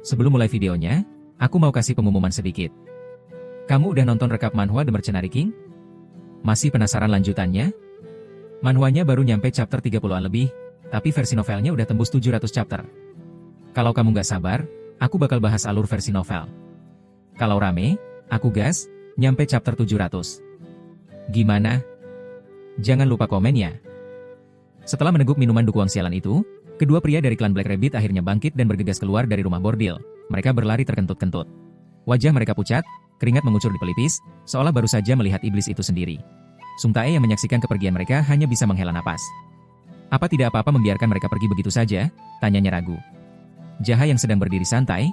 Sebelum mulai videonya, aku mau kasih pengumuman sedikit. Kamu udah nonton rekap manhwa The Mercenary King? Masih penasaran lanjutannya? Manhwanya baru nyampe chapter 30-an lebih, tapi versi novelnya udah tembus 700 chapter. Kalau kamu nggak sabar, aku bakal bahas alur versi novel. Kalau rame, aku gas, nyampe chapter 700. Gimana? Jangan lupa komen ya. Setelah meneguk minuman dukuang sialan itu, kedua pria dari klan Black Rabbit akhirnya bangkit dan bergegas keluar dari rumah bordil. Mereka berlari terkentut-kentut. Wajah mereka pucat, keringat mengucur di pelipis, seolah baru saja melihat iblis itu sendiri. Sung Tae yang menyaksikan kepergian mereka hanya bisa menghela napas. Apa tidak apa-apa membiarkan mereka pergi begitu saja? Tanyanya ragu. Jaha yang sedang berdiri santai,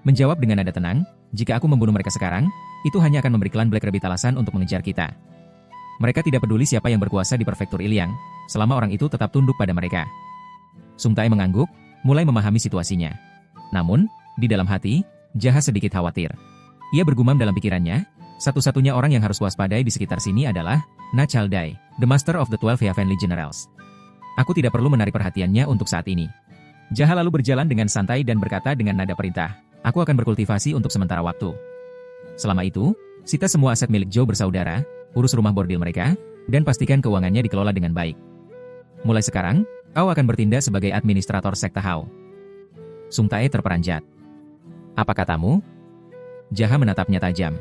menjawab dengan nada tenang, jika aku membunuh mereka sekarang, itu hanya akan memberi klan Black Rabbit alasan untuk mengejar kita. Mereka tidak peduli siapa yang berkuasa di prefektur Iliang, selama orang itu tetap tunduk pada mereka. Sung Tae mengangguk, mulai memahami situasinya. Namun, di dalam hati, Jaha sedikit khawatir. Ia bergumam dalam pikirannya, satu-satunya orang yang harus waspadai di sekitar sini adalah Na Chaldai, the Master of the 12 Heavenly Generals. Aku tidak perlu menarik perhatiannya untuk saat ini. Jaha lalu berjalan dengan santai dan berkata dengan nada perintah, aku akan berkultivasi untuk sementara waktu. Selama itu, sita semua aset milik Zhou bersaudara, urus rumah bordil mereka, dan pastikan keuangannya dikelola dengan baik. Mulai sekarang, kau akan bertindak sebagai administrator sekte Hao. Sung Tae terperanjat. Apa katamu? Jaha menatapnya tajam.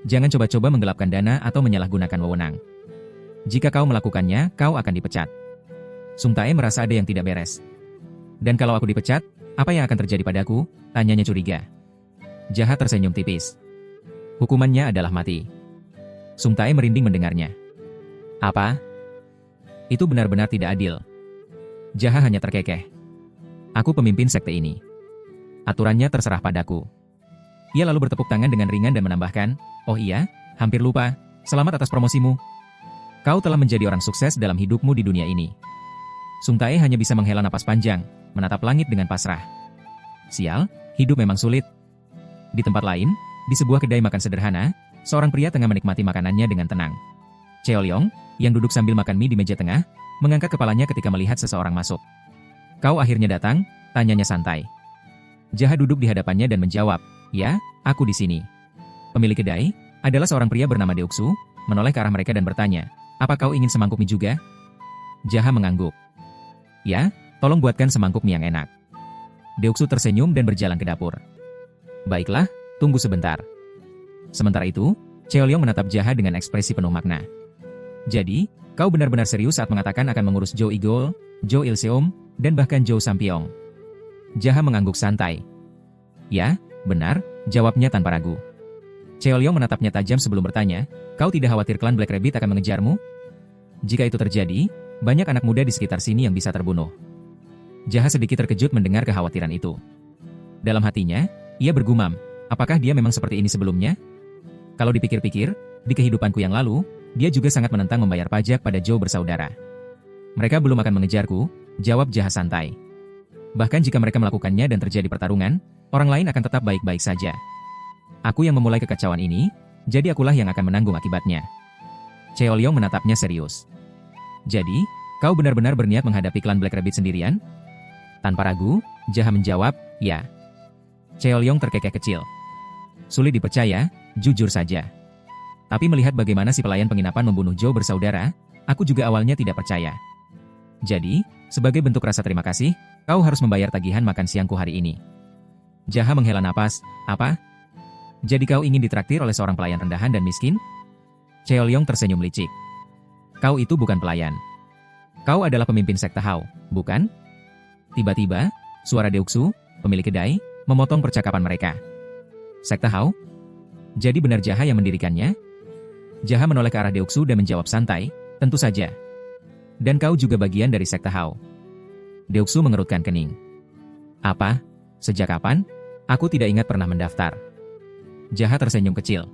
Jangan coba-coba menggelapkan dana atau menyalahgunakan wewenang. Jika kau melakukannya, kau akan dipecat. Sung Tae merasa ada yang tidak beres. Dan kalau aku dipecat, apa yang akan terjadi padaku? Tanyanya curiga. Jaha tersenyum tipis. Hukumannya adalah mati. Sung Tae merinding mendengarnya. Apa? Itu benar-benar tidak adil. Jaha hanya terkekeh. Aku pemimpin sekte ini. Aturannya terserah padaku. Ia lalu bertepuk tangan dengan ringan dan menambahkan, oh iya, hampir lupa, selamat atas promosimu. Kau telah menjadi orang sukses dalam hidupmu di dunia ini. Sung Tae hanya bisa menghela napas panjang, menatap langit dengan pasrah. Sial, hidup memang sulit. Di tempat lain, di sebuah kedai makan sederhana, seorang pria tengah menikmati makanannya dengan tenang. Cheolyong, yang duduk sambil makan mie di meja tengah, mengangkat kepalanya ketika melihat seseorang masuk. Kau akhirnya datang? Tanyanya santai. Jaha duduk di hadapannya dan menjawab, ya, aku di sini. Pemilik kedai adalah seorang pria bernama Deoksu, menoleh ke arah mereka dan bertanya, apa kau ingin semangkuk mie juga? Jaha mengangguk. Ya, tolong buatkan semangkuk mie yang enak. Deoksu tersenyum dan berjalan ke dapur. Baiklah, tunggu sebentar. Sementara itu, Cheolyong menatap Jaha dengan ekspresi penuh makna. Jadi, kau benar-benar serius saat mengatakan akan mengurus Zhou Igol, Zhou Ilseom, dan bahkan Zhou Sampiong? Jaha mengangguk santai. Ya, benar, jawabnya tanpa ragu. Cheolyong menatapnya tajam sebelum bertanya, kau tidak khawatir klan Black Rabbit akan mengejarmu? Jika itu terjadi, banyak anak muda di sekitar sini yang bisa terbunuh. Jaha sedikit terkejut mendengar kekhawatiran itu. Dalam hatinya, ia bergumam, apakah dia memang seperti ini sebelumnya? Kalau dipikir-pikir, di kehidupanku yang lalu, dia juga sangat menentang membayar pajak pada Zhou bersaudara. Mereka belum akan mengejarku, jawab Jaha santai. Bahkan jika mereka melakukannya dan terjadi pertarungan, orang lain akan tetap baik-baik saja. Aku yang memulai kekacauan ini, jadi akulah yang akan menanggung akibatnya. Cheolyong menatapnya serius. Jadi, kau benar-benar berniat menghadapi klan Black Rabbit sendirian? Tanpa ragu, Jaha menjawab, ya. Cheolyong terkekeh kecil. Sulit dipercaya, jujur saja. Tapi melihat bagaimana si pelayan penginapan membunuh Zhou bersaudara, aku juga awalnya tidak percaya. Jadi, sebagai bentuk rasa terima kasih, kau harus membayar tagihan makan siangku hari ini. Jaha menghela napas, apa? Jadi kau ingin ditraktir oleh seorang pelayan rendahan dan miskin? Cheolyong tersenyum licik. Kau itu bukan pelayan. Kau adalah pemimpin sekte Hao, bukan? Tiba-tiba, suara Deoksu, pemilik kedai, memotong percakapan mereka. Sekte Hao? Jadi benar Jaha yang mendirikannya? Jaha menoleh ke arah Deoksu dan menjawab santai, tentu saja. Dan kau juga bagian dari sekte Hao. Deoksu mengerutkan kening. Apa? Sejak kapan? Aku tidak ingat pernah mendaftar. Jaha tersenyum kecil.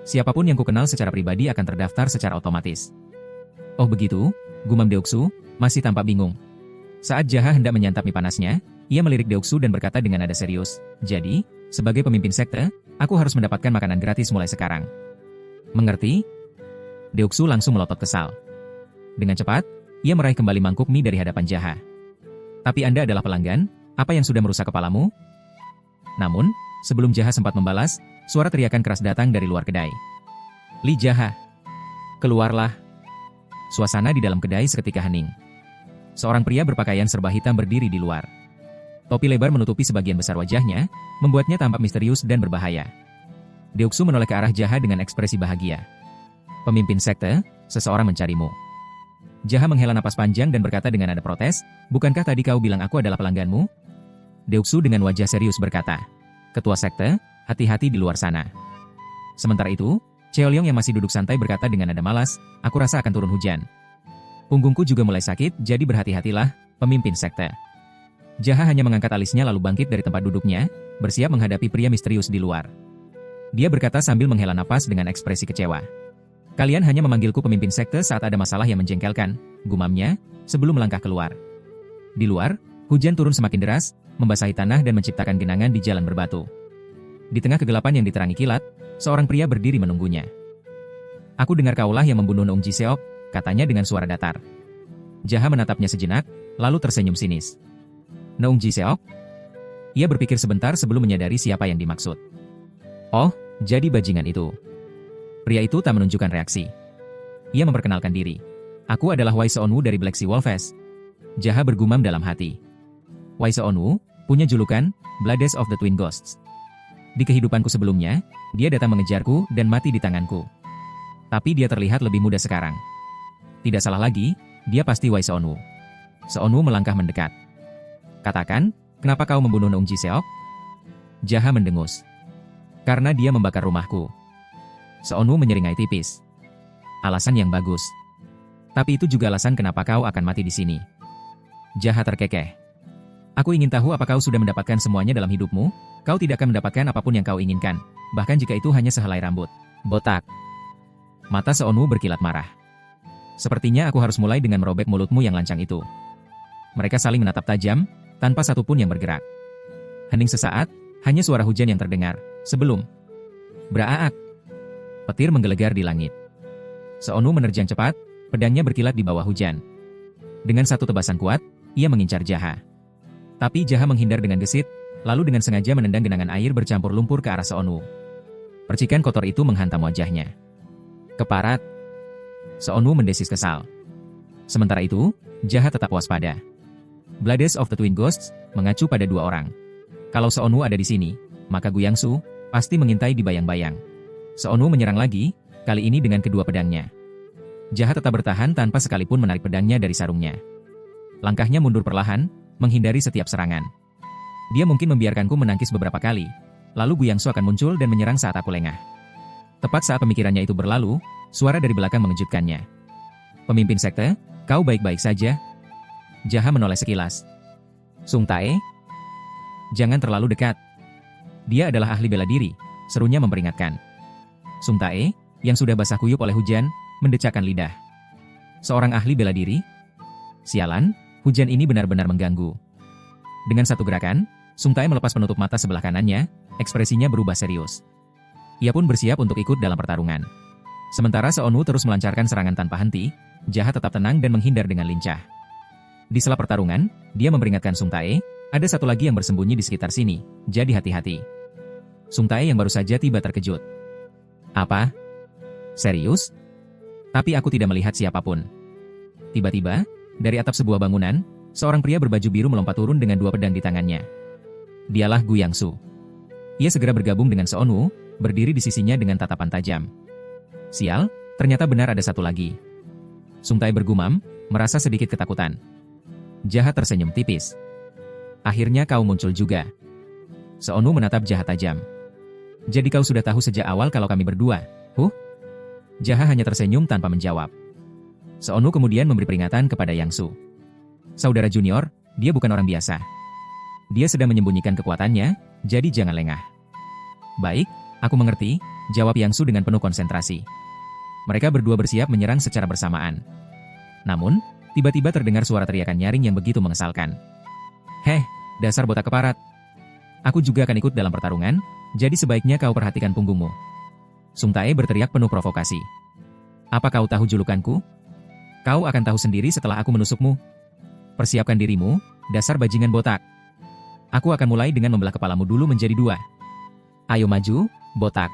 Siapapun yang kukenal secara pribadi akan terdaftar secara otomatis. Oh begitu? Gumam Deoksu, masih tampak bingung. Saat Jaha hendak menyantap mie panasnya, ia melirik Deoksu dan berkata dengan nada serius, jadi, sebagai pemimpin sekte, aku harus mendapatkan makanan gratis mulai sekarang. Mengerti? Deoksu langsung melotot kesal. Dengan cepat, ia meraih kembali mangkuk mie dari hadapan Jaha. Tapi Anda adalah pelanggan, apa yang sudah merusak kepalamu? Namun, sebelum Jaha sempat membalas, suara teriakan keras datang dari luar kedai. "Li Jaha, keluarlah!" Suasana di dalam kedai seketika hening. Seorang pria berpakaian serba hitam berdiri di luar. Topi lebar menutupi sebagian besar wajahnya, membuatnya tampak misterius dan berbahaya. Deoksu menoleh ke arah Jaha dengan ekspresi bahagia. "Pemimpin sekte, seseorang mencarimu." Jaha menghela napas panjang dan berkata dengan nada protes, "Bukankah tadi kau bilang aku adalah pelangganmu?" Deoksu dengan wajah serius berkata, "Ketua sekte, hati-hati di luar sana." Sementara itu, Cheolyong yang masih duduk santai berkata dengan nada malas, "Aku rasa akan turun hujan. Punggungku juga mulai sakit, jadi berhati-hatilah, pemimpin sekte." Jaha hanya mengangkat alisnya lalu bangkit dari tempat duduknya, bersiap menghadapi pria misterius di luar. Dia berkata sambil menghela napas dengan ekspresi kecewa. "Kalian hanya memanggilku pemimpin sekte saat ada masalah yang menjengkelkan," gumamnya, sebelum melangkah keluar. Di luar, hujan turun semakin deras, membasahi tanah dan menciptakan genangan di jalan berbatu. Di tengah kegelapan yang diterangi kilat, seorang pria berdiri menunggunya. "Aku dengar kaulah yang membunuh Noong Jiseok," katanya dengan suara datar. Jaha menatapnya sejenak, lalu tersenyum sinis. "Noong Jiseok?" Ia berpikir sebentar sebelum menyadari siapa yang dimaksud. "Oh, jadi bajingan itu." Pria itu tak menunjukkan reaksi. Ia memperkenalkan diri. "Aku adalah Wai Seonwoo dari Black Sea Wolves." Jaha bergumam dalam hati. Wai Seonwoo punya julukan Blades of the Twin Ghosts. Di kehidupanku sebelumnya, dia datang mengejarku dan mati di tanganku. Tapi dia terlihat lebih muda sekarang. Tidak salah lagi, dia pasti Wai Seonwoo. Seonwoo melangkah mendekat. "Katakan, kenapa kau membunuh Noong Jiseok?" Jaha mendengus. "Karena dia membakar rumahku." Seonwoo menyeringai tipis. "Alasan yang bagus. Tapi itu juga alasan kenapa kau akan mati di sini." Jaha terkekeh. "Aku ingin tahu apa kau sudah mendapatkan semuanya dalam hidupmu. Kau tidak akan mendapatkan apapun yang kau inginkan, bahkan jika itu hanya sehelai rambut." Botak. Mata Seonwoo berkilat marah. "Sepertinya aku harus mulai dengan merobek mulutmu yang lancang itu." Mereka saling menatap tajam, tanpa satupun yang bergerak. Hening sesaat, hanya suara hujan yang terdengar, sebelum beraak. Petir menggelegar di langit. Seonwoo menerjang cepat, pedangnya berkilat di bawah hujan. Dengan satu tebasan kuat, ia mengincar Jaha. Tapi Jaha menghindar dengan gesit, lalu dengan sengaja menendang genangan air bercampur lumpur ke arah Seonwoo. Percikan kotor itu menghantam wajahnya. "Keparat!" Seonwoo mendesis kesal. Sementara itu, Jaha tetap waspada. Blades of the Twin Ghosts mengacu pada dua orang. Kalau Seonwoo ada di sini, maka Gu Yangsu pasti mengintai di bayang-bayang. Seonwoo menyerang lagi, kali ini dengan kedua pedangnya. Jaha tetap bertahan tanpa sekalipun menarik pedangnya dari sarungnya. Langkahnya mundur perlahan, menghindari setiap serangan. Dia mungkin membiarkanku menangkis beberapa kali, lalu Gu Yangsu akan muncul dan menyerang saat aku lengah. Tepat saat pemikirannya itu berlalu, suara dari belakang mengejutkannya. "Pemimpin sekte, kau baik-baik saja?" Jaha menoleh sekilas. "Sung Tae? Jangan terlalu dekat. Dia adalah ahli bela diri," serunya memperingatkan. Sung Tae, yang sudah basah kuyup oleh hujan, mendecakkan lidah. "Seorang ahli bela diri? Sialan, hujan ini benar-benar mengganggu." Dengan satu gerakan, Sung Tae melepas penutup mata sebelah kanannya, ekspresinya berubah serius. Ia pun bersiap untuk ikut dalam pertarungan. Sementara Seonwoo terus melancarkan serangan tanpa henti, Jaha tetap tenang dan menghindar dengan lincah. Di sela pertarungan, dia memperingatkan Sung Tae, "Ada satu lagi yang bersembunyi di sekitar sini, jadi hati-hati." Sung Tae yang baru saja tiba terkejut. "Apa? Serius? Tapi aku tidak melihat siapapun." Tiba-tiba, dari atap sebuah bangunan, seorang pria berbaju biru melompat turun dengan dua pedang di tangannya. Dialah Gu Yangsu. Ia segera bergabung dengan Seonwoo, berdiri di sisinya dengan tatapan tajam. Sial, ternyata benar ada satu lagi. Sung Tae bergumam, merasa sedikit ketakutan. Jaha tersenyum tipis. "Akhirnya kau muncul juga." Seonwoo menatap Jaha tajam. "Jadi kau sudah tahu sejak awal kalau kami berdua, huh?" Jaha hanya tersenyum tanpa menjawab. Seonwoo kemudian memberi peringatan kepada Yangsu. "Saudara junior, dia bukan orang biasa. Dia sedang menyembunyikan kekuatannya, jadi jangan lengah." "Baik, aku mengerti," jawab Yangsu dengan penuh konsentrasi. Mereka berdua bersiap menyerang secara bersamaan. Namun, tiba-tiba terdengar suara teriakan nyaring yang begitu mengesalkan. "Heh, dasar botak keparat. Aku juga akan ikut dalam pertarungan, jadi sebaiknya kau perhatikan punggungmu." Sung Tae berteriak penuh provokasi. "Apa kau tahu julukanku? Kau akan tahu sendiri setelah aku menusukmu. Persiapkan dirimu, dasar bajingan botak." Aku akan mulai dengan membelah kepalamu dulu menjadi dua. Ayo maju, botak.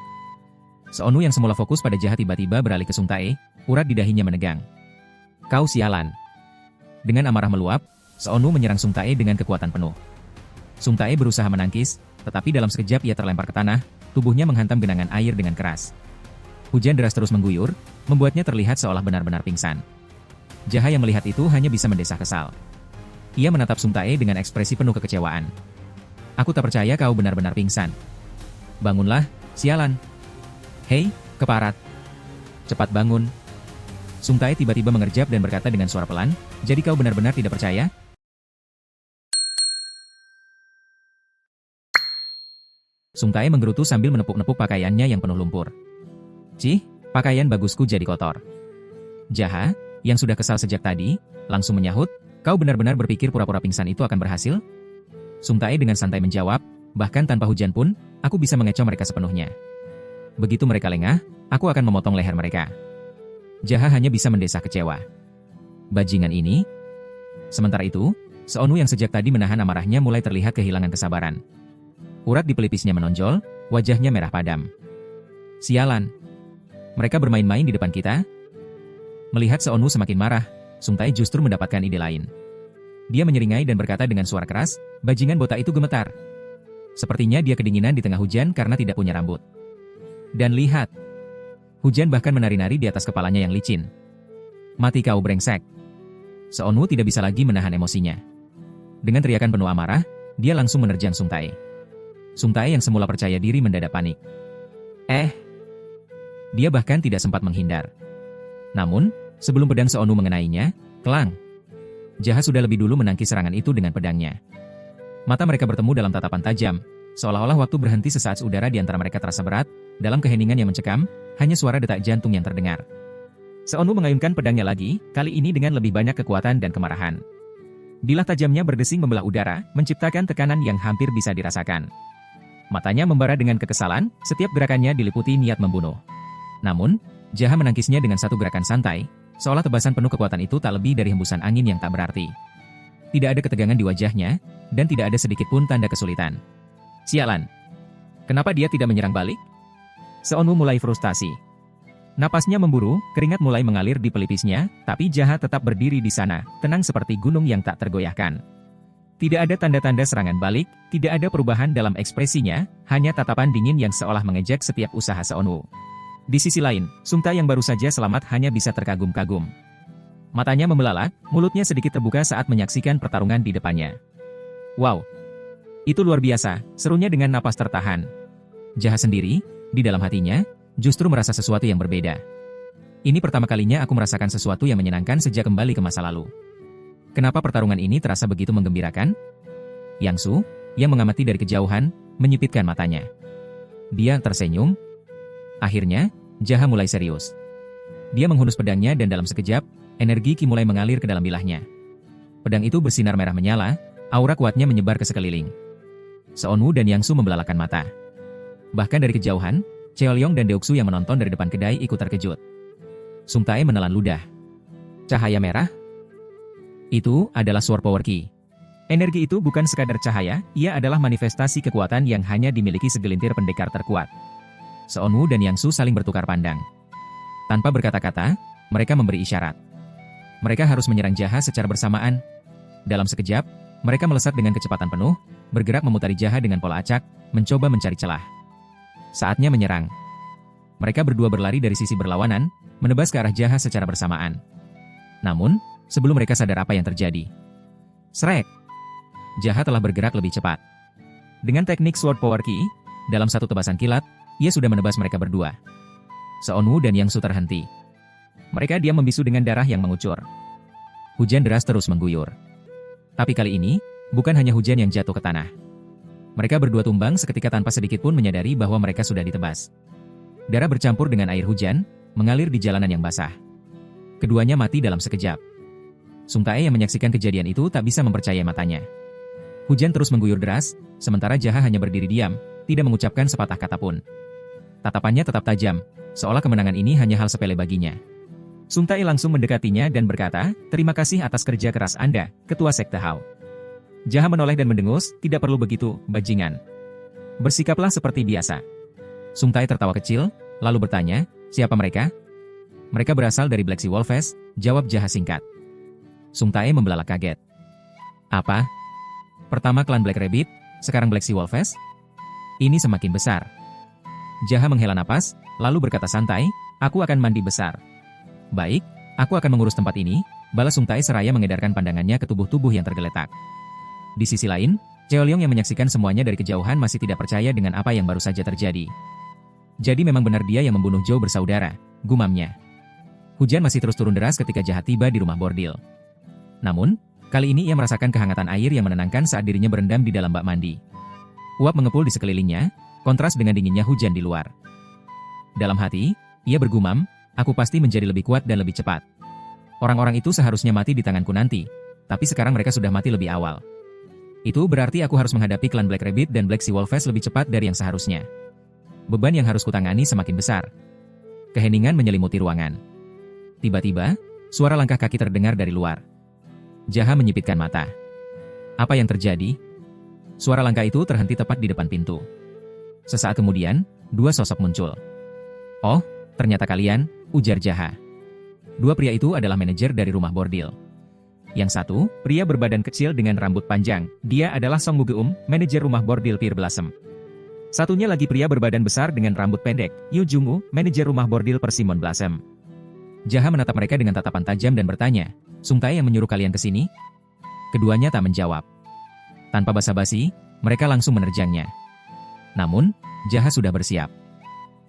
Seonu yang semula fokus pada Jaha tiba-tiba beralih ke Sung Tae, urat di dahinya menegang. Kau sialan. Dengan amarah meluap, Seonu menyerang Sung Tae dengan kekuatan penuh. Sung Tae berusaha menangkis, tetapi dalam sekejap ia terlempar ke tanah, tubuhnya menghantam genangan air dengan keras. Hujan deras terus mengguyur, membuatnya terlihat seolah benar-benar pingsan. Jaha yang melihat itu hanya bisa mendesah kesal. Ia menatap Sung Tae dengan ekspresi penuh kekecewaan. Aku tak percaya kau benar-benar pingsan. Bangunlah, sialan. Hei, keparat. Cepat bangun. Sung Tae tiba-tiba mengerjap dan berkata dengan suara pelan, jadi kau benar-benar tidak percaya? Sung Tae menggerutu sambil menepuk-nepuk pakaiannya yang penuh lumpur. Cih, pakaian bagusku jadi kotor. Jaha, yang sudah kesal sejak tadi, langsung menyahut, kau benar-benar berpikir pura-pura pingsan itu akan berhasil? Sung Tae dengan santai menjawab, bahkan tanpa hujan pun, aku bisa mengecoh mereka sepenuhnya. Begitu mereka lengah, aku akan memotong leher mereka. Jaha hanya bisa mendesah kecewa. Bajingan ini. Sementara itu, Seonu yang sejak tadi menahan amarahnya mulai terlihat kehilangan kesabaran. Urat di pelipisnya menonjol, wajahnya merah padam. Sialan. Mereka bermain-main di depan kita. Melihat Seonu semakin marah, Sung Tae justru mendapatkan ide lain. Dia menyeringai dan berkata dengan suara keras, bajingan botak itu gemetar. Sepertinya dia kedinginan di tengah hujan karena tidak punya rambut. Dan lihat. Hujan bahkan menari-nari di atas kepalanya yang licin. Mati kau brengsek. Seonu tidak bisa lagi menahan emosinya. Dengan teriakan penuh amarah, dia langsung menerjang Sung Tae. Sung Tae yang semula percaya diri mendadak panik. Dia bahkan tidak sempat menghindar. Namun, sebelum pedang Seonu mengenainya, kelang. Jaha sudah lebih dulu menangkis serangan itu dengan pedangnya. Mata mereka bertemu dalam tatapan tajam, seolah-olah waktu berhenti sesaat udara di antara mereka terasa berat, dalam keheningan yang mencekam, hanya suara detak jantung yang terdengar. Seonu mengayunkan pedangnya lagi, kali ini dengan lebih banyak kekuatan dan kemarahan. Bilah tajamnya berdesing membelah udara, menciptakan tekanan yang hampir bisa dirasakan. Matanya membara dengan kekesalan, setiap gerakannya diliputi niat membunuh. Namun, Jaha menangkisnya dengan satu gerakan santai, seolah tebasan penuh kekuatan itu tak lebih dari hembusan angin yang tak berarti. Tidak ada ketegangan di wajahnya, dan tidak ada sedikit pun tanda kesulitan. Sialan. Kenapa dia tidak menyerang balik? Seonu mulai frustasi. Napasnya memburu, keringat mulai mengalir di pelipisnya, tapi Jaha tetap berdiri di sana, tenang seperti gunung yang tak tergoyahkan. Tidak ada tanda-tanda serangan balik, tidak ada perubahan dalam ekspresinya, hanya tatapan dingin yang seolah mengejek setiap usaha Seonu. Di sisi lain, Sung Tae yang baru saja selamat hanya bisa terkagum-kagum. Matanya membelalak, mulutnya sedikit terbuka saat menyaksikan pertarungan di depannya. Wow! Itu luar biasa, serunya dengan napas tertahan. Jaha sendiri, di dalam hatinya, justru merasa sesuatu yang berbeda. Ini pertama kalinya aku merasakan sesuatu yang menyenangkan sejak kembali ke masa lalu. Kenapa pertarungan ini terasa begitu menggembirakan? Yang Su, yang mengamati dari kejauhan, menyipitkan matanya. Dia tersenyum. Akhirnya, Jaha mulai serius. Dia menghunus pedangnya dan dalam sekejap, energi ki mulai mengalir ke dalam bilahnya. Pedang itu bersinar merah menyala, aura kuatnya menyebar ke sekeliling. Seonu dan Yang Su membelalakan mata. Bahkan dari kejauhan, Cheolyong dan Deoksu yang menonton dari depan kedai ikut terkejut. Sung Tae menelan ludah. Cahaya merah? Itu adalah Sword Power Ki. Energi itu bukan sekadar cahaya, ia adalah manifestasi kekuatan yang hanya dimiliki segelintir pendekar terkuat. Seonu dan Yang Su saling bertukar pandang. Tanpa berkata-kata, mereka memberi isyarat. Mereka harus menyerang Jaha secara bersamaan. Dalam sekejap, mereka melesat dengan kecepatan penuh, bergerak memutari Jaha dengan pola acak, mencoba mencari celah. Saatnya menyerang. Mereka berdua berlari dari sisi berlawanan, menebas ke arah Jaha secara bersamaan. Namun, sebelum mereka sadar apa yang terjadi. Srek! Jaha telah bergerak lebih cepat. Dengan teknik Sword Power Ki, dalam satu tebasan kilat, ia sudah menebas mereka berdua. Seonu dan Yang Su terhenti. Mereka diam membisu dengan darah yang mengucur. Hujan deras terus mengguyur. Tapi kali ini, bukan hanya hujan yang jatuh ke tanah. Mereka berdua tumbang seketika tanpa sedikit pun menyadari bahwa mereka sudah ditebas. Darah bercampur dengan air hujan, mengalir di jalanan yang basah. Keduanya mati dalam sekejap. Sung Tae yang menyaksikan kejadian itu tak bisa mempercayai matanya. Hujan terus mengguyur deras, sementara Jaha hanya berdiri diam, tidak mengucapkan sepatah kata pun. Tatapannya tetap tajam, seolah kemenangan ini hanya hal sepele baginya. Sung Tae langsung mendekatinya dan berkata, "Terima kasih atas kerja keras Anda, Ketua Sekte Hao." Jaha menoleh dan mendengus, tidak perlu begitu, bajingan. Bersikaplah seperti biasa. Sung Tae tertawa kecil, lalu bertanya, siapa mereka? Mereka berasal dari Black Sea Wolves, jawab Jaha singkat. Sung Tae membelalak kaget. Apa? Pertama klan Black Rabbit, sekarang Black Sea Wolves? Ini semakin besar. Jaha menghela napas, lalu berkata santai, aku akan mandi besar. Baik, aku akan mengurus tempat ini, balas Sung Tae seraya mengedarkan pandangannya ke tubuh-tubuh yang tergeletak. Di sisi lain, Cheolyong yang menyaksikan semuanya dari kejauhan masih tidak percaya dengan apa yang baru saja terjadi. Jadi memang benar dia yang membunuh Zhou bersaudara, gumamnya. Hujan masih terus turun deras ketika Jaha tiba di rumah bordil. Namun, kali ini ia merasakan kehangatan air yang menenangkan saat dirinya berendam di dalam bak mandi. Uap mengepul di sekelilingnya, kontras dengan dinginnya hujan di luar. Dalam hati, ia bergumam, aku pasti menjadi lebih kuat dan lebih cepat. Orang-orang itu seharusnya mati di tanganku nanti, tapi sekarang mereka sudah mati lebih awal. Itu berarti aku harus menghadapi klan Black Rabbit dan Black Sea Wolves lebih cepat dari yang seharusnya. Beban yang harus kutangani semakin besar. Keheningan menyelimuti ruangan. Tiba-tiba, suara langkah kaki terdengar dari luar. Jaha menyipitkan mata. Apa yang terjadi? Suara langkah itu terhenti tepat di depan pintu. Sesaat kemudian, dua sosok muncul. Oh, ternyata kalian, ujar Jaha. Dua pria itu adalah manajer dari rumah bordil. Yang satu, pria berbadan kecil dengan rambut panjang. Dia adalah Song Mugeum, manajer rumah bordil Pearl Blossom. Satunya lagi pria berbadan besar dengan rambut pendek, Yu Jungu, manajer rumah bordil Persimmon Blossom. Jaha menatap mereka dengan tatapan tajam dan bertanya, Sung Tae yang menyuruh kalian ke sini? Keduanya tak menjawab. Tanpa basa-basi, mereka langsung menerjangnya. Namun, Jaha sudah bersiap.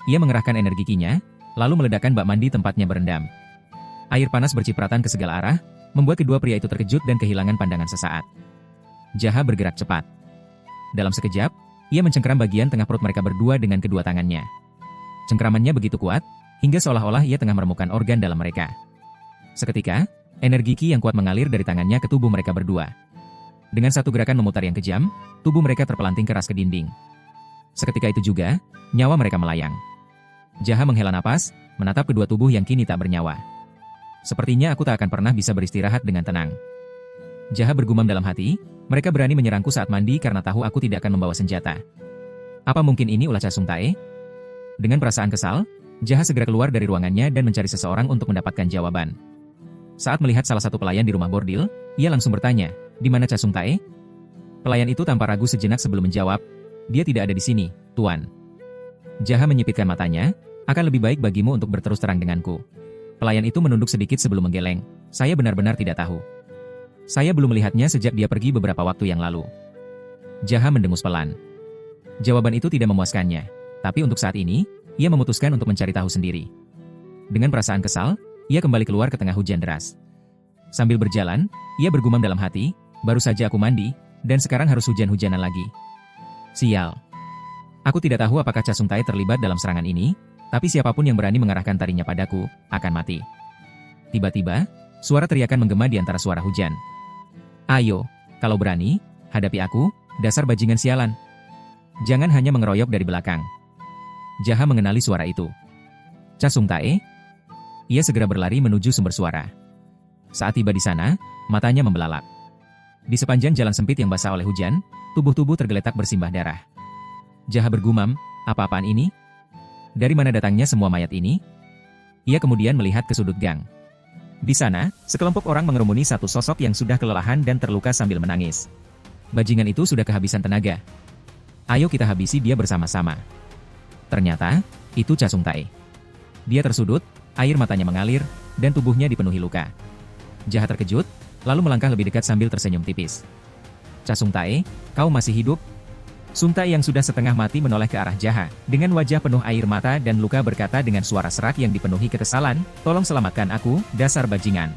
Ia mengerahkan energi ki-nya, lalu meledakkan bak mandi tempatnya berendam. Air panas bercipratan ke segala arah, membuat kedua pria itu terkejut dan kehilangan pandangan sesaat. Jaha bergerak cepat. Dalam sekejap, ia mencengkeram bagian tengah perut mereka berdua dengan kedua tangannya. Cengkeramannya begitu kuat, hingga seolah-olah ia tengah meremukan organ dalam mereka. Seketika, energi ki yang kuat mengalir dari tangannya ke tubuh mereka berdua. Dengan satu gerakan memutar yang kejam, tubuh mereka terpelanting keras ke dinding. Seketika itu juga, nyawa mereka melayang. Jaha menghela napas, menatap kedua tubuh yang kini tak bernyawa. Sepertinya aku tak akan pernah bisa beristirahat dengan tenang. Jaha bergumam dalam hati, mereka berani menyerangku saat mandi karena tahu aku tidak akan membawa senjata. Apa mungkin ini ulah Sung Tae? Dengan perasaan kesal, Jaha segera keluar dari ruangannya dan mencari seseorang untuk mendapatkan jawaban. Saat melihat salah satu pelayan di rumah bordil, ia langsung bertanya, di mana Sung Tae? Pelayan itu tanpa ragu sejenak sebelum menjawab, dia tidak ada di sini, Tuan. Jaha menyipitkan matanya, akan lebih baik bagimu untuk berterus terang denganku. Pelayan itu menunduk sedikit sebelum menggeleng. Saya benar-benar tidak tahu. Saya belum melihatnya sejak dia pergi beberapa waktu yang lalu. Jaha mendengus pelan. Jawaban itu tidak memuaskannya. Tapi untuk saat ini, ia memutuskan untuk mencari tahu sendiri. Dengan perasaan kesal, ia kembali keluar ke tengah hujan deras. Sambil berjalan, ia bergumam dalam hati, baru saja aku mandi, dan sekarang harus hujan-hujanan lagi. Sial. Aku tidak tahu apakah Sung Tae terlibat dalam serangan ini, tapi siapapun yang berani mengarahkan tarinya padaku, akan mati. Tiba-tiba, suara teriakan menggema di antara suara hujan. Ayo, kalau berani, hadapi aku, dasar bajingan sialan. Jangan hanya mengeroyok dari belakang. Jaha mengenali suara itu. Sung Tae? Ia segera berlari menuju sumber suara. Saat tiba di sana, matanya membelalak. Di sepanjang jalan sempit yang basah oleh hujan, tubuh-tubuh tergeletak bersimbah darah. Jaha bergumam, apa-apaan ini? Dari mana datangnya semua mayat ini? Ia kemudian melihat ke sudut gang. Di sana, sekelompok orang mengerumuni satu sosok yang sudah kelelahan dan terluka sambil menangis. Bajingan itu sudah kehabisan tenaga. Ayo kita habisi dia bersama-sama. Ternyata, itu Sung Tae. Dia tersudut, air matanya mengalir, dan tubuhnya dipenuhi luka. Jaha terkejut, lalu melangkah lebih dekat sambil tersenyum tipis. Sung Tae, kau masih hidup? Sung Tae yang sudah setengah mati menoleh ke arah Jaha, dengan wajah penuh air mata dan luka berkata dengan suara serak yang dipenuhi kekesalan, tolong selamatkan aku, dasar bajingan.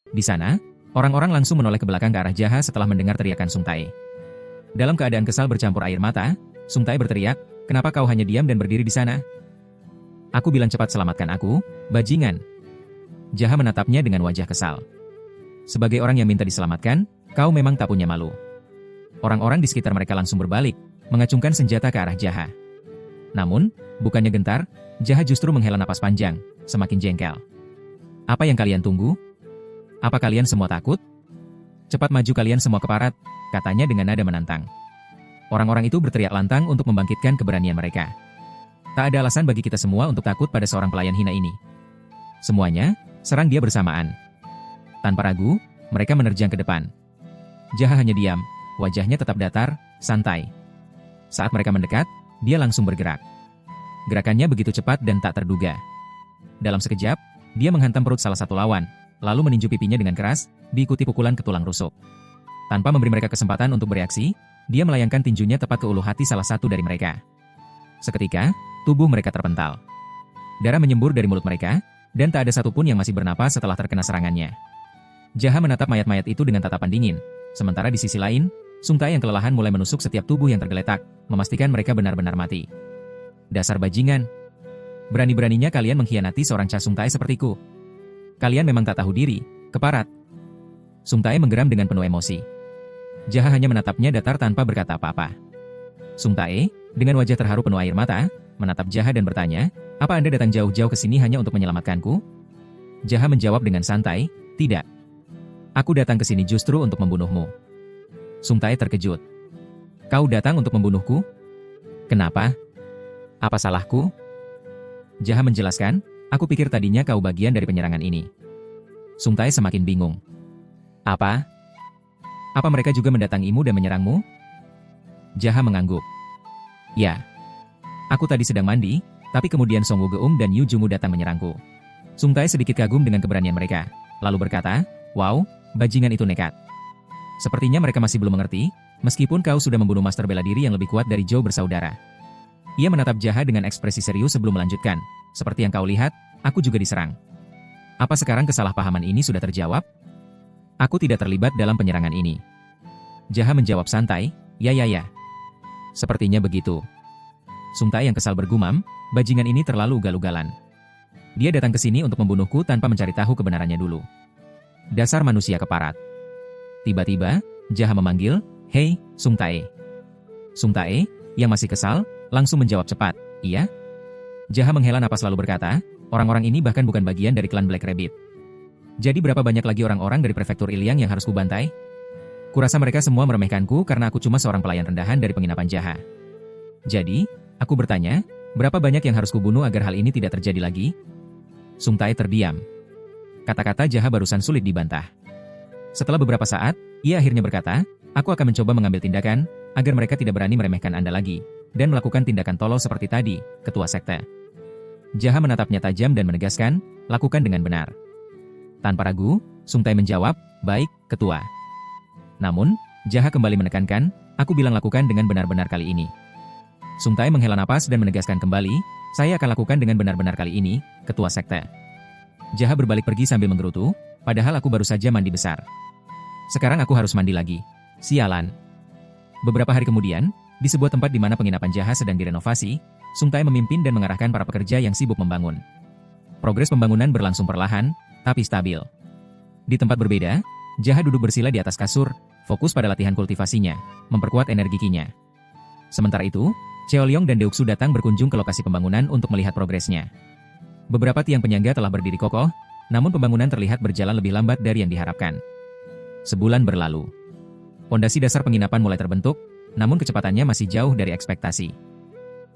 Di sana, orang-orang langsung menoleh ke belakang ke arah Jaha setelah mendengar teriakan Sung Tae. Dalam keadaan kesal bercampur air mata, Sung Tae berteriak, kenapa kau hanya diam dan berdiri di sana? Aku bilang cepat selamatkan aku, bajingan. Jaha menatapnya dengan wajah kesal. Sebagai orang yang minta diselamatkan, kau memang tak punya malu. Orang-orang di sekitar mereka langsung berbalik, mengacungkan senjata ke arah Jaha. Namun, bukannya gentar, Jaha justru menghela napas panjang, semakin jengkel. Apa yang kalian tunggu? Apa kalian semua takut? Cepat maju kalian semua ke Parat, katanya dengan nada menantang. Orang-orang itu berteriak lantang untuk membangkitkan keberanian mereka. Tak ada alasan bagi kita semua untuk takut pada seorang pelayan hina ini. Semuanya, serang dia bersamaan. Tanpa ragu, mereka menerjang ke depan. Jaha hanya diam, wajahnya tetap datar, santai. Saat mereka mendekat, dia langsung bergerak. Gerakannya begitu cepat dan tak terduga. Dalam sekejap, dia menghantam perut salah satu lawan, lalu meninju pipinya dengan keras, diikuti pukulan ke tulang rusuk. Tanpa memberi mereka kesempatan untuk bereaksi, dia melayangkan tinjunya tepat ke ulu hati salah satu dari mereka. Seketika, tubuh mereka terpental. Darah menyembur dari mulut mereka, dan tak ada satupun yang masih bernapas setelah terkena serangannya. Jaha menatap mayat-mayat itu dengan tatapan dingin, sementara di sisi lain, Sung Tae yang kelelahan mulai menusuk setiap tubuh yang tergeletak, memastikan mereka benar-benar mati. Dasar bajingan. Berani-beraninya kalian mengkhianati seorang Cha Sung Tae sepertiku. Kalian memang tak tahu diri, keparat. Sung Tae menggeram dengan penuh emosi. Jaha hanya menatapnya datar tanpa berkata apa-apa. Sung Tae, dengan wajah terharu penuh air mata, menatap Jaha dan bertanya, apa Anda datang jauh-jauh ke sini hanya untuk menyelamatkanku? Jaha menjawab dengan santai, tidak. Aku datang ke sini justru untuk membunuhmu. Sung Tae terkejut. Kau datang untuk membunuhku? Kenapa? Apa salahku? Jaha menjelaskan, aku pikir tadinya kau bagian dari penyerangan ini. Sung Tae semakin bingung. Apa? Apa mereka juga mendatangimu dan menyerangmu? Jaha mengangguk. Ya. Aku tadi sedang mandi, tapi kemudian Song Wugeum dan Yu Jumu datang menyerangku. Sung Tae sedikit kagum dengan keberanian mereka, lalu berkata, wow, bajingan itu nekat. Sepertinya mereka masih belum mengerti, meskipun kau sudah membunuh master bela diri yang lebih kuat dari Zhou bersaudara. Ia menatap Jaha dengan ekspresi serius sebelum melanjutkan. Seperti yang kau lihat, aku juga diserang. Apa sekarang kesalahpahaman ini sudah terjawab? Aku tidak terlibat dalam penyerangan ini. Jaha menjawab santai, ya. Sepertinya begitu. Sung Tae yang kesal bergumam, bajingan ini terlalu ugal-ugalan. Dia datang ke sini untuk membunuhku tanpa mencari tahu kebenarannya dulu. Dasar manusia keparat. Tiba-tiba, Jaha memanggil, hei, Sung Tae. Sung Tae, yang masih kesal, langsung menjawab cepat, iya? Jaha menghela napas lalu berkata, orang-orang ini bahkan bukan bagian dari klan Black Rabbit. Jadi berapa banyak lagi orang-orang dari prefektur Iliang yang harus kubantai? Kurasa mereka semua meremehkanku karena aku cuma seorang pelayan rendahan dari penginapan Jaha. Jadi, aku bertanya, berapa banyak yang harus kubunuh agar hal ini tidak terjadi lagi? Sung Tae terdiam. Kata-kata Jaha barusan sulit dibantah. Setelah beberapa saat, ia akhirnya berkata, aku akan mencoba mengambil tindakan, agar mereka tidak berani meremehkan Anda lagi, dan melakukan tindakan tolol seperti tadi, ketua sekte. Jaha menatapnya tajam dan menegaskan, lakukan dengan benar. Tanpa ragu, Sung Tae menjawab, baik, ketua. Namun, Jaha kembali menekankan, aku bilang lakukan dengan benar-benar kali ini. Sung Tae menghela napas dan menegaskan kembali, saya akan lakukan dengan benar-benar kali ini, ketua sekte. Jaha berbalik pergi sambil menggerutu, padahal aku baru saja mandi besar. Sekarang aku harus mandi lagi. Sialan. Beberapa hari kemudian, di sebuah tempat di mana penginapan Jaha sedang direnovasi, Sung Tae memimpin dan mengarahkan para pekerja yang sibuk membangun. Progres pembangunan berlangsung perlahan, tapi stabil. Di tempat berbeda, Jaha duduk bersila di atas kasur, fokus pada latihan kultivasinya, memperkuat energi Qi-nya. Sementara itu, Cheolyong dan Deuksu datang berkunjung ke lokasi pembangunan untuk melihat progresnya. Beberapa tiang penyangga telah berdiri kokoh, namun pembangunan terlihat berjalan lebih lambat dari yang diharapkan. Sebulan berlalu. Pondasi dasar penginapan mulai terbentuk, namun kecepatannya masih jauh dari ekspektasi.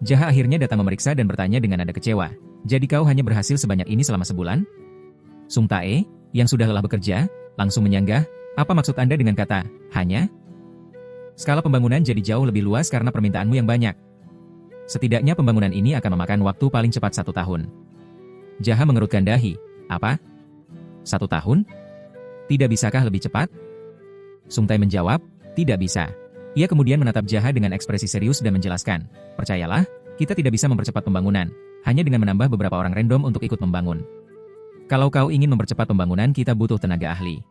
Jaha akhirnya datang memeriksa dan bertanya dengan nada kecewa, jadi kau hanya berhasil sebanyak ini selama sebulan? Sung Tae, yang sudah lelah bekerja, langsung menyanggah, apa maksud Anda dengan kata, hanya? Skala pembangunan jadi jauh lebih luas karena permintaanmu yang banyak. Setidaknya pembangunan ini akan memakan waktu paling cepat 1 tahun. Jaha mengerutkan dahi, apa? 1 tahun? Tidak bisakah lebih cepat? Sung Tae menjawab, tidak bisa. Ia kemudian menatap Jaha dengan ekspresi serius dan menjelaskan, percayalah, kita tidak bisa mempercepat pembangunan, hanya dengan menambah beberapa orang random untuk ikut membangun. Kalau kau ingin mempercepat pembangunan, kita butuh tenaga ahli.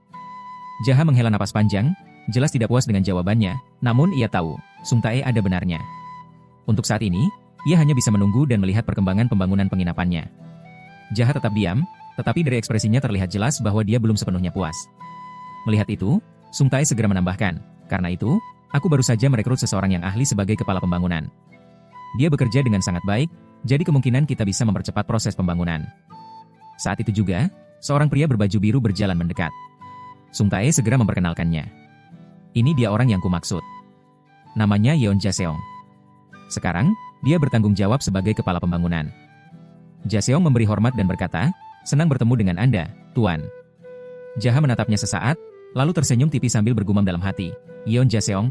Jaha menghela napas panjang, jelas tidak puas dengan jawabannya, namun ia tahu, Sung Tae ada benarnya. Untuk saat ini, ia hanya bisa menunggu dan melihat perkembangan pembangunan penginapannya. Jaha tetap diam, tetapi dari ekspresinya terlihat jelas bahwa dia belum sepenuhnya puas. Melihat itu, Sung Tae segera menambahkan, karena itu, aku baru saja merekrut seseorang yang ahli sebagai kepala pembangunan. Dia bekerja dengan sangat baik, jadi kemungkinan kita bisa mempercepat proses pembangunan. Saat itu juga, Seorang pria berbaju biru berjalan mendekat. Sung Tae segera memperkenalkannya. Ini dia orang yang kumaksud. Namanya Yeon Jaseong. Sekarang, dia bertanggung jawab sebagai kepala pembangunan. Jaseong memberi hormat dan berkata, senang bertemu dengan Anda, Tuan. Jaha menatapnya sesaat, lalu tersenyum tipis sambil bergumam dalam hati. Yeon Jaseong.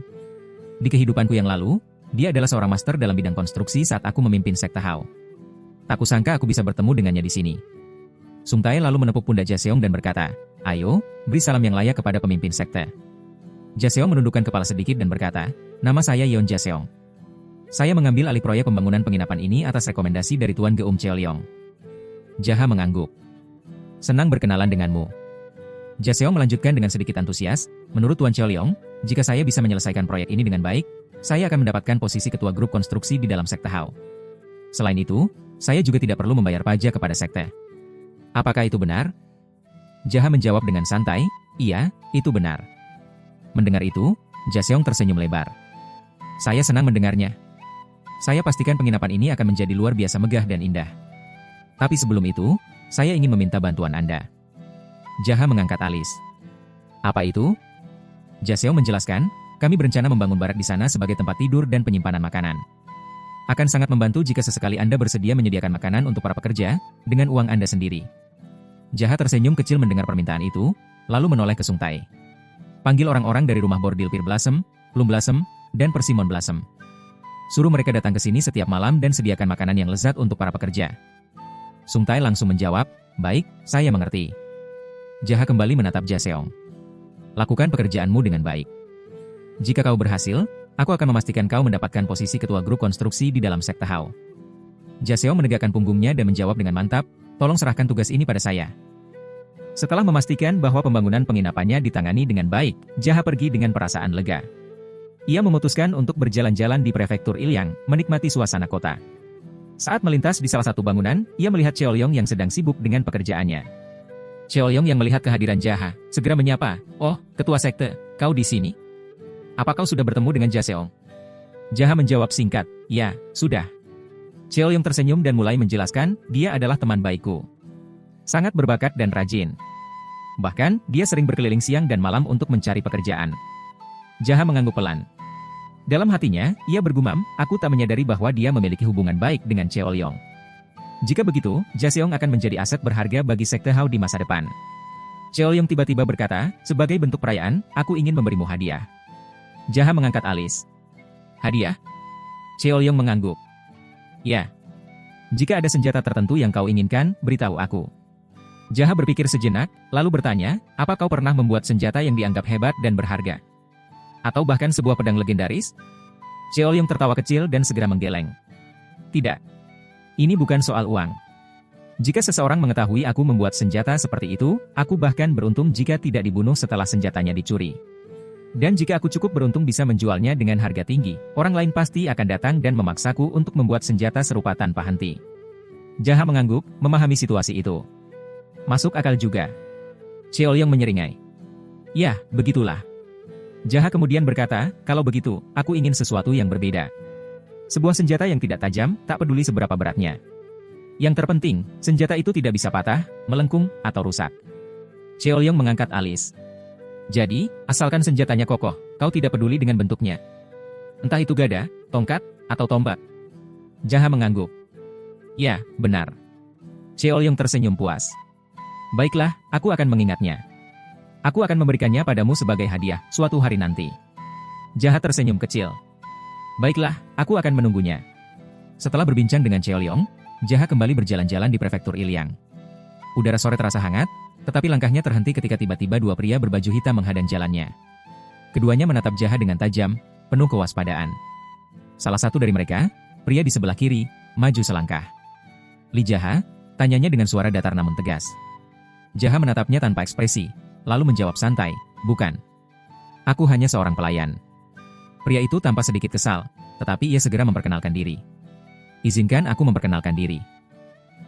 Di kehidupanku yang lalu, dia adalah seorang master dalam bidang konstruksi saat aku memimpin sekte Hao. Tak kusangka aku bisa bertemu dengannya di sini. Sung Tae lalu menepuk pundak Jaseong dan berkata, ayo, beri salam yang layak kepada pemimpin sekte. Jaseong menundukkan kepala sedikit dan berkata, nama saya Yeon Jaseong. Saya mengambil alih proyek pembangunan penginapan ini atas rekomendasi dari Tuan Geum Cheolyong. Jaha mengangguk. Senang berkenalan denganmu. Jaseong melanjutkan dengan sedikit antusias, menurut Tuan Cheolyong, jika saya bisa menyelesaikan proyek ini dengan baik, saya akan mendapatkan posisi ketua grup konstruksi di dalam sekte Hao. Selain itu, saya juga tidak perlu membayar pajak kepada sekte. Apakah itu benar? Jaha menjawab dengan santai, iya, itu benar. Mendengar itu, Jaseong tersenyum lebar. Saya senang mendengarnya. Saya pastikan penginapan ini akan menjadi luar biasa megah dan indah. Tapi sebelum itu, saya ingin meminta bantuan Anda. Jaha mengangkat alis. Apa itu? Jaseong menjelaskan, kami berencana membangun barak di sana sebagai tempat tidur dan penyimpanan makanan. Akan sangat membantu jika sesekali Anda bersedia menyediakan makanan untuk para pekerja, dengan uang Anda sendiri. Jaha tersenyum kecil mendengar permintaan itu, lalu menoleh ke Sung Tae. Panggil orang-orang dari rumah bordil Pearl Blossom, Plum Blossom, dan Persimmon Blossom. Suruh mereka datang ke sini setiap malam dan sediakan makanan yang lezat untuk para pekerja. Sung Tae langsung menjawab, baik, saya mengerti. Jaha kembali menatap Jaseong. Lakukan pekerjaanmu dengan baik. Jika kau berhasil, aku akan memastikan kau mendapatkan posisi ketua grup konstruksi di dalam sekte Hao. Jaseong menegakkan punggungnya dan menjawab dengan mantap, tolong serahkan tugas ini pada saya. Setelah memastikan bahwa pembangunan penginapannya ditangani dengan baik, Jaha pergi dengan perasaan lega. Ia memutuskan untuk berjalan-jalan di prefektur Ilyang, menikmati suasana kota. Saat melintas di salah satu bangunan, ia melihat Cheolyong yang sedang sibuk dengan pekerjaannya. Cheolyong yang melihat kehadiran Jaha, segera menyapa, oh, ketua sekte, kau di sini? Apa kau sudah bertemu dengan Jaseong? Jaha menjawab singkat, ya, sudah. Cheolyong tersenyum dan mulai menjelaskan, dia adalah teman baikku. Sangat berbakat dan rajin. Bahkan, dia sering berkeliling siang dan malam untuk mencari pekerjaan. Jaha mengangguk pelan. Dalam hatinya, ia bergumam, aku tak menyadari bahwa dia memiliki hubungan baik dengan Cheolyong. Jika begitu, Jaseong akan menjadi aset berharga bagi sekte Hao di masa depan. Cheolyong tiba-tiba berkata, sebagai bentuk perayaan, aku ingin memberimu hadiah. Jaha mengangkat alis. Hadiah? Cheolyong mengangguk. Ya. Jika ada senjata tertentu yang kau inginkan, beritahu aku. Jaha berpikir sejenak, lalu bertanya, apa kau pernah membuat senjata yang dianggap hebat dan berharga? Atau bahkan sebuah pedang legendaris? Cheolyong tertawa kecil dan segera menggeleng. Tidak. Ini bukan soal uang. Jika seseorang mengetahui aku membuat senjata seperti itu, aku bahkan beruntung jika tidak dibunuh setelah senjatanya dicuri. Dan jika aku cukup beruntung bisa menjualnya dengan harga tinggi, orang lain pasti akan datang dan memaksaku untuk membuat senjata serupa tanpa henti. Jaha mengangguk, memahami situasi itu. Masuk akal juga. Cheolyong menyeringai. Ya, begitulah. Jaha kemudian berkata, kalau begitu, aku ingin sesuatu yang berbeda. Sebuah senjata yang tidak tajam, tak peduli seberapa beratnya. Yang terpenting, senjata itu tidak bisa patah, melengkung, atau rusak. Cheolyong mengangkat alis. Jadi, asalkan senjatanya kokoh, kau tidak peduli dengan bentuknya. Entah itu gada, tongkat, atau tombak. Jaha mengangguk. Ya, benar. Cheolyong tersenyum puas. Baiklah, aku akan mengingatnya. Aku akan memberikannya padamu sebagai hadiah, suatu hari nanti. Jaha tersenyum kecil. Baiklah, aku akan menunggunya. Setelah berbincang dengan Cheolyong, Jaha kembali berjalan-jalan di prefektur Ilyang. Udara sore terasa hangat, tetapi langkahnya terhenti ketika tiba-tiba dua pria berbaju hitam menghadang jalannya. Keduanya menatap Jaha dengan tajam, penuh kewaspadaan. Salah satu dari mereka, pria di sebelah kiri, maju selangkah. Li Jaha, tanyanya dengan suara datar namun tegas. Jaha menatapnya tanpa ekspresi, lalu menjawab santai, bukan. Aku hanya seorang pelayan. Pria itu tampak sedikit kesal, tetapi ia segera memperkenalkan diri. Izinkan aku memperkenalkan diri.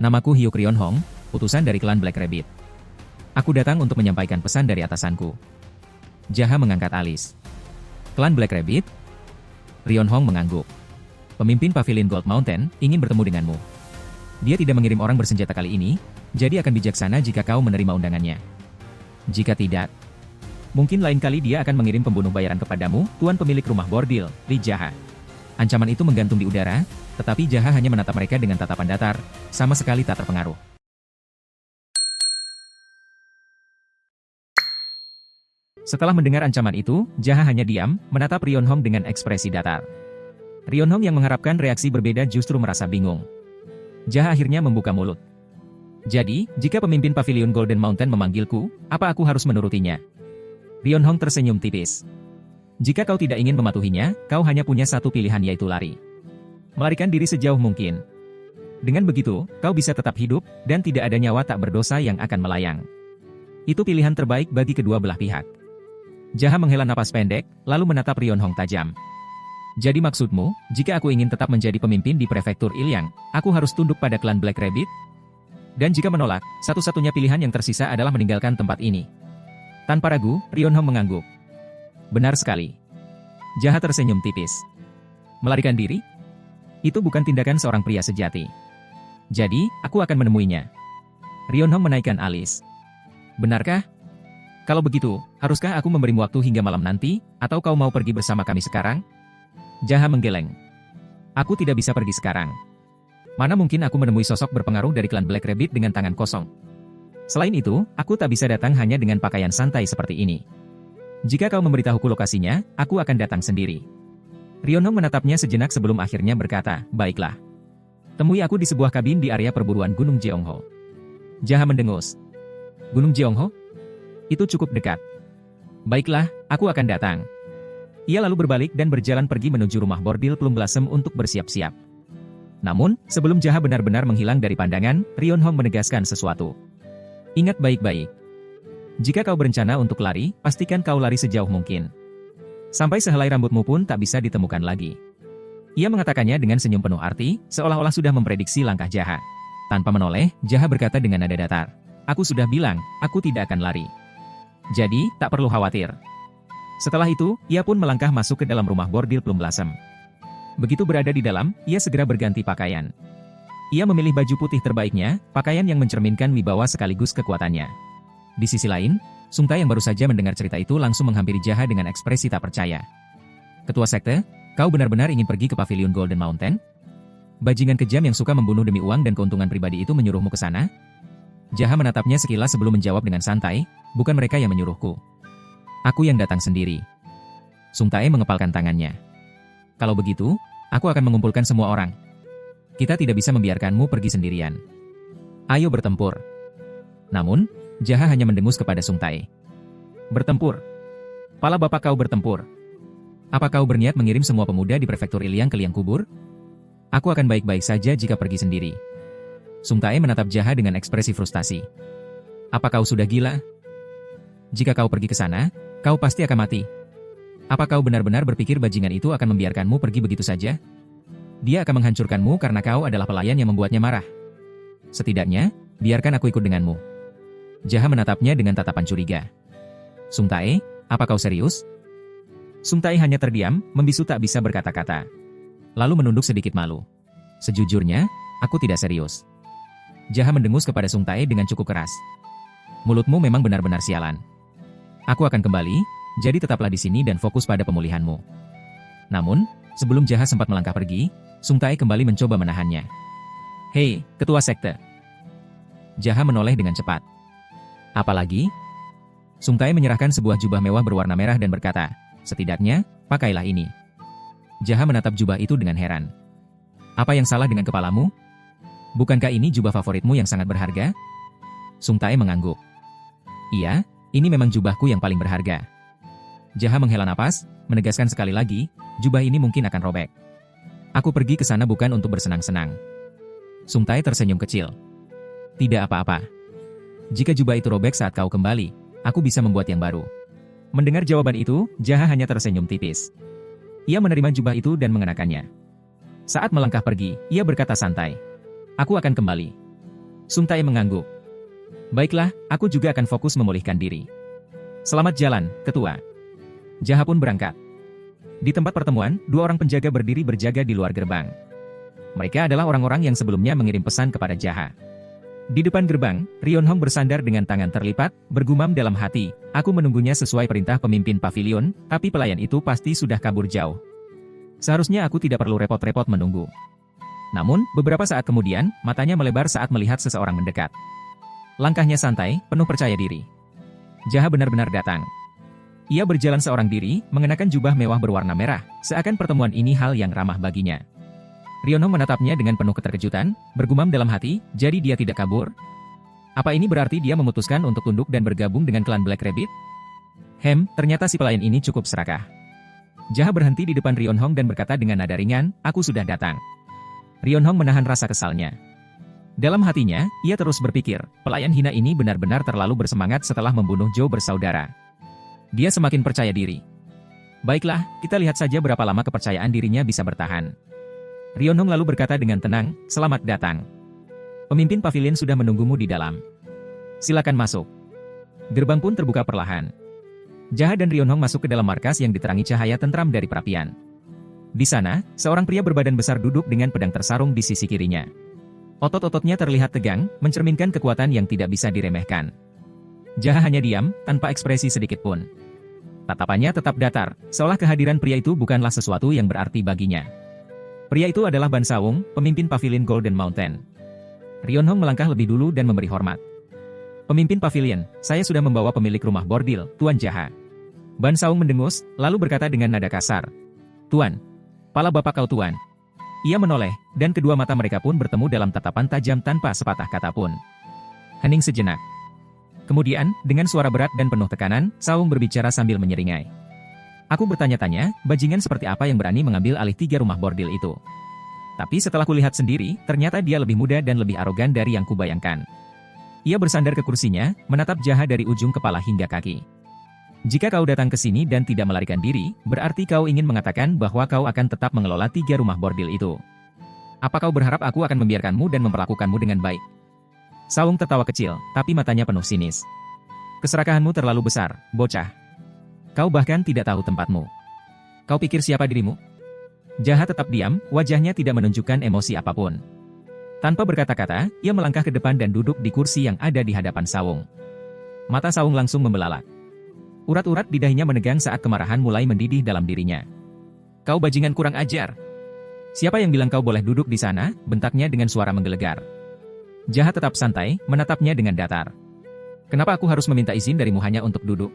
Namaku Hyuk Rion Hong, utusan dari klan Black Rabbit. Aku datang untuk menyampaikan pesan dari atasanku. Jaha mengangkat alis. Klan Black Rabbit? Rion Hong mengangguk. Pemimpin Pavilion Gold Mountain ingin bertemu denganmu. Dia tidak mengirim orang bersenjata kali ini, jadi akan bijaksana jika kau menerima undangannya. Jika tidak, mungkin lain kali dia akan mengirim pembunuh bayaran kepadamu, tuan pemilik rumah bordil, Li Jaha. Ancaman itu menggantung di udara, tetapi Jaha hanya menatap mereka dengan tatapan datar, sama sekali tak terpengaruh. Setelah mendengar ancaman itu, Jaha hanya diam, menatap Rionhong dengan ekspresi datar. Rionhong yang mengharapkan reaksi berbeda justru merasa bingung. Jaha akhirnya membuka mulut. Jadi, jika pemimpin pavilion Golden Mountain memanggilku, apa aku harus menurutinya? Rionhong tersenyum tipis. Jika kau tidak ingin mematuhinya, kau hanya punya satu pilihan yaitu lari. Melarikan diri sejauh mungkin. Dengan begitu, kau bisa tetap hidup, dan tidak ada nyawa tak berdosa yang akan melayang. Itu pilihan terbaik bagi kedua belah pihak. Jaha menghela napas pendek, lalu menatap Rionhong tajam. Jadi maksudmu, jika aku ingin tetap menjadi pemimpin di prefektur Ilyang, aku harus tunduk pada klan Black Rabbit? Dan jika menolak, satu-satunya pilihan yang tersisa adalah meninggalkan tempat ini. Tanpa ragu, Rionhong mengangguk. Benar sekali. Jaha tersenyum tipis. Melarikan diri? Itu bukan tindakan seorang pria sejati. Jadi, aku akan menemuinya. Rionhong menaikkan alis. Benarkah? Kalau begitu, haruskah aku memberimu waktu hingga malam nanti, atau kau mau pergi bersama kami sekarang? Jaha menggeleng. Aku tidak bisa pergi sekarang. Mana mungkin aku menemui sosok berpengaruh dari klan Black Rabbit dengan tangan kosong. Selain itu, aku tak bisa datang hanya dengan pakaian santai seperti ini. Jika kau memberitahuku lokasinya, aku akan datang sendiri. Rionhong menatapnya sejenak sebelum akhirnya berkata, baiklah. Temui aku di sebuah kabin di area perburuan Gunung Jeongho. Jaha mendengus. Gunung Jeongho? Itu cukup dekat. Baiklah, aku akan datang. Ia lalu berbalik dan berjalan pergi menuju rumah bordil Plum Blossom untuk bersiap-siap. Namun, sebelum Jaha benar-benar menghilang dari pandangan, Rionhong menegaskan sesuatu. Ingat baik-baik. Jika kau berencana untuk lari, pastikan kau lari sejauh mungkin. Sampai sehelai rambutmu pun tak bisa ditemukan lagi. Ia mengatakannya dengan senyum penuh arti, seolah-olah sudah memprediksi langkah Jaha. Tanpa menoleh, Jaha berkata dengan nada datar. Aku sudah bilang, aku tidak akan lari. Jadi, tak perlu khawatir. Setelah itu, ia pun melangkah masuk ke dalam rumah bordil Plum Blossom. Begitu berada di dalam, ia segera berganti pakaian. Ia memilih baju putih terbaiknya, pakaian yang mencerminkan wibawa sekaligus kekuatannya. Di sisi lain, Sung Tae yang baru saja mendengar cerita itu langsung menghampiri Jaha dengan ekspresi tak percaya. Ketua sekte, kau benar-benar ingin pergi ke pavilion Golden Mountain? Bajingan kejam yang suka membunuh demi uang dan keuntungan pribadi itu menyuruhmu ke sana? Jaha menatapnya sekilas sebelum menjawab dengan santai, bukan mereka yang menyuruhku. Aku yang datang sendiri. Sung Tae mengepalkan tangannya. Kalau begitu, aku akan mengumpulkan semua orang. Kita tidak bisa membiarkanmu pergi sendirian. Ayo bertempur. Namun, Jaha hanya mendengus kepada Sung Tae. Bertempur? Pala bapak kau bertempur. Apa kau berniat mengirim semua pemuda di prefektur Ilyang ke liang kubur? Aku akan baik-baik saja jika pergi sendiri. Sung Tae menatap Jaha dengan ekspresi frustasi. Apa kau sudah gila? Jika kau pergi ke sana, kau pasti akan mati. Apa kau benar-benar berpikir bajingan itu akan membiarkanmu pergi begitu saja? Dia akan menghancurkanmu karena kau adalah pelayan yang membuatnya marah. Setidaknya, biarkan aku ikut denganmu. Jaha menatapnya dengan tatapan curiga. Sung Tae, apa kau serius? Sung Tae hanya terdiam, membisu tak bisa berkata-kata. Lalu menunduk sedikit malu. Sejujurnya, aku tidak serius. Jaha mendengus kepada Sung Tae dengan cukup keras. Mulutmu memang benar-benar sialan. Aku akan kembali, jadi tetaplah di sini dan fokus pada pemulihanmu. Namun, sebelum Jaha sempat melangkah pergi, Sung Tae kembali mencoba menahannya. Hei, ketua sekte. Jaha menoleh dengan cepat. Apalagi? Sung Tae menyerahkan sebuah jubah mewah berwarna merah dan berkata, setidaknya, pakailah ini. Jaha menatap jubah itu dengan heran. Apa yang salah dengan kepalamu? Bukankah ini jubah favoritmu yang sangat berharga? Sung Tae mengangguk. Iya, ini memang jubahku yang paling berharga. Jaha menghela napas, menegaskan sekali lagi, jubah ini mungkin akan robek. Aku pergi ke sana bukan untuk bersenang-senang. Sung Tae tersenyum kecil. Tidak apa-apa. Jika jubah itu robek saat kau kembali, aku bisa membuat yang baru. Mendengar jawaban itu, Jaha hanya tersenyum tipis. Ia menerima jubah itu dan mengenakannya. Saat melangkah pergi, ia berkata santai. Aku akan kembali. Sung Tae mengangguk. Baiklah, aku juga akan fokus memulihkan diri. Selamat jalan, ketua. Jaha pun berangkat. Di tempat pertemuan, dua orang penjaga berdiri berjaga di luar gerbang. Mereka adalah orang-orang yang sebelumnya mengirim pesan kepada Jaha. Di depan gerbang, Rionhong bersandar dengan tangan terlipat, bergumam dalam hati, aku menunggunya sesuai perintah pemimpin pavilion, tapi pelayan itu pasti sudah kabur jauh. Seharusnya aku tidak perlu repot-repot menunggu. Namun, beberapa saat kemudian, matanya melebar saat melihat seseorang mendekat. Langkahnya santai, penuh percaya diri. Jaha benar-benar datang. Ia berjalan seorang diri, mengenakan jubah mewah berwarna merah, seakan pertemuan ini hal yang ramah baginya. Rionhong menatapnya dengan penuh keterkejutan, bergumam dalam hati, jadi dia tidak kabur? Apa ini berarti dia memutuskan untuk tunduk dan bergabung dengan klan Black Rabbit? Ternyata si pelayan ini cukup serakah. Jaha berhenti di depan Rionhong dan berkata dengan nada ringan, aku sudah datang. Rionhong menahan rasa kesalnya. Dalam hatinya, ia terus berpikir, pelayan hina ini benar-benar terlalu bersemangat setelah membunuh Zhou bersaudara. Dia semakin percaya diri. Baiklah, kita lihat saja berapa lama kepercayaan dirinya bisa bertahan. Rionhong lalu berkata dengan tenang, selamat datang. Pemimpin pavilion sudah menunggumu di dalam. Silakan masuk. Gerbang pun terbuka perlahan. Jaha dan Rionhong masuk ke dalam markas yang diterangi cahaya tentram dari perapian. Di sana, seorang pria berbadan besar duduk dengan pedang tersarung di sisi kirinya. Otot-ototnya terlihat tegang, mencerminkan kekuatan yang tidak bisa diremehkan. Jaha hanya diam, tanpa ekspresi sedikit pun. Tatapannya tetap datar, seolah kehadiran pria itu bukanlah sesuatu yang berarti baginya. Pria itu adalah Ban Sawung, pemimpin pavilion Golden Mountain. Rionhong melangkah lebih dulu dan memberi hormat. Pemimpin pavilion, saya sudah membawa pemilik rumah bordil, Tuan Jaha. Ban Sawung mendengus, lalu berkata dengan nada kasar. Tuan, pala bapak kau tuan. Ia menoleh, dan kedua mata mereka pun bertemu dalam tatapan tajam tanpa sepatah kata pun. Hening sejenak. Kemudian, dengan suara berat dan penuh tekanan, Sawung berbicara sambil menyeringai. Aku bertanya-tanya, bajingan seperti apa yang berani mengambil alih 3 rumah bordil itu. Tapi setelah kulihat sendiri, ternyata dia lebih muda dan lebih arogan dari yang kubayangkan. Ia bersandar ke kursinya, menatap Jaha dari ujung kepala hingga kaki. Jika kau datang ke sini dan tidak melarikan diri, berarti kau ingin mengatakan bahwa kau akan tetap mengelola 3 rumah bordil itu. Apa kau berharap aku akan membiarkanmu dan memperlakukanmu dengan baik? Sawung tertawa kecil, tapi matanya penuh sinis. Keserakahanmu terlalu besar, bocah. Kau bahkan tidak tahu tempatmu. Kau pikir siapa dirimu? Jaha tetap diam, wajahnya tidak menunjukkan emosi apapun. Tanpa berkata-kata, ia melangkah ke depan dan duduk di kursi yang ada di hadapan Sawung. Mata Sawung langsung membelalak. Urat-urat di dahinya menegang saat kemarahan mulai mendidih dalam dirinya. Kau bajingan kurang ajar. Siapa yang bilang kau boleh duduk di sana? Bentaknya dengan suara menggelegar. Jaha tetap santai, menatapnya dengan datar. Kenapa aku harus meminta izin darimu hanya untuk duduk?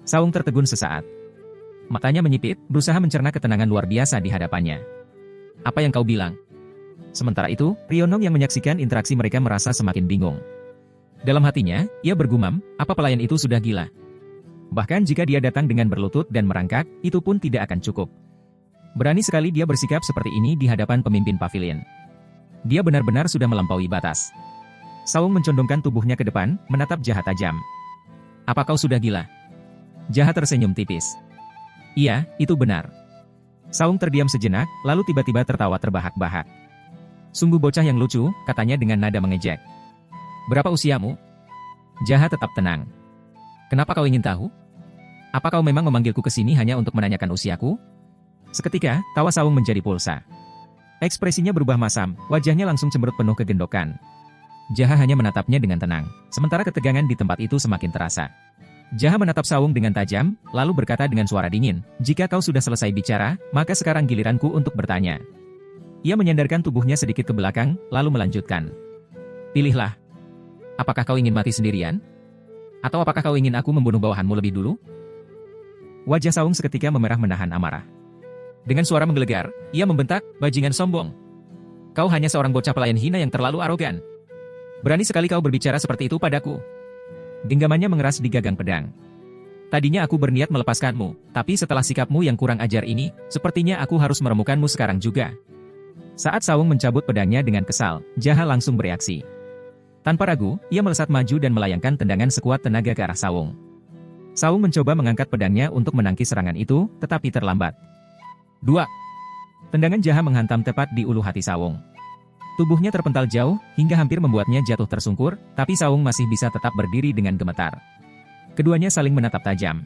Sawung tertegun sesaat. Matanya menyipit, berusaha mencerna ketenangan luar biasa di hadapannya. Apa yang kau bilang? Sementara itu, Rionhong yang menyaksikan interaksi mereka merasa semakin bingung. Dalam hatinya, ia bergumam, apa pelayan itu sudah gila? Bahkan jika dia datang dengan berlutut dan merangkak, itu pun tidak akan cukup. Berani sekali dia bersikap seperti ini di hadapan pemimpin pavilion. Dia benar-benar sudah melampaui batas. Sawung mencondongkan tubuhnya ke depan, menatap Jaha tajam. Apa kau sudah gila? Jaha tersenyum tipis. Iya, itu benar. Sawung terdiam sejenak, lalu tiba-tiba tertawa terbahak-bahak. Sungguh bocah yang lucu, katanya dengan nada mengejek. Berapa usiamu? Jaha tetap tenang. Kenapa kau ingin tahu? Apa kau memang memanggilku ke sini hanya untuk menanyakan usiaku? Seketika, tawa Sawung menjadi pulsa. Ekspresinya berubah masam, wajahnya langsung cemberut penuh kegendokan. Jaha hanya menatapnya dengan tenang, sementara ketegangan di tempat itu semakin terasa. Jaha menatap Sawung dengan tajam, lalu berkata dengan suara dingin, jika kau sudah selesai bicara, maka sekarang giliranku untuk bertanya. Ia menyandarkan tubuhnya sedikit ke belakang, lalu melanjutkan. Pilihlah. Apakah kau ingin mati sendirian? Atau apakah kau ingin aku membunuh bawahanmu lebih dulu? Wajah Sawung seketika memerah menahan amarah. Dengan suara menggelegar, ia membentak, bajingan sombong. Kau hanya seorang bocah pelayan hina yang terlalu arogan. Berani sekali kau berbicara seperti itu padaku. Genggamannya mengeras di gagang pedang. Tadinya aku berniat melepaskanmu, tapi setelah sikapmu yang kurang ajar ini, sepertinya aku harus meremukanmu sekarang juga. Saat Sawung mencabut pedangnya dengan kesal, Jaha langsung bereaksi. Tanpa ragu, ia melesat maju dan melayangkan tendangan sekuat tenaga ke arah Sawung. Sawung mencoba mengangkat pedangnya untuk menangkis serangan itu, tetapi terlambat. 2. Tendangan Jaha menghantam tepat di ulu hati Sawung. Tubuhnya terpental jauh, hingga hampir membuatnya jatuh tersungkur, tapi Sawung masih bisa tetap berdiri dengan gemetar. Keduanya saling menatap tajam.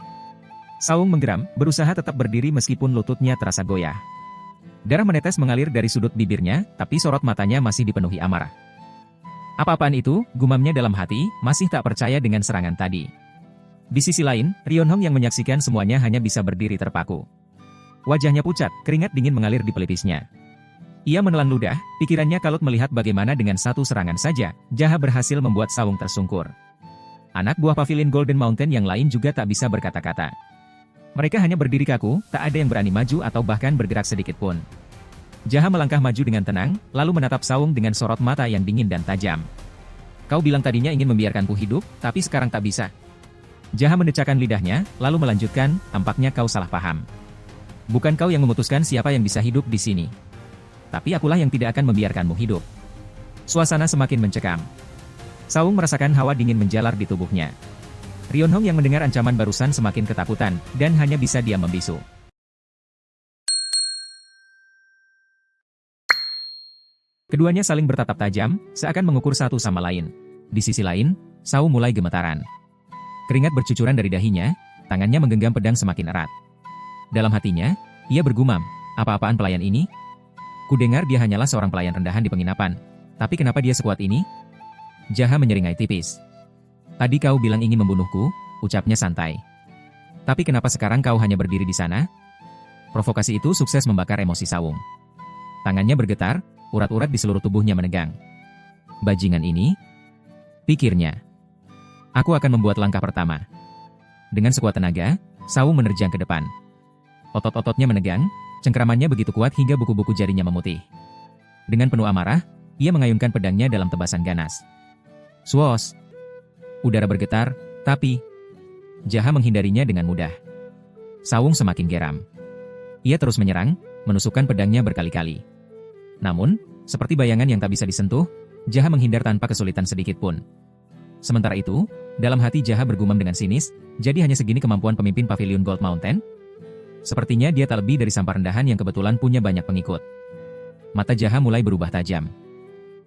Sawung menggeram, berusaha tetap berdiri meskipun lututnya terasa goyah. Darah menetes mengalir dari sudut bibirnya, tapi sorot matanya masih dipenuhi amarah. Apa-apaan itu, gumamnya dalam hati, masih tak percaya dengan serangan tadi. Di sisi lain, Rionhong yang menyaksikan semuanya hanya bisa berdiri terpaku. Wajahnya pucat, keringat dingin mengalir di pelipisnya. Ia menelan ludah, pikirannya kalut melihat bagaimana dengan satu serangan saja, Jaha berhasil membuat Sawung tersungkur. Anak buah Pavilion Golden Mountain yang lain juga tak bisa berkata-kata. Mereka hanya berdiri kaku, tak ada yang berani maju atau bahkan bergerak sedikit pun. Jaha melangkah maju dengan tenang, lalu menatap Sawung dengan sorot mata yang dingin dan tajam. Kau bilang tadinya ingin membiarkanku hidup, tapi sekarang tak bisa. Jaha mendecakkan lidahnya, lalu melanjutkan, tampaknya kau salah paham. Bukan kau yang memutuskan siapa yang bisa hidup di sini. Tapi akulah yang tidak akan membiarkanmu hidup. Suasana semakin mencekam. Sawung merasakan hawa dingin menjalar di tubuhnya. Rionhong yang mendengar ancaman barusan semakin ketakutan, dan hanya bisa diam membisu. Keduanya saling bertatap tajam, seakan mengukur satu sama lain. Di sisi lain, Sawung mulai gemetaran. Keringat bercucuran dari dahinya, tangannya menggenggam pedang semakin erat. Dalam hatinya, ia bergumam, apa-apaan pelayan ini? Kudengar dia hanyalah seorang pelayan rendahan di penginapan. Tapi kenapa dia sekuat ini? Jaha menyeringai tipis. Tadi kau bilang ingin membunuhku, ucapnya santai. Tapi kenapa sekarang kau hanya berdiri di sana? Provokasi itu sukses membakar emosi Sawung. Tangannya bergetar, urat-urat di seluruh tubuhnya menegang. Bajingan ini? Pikirnya. Aku akan membuat langkah pertama. Dengan sekuat tenaga, Sawung menerjang ke depan. Otot-ototnya menegang, cengkramannya begitu kuat hingga buku-buku jarinya memutih. Dengan penuh amarah, ia mengayunkan pedangnya dalam tebasan ganas. Swos! Udara bergetar, tapi Jaha menghindarinya dengan mudah. Sawung semakin geram. Ia terus menyerang, menusukkan pedangnya berkali-kali. Namun, seperti bayangan yang tak bisa disentuh, Jaha menghindar tanpa kesulitan sedikit pun. Sementara itu, dalam hati Jaha bergumam dengan sinis, jadi hanya segini kemampuan pemimpin Pavilion Gold Mountain? Sepertinya dia tak lebih dari sampah rendahan yang kebetulan punya banyak pengikut. Mata Jaha mulai berubah tajam.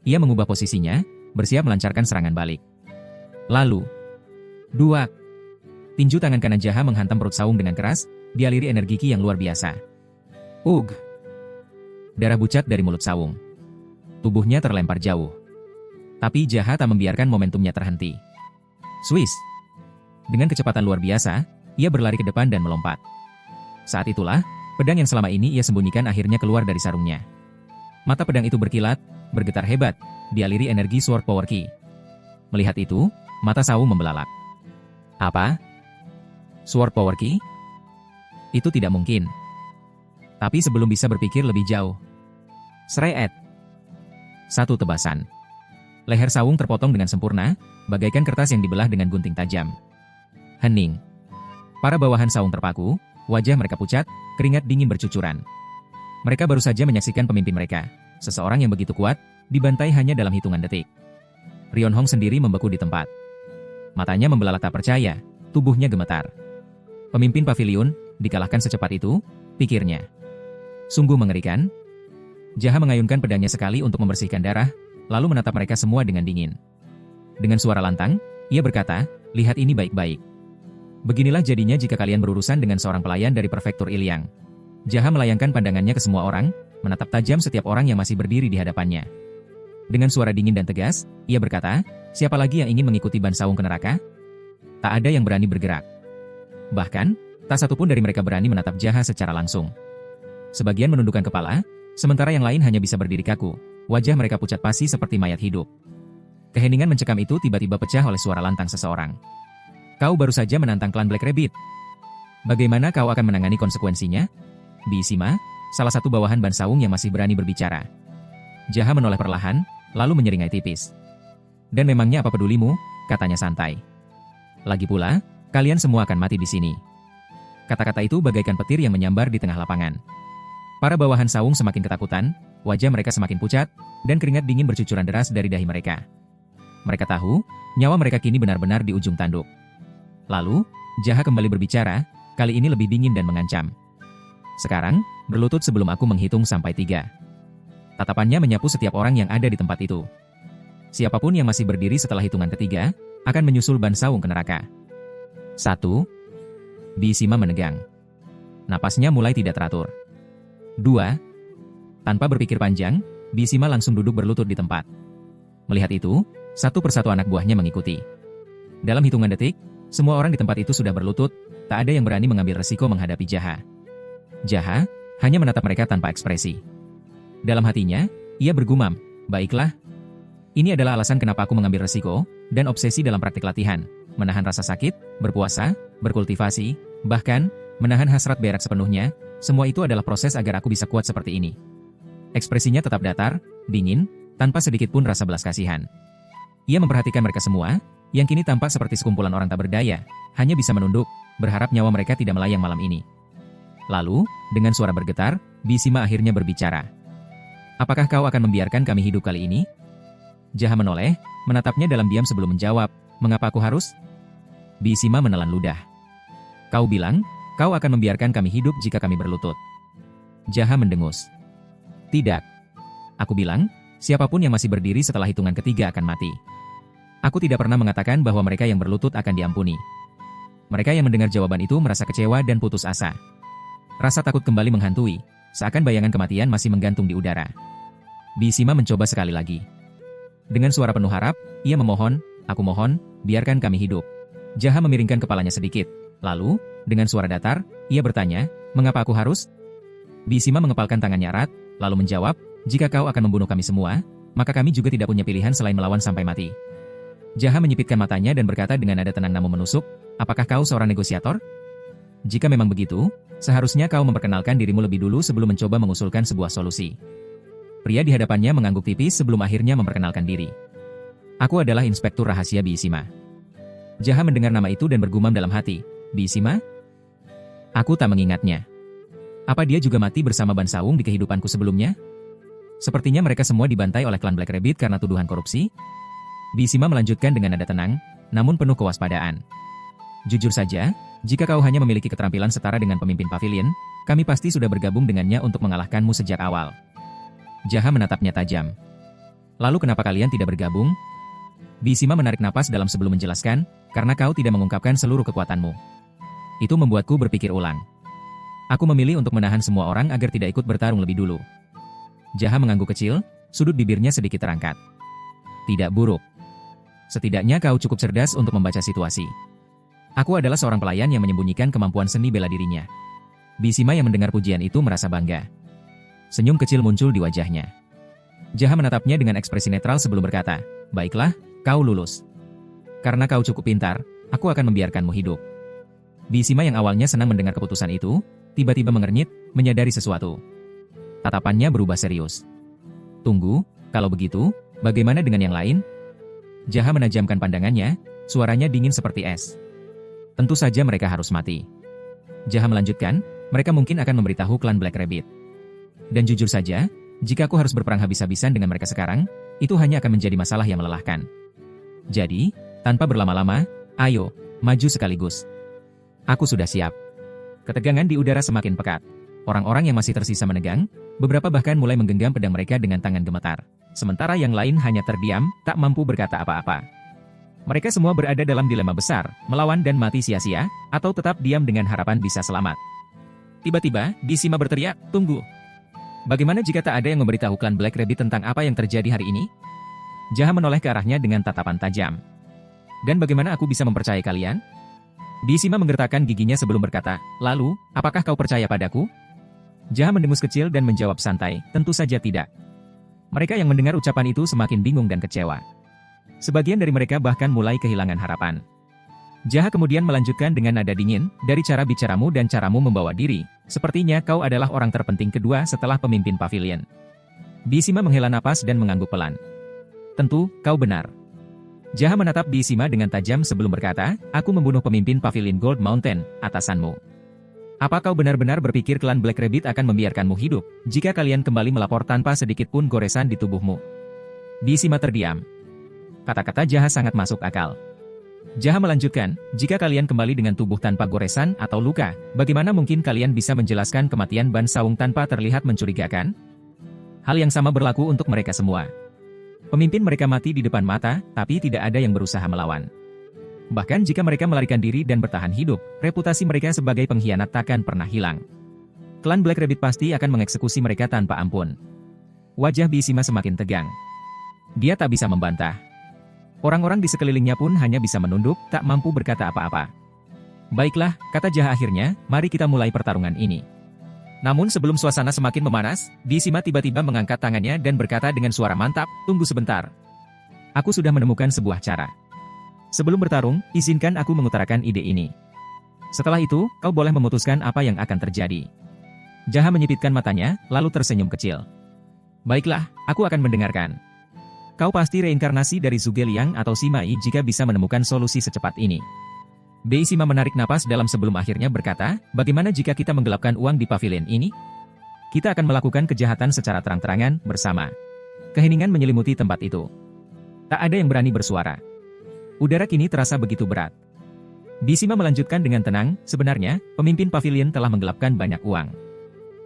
Ia mengubah posisinya, bersiap melancarkan serangan balik. Lalu, dua. Tinju tangan kanan Jaha menghantam perut Sawung dengan keras, dialiri energi ki yang luar biasa. Ugh! Darah bucat dari mulut Sawung. Tubuhnya terlempar jauh. Tapi Jaha tak membiarkan momentumnya terhenti. Swiss! Dengan kecepatan luar biasa, ia berlari ke depan dan melompat. Saat itulah, pedang yang selama ini ia sembunyikan akhirnya keluar dari sarungnya. Mata pedang itu berkilat, bergetar hebat, dialiri energi Sword Power Ki. Melihat itu, mata Sawung membelalak. Apa? Sword Power Ki? Itu tidak mungkin. Tapi sebelum bisa berpikir lebih jauh. Sreet. Satu tebasan. Leher Sawung terpotong dengan sempurna, bagaikan kertas yang dibelah dengan gunting tajam. Hening. Para bawahan Sawung terpaku, wajah mereka pucat, keringat dingin bercucuran. Mereka baru saja menyaksikan pemimpin mereka, seseorang yang begitu kuat, dibantai hanya dalam hitungan detik. Rionhong sendiri membeku di tempat. Matanya membelalak tak percaya, tubuhnya gemetar. Pemimpin pavilion, dikalahkan secepat itu, pikirnya. Sungguh mengerikan. Jaha mengayunkan pedangnya sekali untuk membersihkan darah, lalu menatap mereka semua dengan dingin. Dengan suara lantang, ia berkata, lihat ini baik-baik. Beginilah jadinya jika kalian berurusan dengan seorang pelayan dari prefektur Iliang. Jaha melayangkan pandangannya ke semua orang, menatap tajam setiap orang yang masih berdiri di hadapannya. Dengan suara dingin dan tegas, ia berkata, siapa lagi yang ingin mengikuti Ban Sawung ke neraka? Tak ada yang berani bergerak. Bahkan, tak satupun dari mereka berani menatap Jaha secara langsung. Sebagian menundukkan kepala, sementara yang lain hanya bisa berdiri kaku. Wajah mereka pucat pasi seperti mayat hidup. Keheningan mencekam itu tiba-tiba pecah oleh suara lantang seseorang. Kau baru saja menantang klan Black Rabbit. Bagaimana kau akan menangani konsekuensinya? Bisima, salah satu bawahan Ban Sawung yang masih berani berbicara. Jaha menoleh perlahan, lalu menyeringai tipis. Dan memangnya apa pedulimu, katanya santai. Lagi pula, kalian semua akan mati di sini. Kata-kata itu bagaikan petir yang menyambar di tengah lapangan. Para bawahan Sawung semakin ketakutan, wajah mereka semakin pucat, dan keringat dingin bercucuran deras dari dahi mereka. Mereka tahu, nyawa mereka kini benar-benar di ujung tanduk. Lalu, Jaha kembali berbicara, kali ini lebih dingin dan mengancam. Sekarang, berlutut sebelum aku menghitung sampai 3. Tatapannya menyapu setiap orang yang ada di tempat itu. Siapapun yang masih berdiri setelah hitungan ketiga, akan menyusul Ban Sawung ke neraka. 1. Bisima menegang. Napasnya mulai tidak teratur. 2. Tanpa berpikir panjang, Bisima langsung duduk berlutut di tempat. Melihat itu, satu persatu anak buahnya mengikuti. Dalam hitungan detik, semua orang di tempat itu sudah berlutut, tak ada yang berani mengambil resiko menghadapi Jaha. Jaha hanya menatap mereka tanpa ekspresi. Dalam hatinya, ia bergumam, baiklah. Ini adalah alasan kenapa aku mengambil resiko, dan obsesi dalam praktik latihan, menahan rasa sakit, berpuasa, berkultivasi, bahkan, menahan hasrat berak sepenuhnya, semua itu adalah proses agar aku bisa kuat seperti ini. Ekspresinya tetap datar, dingin, tanpa sedikit pun rasa belas kasihan. Ia memperhatikan mereka semua, yang kini tampak seperti sekumpulan orang tak berdaya, hanya bisa menunduk, berharap nyawa mereka tidak melayang malam ini. Lalu, dengan suara bergetar, Bisima akhirnya berbicara. Apakah kau akan membiarkan kami hidup kali ini? Jaha menoleh, menatapnya dalam diam sebelum menjawab, mengapa aku harus? Bisima menelan ludah. Kau bilang, kau akan membiarkan kami hidup jika kami berlutut. Jaha mendengus. Tidak. Aku bilang, siapapun yang masih berdiri setelah hitungan ketiga akan mati. Aku tidak pernah mengatakan bahwa mereka yang berlutut akan diampuni. Mereka yang mendengar jawaban itu merasa kecewa dan putus asa. Rasa takut kembali menghantui, seakan bayangan kematian masih menggantung di udara. Bisima mencoba sekali lagi. Dengan suara penuh harap, ia memohon, aku mohon, biarkan kami hidup. Jaha memiringkan kepalanya sedikit. Lalu, dengan suara datar, ia bertanya, mengapa aku harus? Bisima mengepalkan tangannya erat, lalu menjawab, jika kau akan membunuh kami semua, maka kami juga tidak punya pilihan selain melawan sampai mati. Jaha menyipitkan matanya dan berkata dengan nada tenang namun menusuk, apakah kau seorang negosiator? Jika memang begitu, seharusnya kau memperkenalkan dirimu lebih dulu sebelum mencoba mengusulkan sebuah solusi. Pria di hadapannya mengangguk tipis sebelum akhirnya memperkenalkan diri. Aku adalah Inspektur Rahasia Bisima. Jaha mendengar nama itu dan bergumam dalam hati, Bisima? Aku tak mengingatnya. Apa dia juga mati bersama Ban Saung di kehidupanku sebelumnya? Sepertinya mereka semua dibantai oleh klan Black Rabbit karena tuduhan korupsi. Bisima melanjutkan dengan nada tenang, namun penuh kewaspadaan. Jujur saja, jika kau hanya memiliki keterampilan setara dengan pemimpin pavilion, kami pasti sudah bergabung dengannya untuk mengalahkanmu sejak awal. Jaha menatapnya tajam. Lalu kenapa kalian tidak bergabung? Bisima menarik napas dalam sebelum menjelaskan, karena kau tidak mengungkapkan seluruh kekuatanmu. Itu membuatku berpikir ulang. Aku memilih untuk menahan semua orang agar tidak ikut bertarung lebih dulu. Jaha mengangguk kecil, sudut bibirnya sedikit terangkat. Tidak buruk. Setidaknya kau cukup cerdas untuk membaca situasi. Aku adalah seorang pelayan yang menyembunyikan kemampuan seni bela dirinya. Bisima yang mendengar pujian itu merasa bangga. Senyum kecil muncul di wajahnya. Jaha menatapnya dengan ekspresi netral sebelum berkata, baiklah, kau lulus. Karena kau cukup pintar, aku akan membiarkanmu hidup. Bisima yang awalnya senang mendengar keputusan itu, tiba-tiba mengernyit, menyadari sesuatu. Tatapannya berubah serius. Tunggu, kalau begitu, bagaimana dengan yang lain? Jaha menajamkan pandangannya, suaranya dingin seperti es. Tentu saja mereka harus mati. Jaha melanjutkan, mereka mungkin akan memberitahu klan Black Rabbit. Dan jujur saja, jika aku harus berperang habis-habisan dengan mereka sekarang, itu hanya akan menjadi masalah yang melelahkan. Jadi, tanpa berlama-lama, ayo, maju sekaligus. Aku sudah siap. Ketegangan di udara semakin pekat. Orang-orang yang masih tersisa menegang, beberapa bahkan mulai menggenggam pedang mereka dengan tangan gemetar. Sementara yang lain hanya terdiam, tak mampu berkata apa-apa. Mereka semua berada dalam dilema besar, melawan dan mati sia-sia, atau tetap diam dengan harapan bisa selamat. Tiba-tiba, Bisima berteriak, tunggu. Bagaimana jika tak ada yang memberitahu klan Black Rabbit tentang apa yang terjadi hari ini? Jaha menoleh ke arahnya dengan tatapan tajam. Dan bagaimana aku bisa mempercayai kalian? Bisima menggertakkan giginya sebelum berkata, lalu, apakah kau percaya padaku? Jaha mendengus kecil dan menjawab santai, tentu saja tidak. Mereka yang mendengar ucapan itu semakin bingung dan kecewa. Sebagian dari mereka bahkan mulai kehilangan harapan. Jaha kemudian melanjutkan dengan nada dingin, dari cara bicaramu dan caramu membawa diri, sepertinya kau adalah orang terpenting kedua setelah pemimpin pavilion. Bisima menghela napas dan mengangguk pelan. Tentu, kau benar. Jaha menatap Bisima dengan tajam sebelum berkata, aku membunuh pemimpin pavilion Gold Mountain, atasanmu. Apa kau benar-benar berpikir klan Black Rabbit akan membiarkanmu hidup, jika kalian kembali melapor tanpa sedikit pun goresan di tubuhmu? Bisima terdiam. Kata-kata Jaha sangat masuk akal. Jaha melanjutkan, jika kalian kembali dengan tubuh tanpa goresan atau luka, bagaimana mungkin kalian bisa menjelaskan kematian Ban Saung tanpa terlihat mencurigakan? Hal yang sama berlaku untuk mereka semua. Pemimpin mereka mati di depan mata, tapi tidak ada yang berusaha melawan. Bahkan jika mereka melarikan diri dan bertahan hidup, reputasi mereka sebagai pengkhianat takkan pernah hilang. Klan Black Rabbit pasti akan mengeksekusi mereka tanpa ampun. Wajah Bisima semakin tegang. Dia tak bisa membantah. Orang-orang di sekelilingnya pun hanya bisa menunduk, tak mampu berkata apa-apa. Baiklah, kata Jaha akhirnya, mari kita mulai pertarungan ini. Namun sebelum suasana semakin memanas, Bisima tiba-tiba mengangkat tangannya dan berkata dengan suara mantap, tunggu sebentar. Aku sudah menemukan sebuah cara. Sebelum bertarung, izinkan aku mengutarakan ide ini. Setelah itu, kau boleh memutuskan apa yang akan terjadi. Jaha menyipitkan matanya, lalu tersenyum kecil. Baiklah, aku akan mendengarkan. Kau pasti reinkarnasi dari Zhuge Liang atau Sima Yi jika bisa menemukan solusi secepat ini. Bisima menarik napas dalam sebelum akhirnya berkata, bagaimana jika kita menggelapkan uang di pavilion ini? Kita akan melakukan kejahatan secara terang-terangan, bersama. Keheningan menyelimuti tempat itu. Tak ada yang berani bersuara. Udara kini terasa begitu berat. Bisima melanjutkan dengan tenang, sebenarnya, pemimpin pavilion telah menggelapkan banyak uang.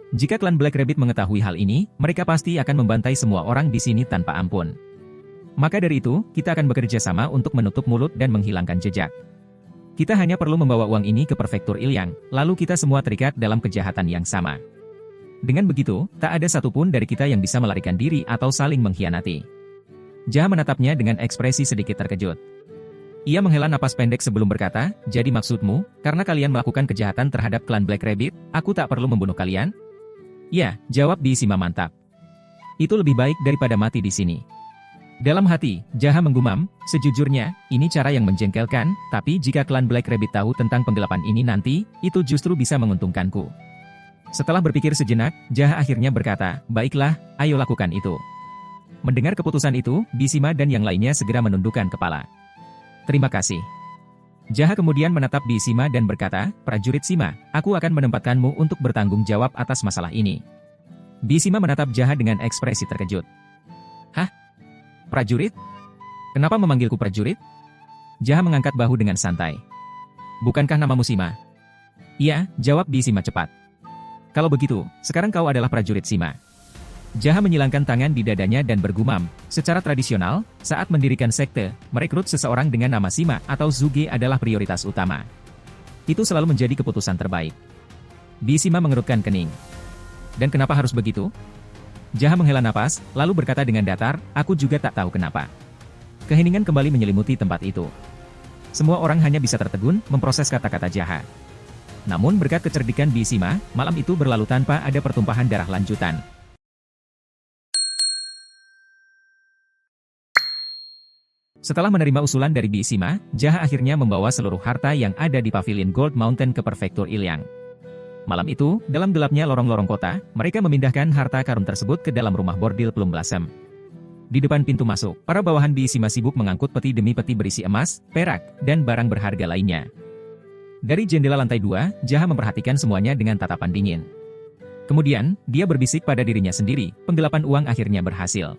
Jika klan Black Rabbit mengetahui hal ini, mereka pasti akan membantai semua orang di sini tanpa ampun. Maka dari itu, kita akan bekerja sama untuk menutup mulut dan menghilangkan jejak. Kita hanya perlu membawa uang ini ke Prefektur Ilyang, lalu kita semua terikat dalam kejahatan yang sama. Dengan begitu, tak ada satupun dari kita yang bisa melarikan diri atau saling mengkhianati. Jaha menatapnya dengan ekspresi sedikit terkejut. Ia menghela napas pendek sebelum berkata, jadi maksudmu, karena kalian melakukan kejahatan terhadap klan Black Rabbit, aku tak perlu membunuh kalian? Ya, jawab Bisima mantap. Itu lebih baik daripada mati di sini. Dalam hati, Jaha menggumam, sejujurnya, ini cara yang menjengkelkan, tapi jika klan Black Rabbit tahu tentang penggelapan ini nanti, itu justru bisa menguntungkanku. Setelah berpikir sejenak, Jaha akhirnya berkata, baiklah, ayo lakukan itu. Mendengar keputusan itu, Bisima dan yang lainnya segera menundukkan kepala. Terima kasih. Jaha kemudian menatap Bisima dan berkata, prajurit Sima, aku akan menempatkanmu untuk bertanggung jawab atas masalah ini. Bisima menatap Jaha dengan ekspresi terkejut. Hah? Prajurit? Kenapa memanggilku prajurit? Jaha mengangkat bahu dengan santai. Bukankah namamu Sima? Iya, jawab Bisima cepat. Kalau begitu, sekarang kau adalah prajurit Sima. Jaha menyilangkan tangan di dadanya dan bergumam, secara tradisional, saat mendirikan sekte, merekrut seseorang dengan nama Sima atau Zhuge adalah prioritas utama. Itu selalu menjadi keputusan terbaik. Bisima mengerutkan kening. Dan kenapa harus begitu? Jaha menghela napas, lalu berkata dengan datar, aku juga tak tahu kenapa. Keheningan kembali menyelimuti tempat itu. Semua orang hanya bisa tertegun, memproses kata-kata Jaha. Namun berkat kecerdikan Bisima, malam itu berlalu tanpa ada pertumpahan darah lanjutan. Setelah menerima usulan dari Bisima, Jaha akhirnya membawa seluruh harta yang ada di pavilion Gold Mountain ke Prefektur Ilyang. Malam itu, dalam gelapnya lorong-lorong kota, mereka memindahkan harta karun tersebut ke dalam rumah bordil Plum Blossom. Di depan pintu masuk, para bawahan Bisima sibuk mengangkut peti demi peti berisi emas, perak, dan barang berharga lainnya. Dari jendela lantai 2, Jaha memperhatikan semuanya dengan tatapan dingin. Kemudian, dia berbisik pada dirinya sendiri, penggelapan uang akhirnya berhasil.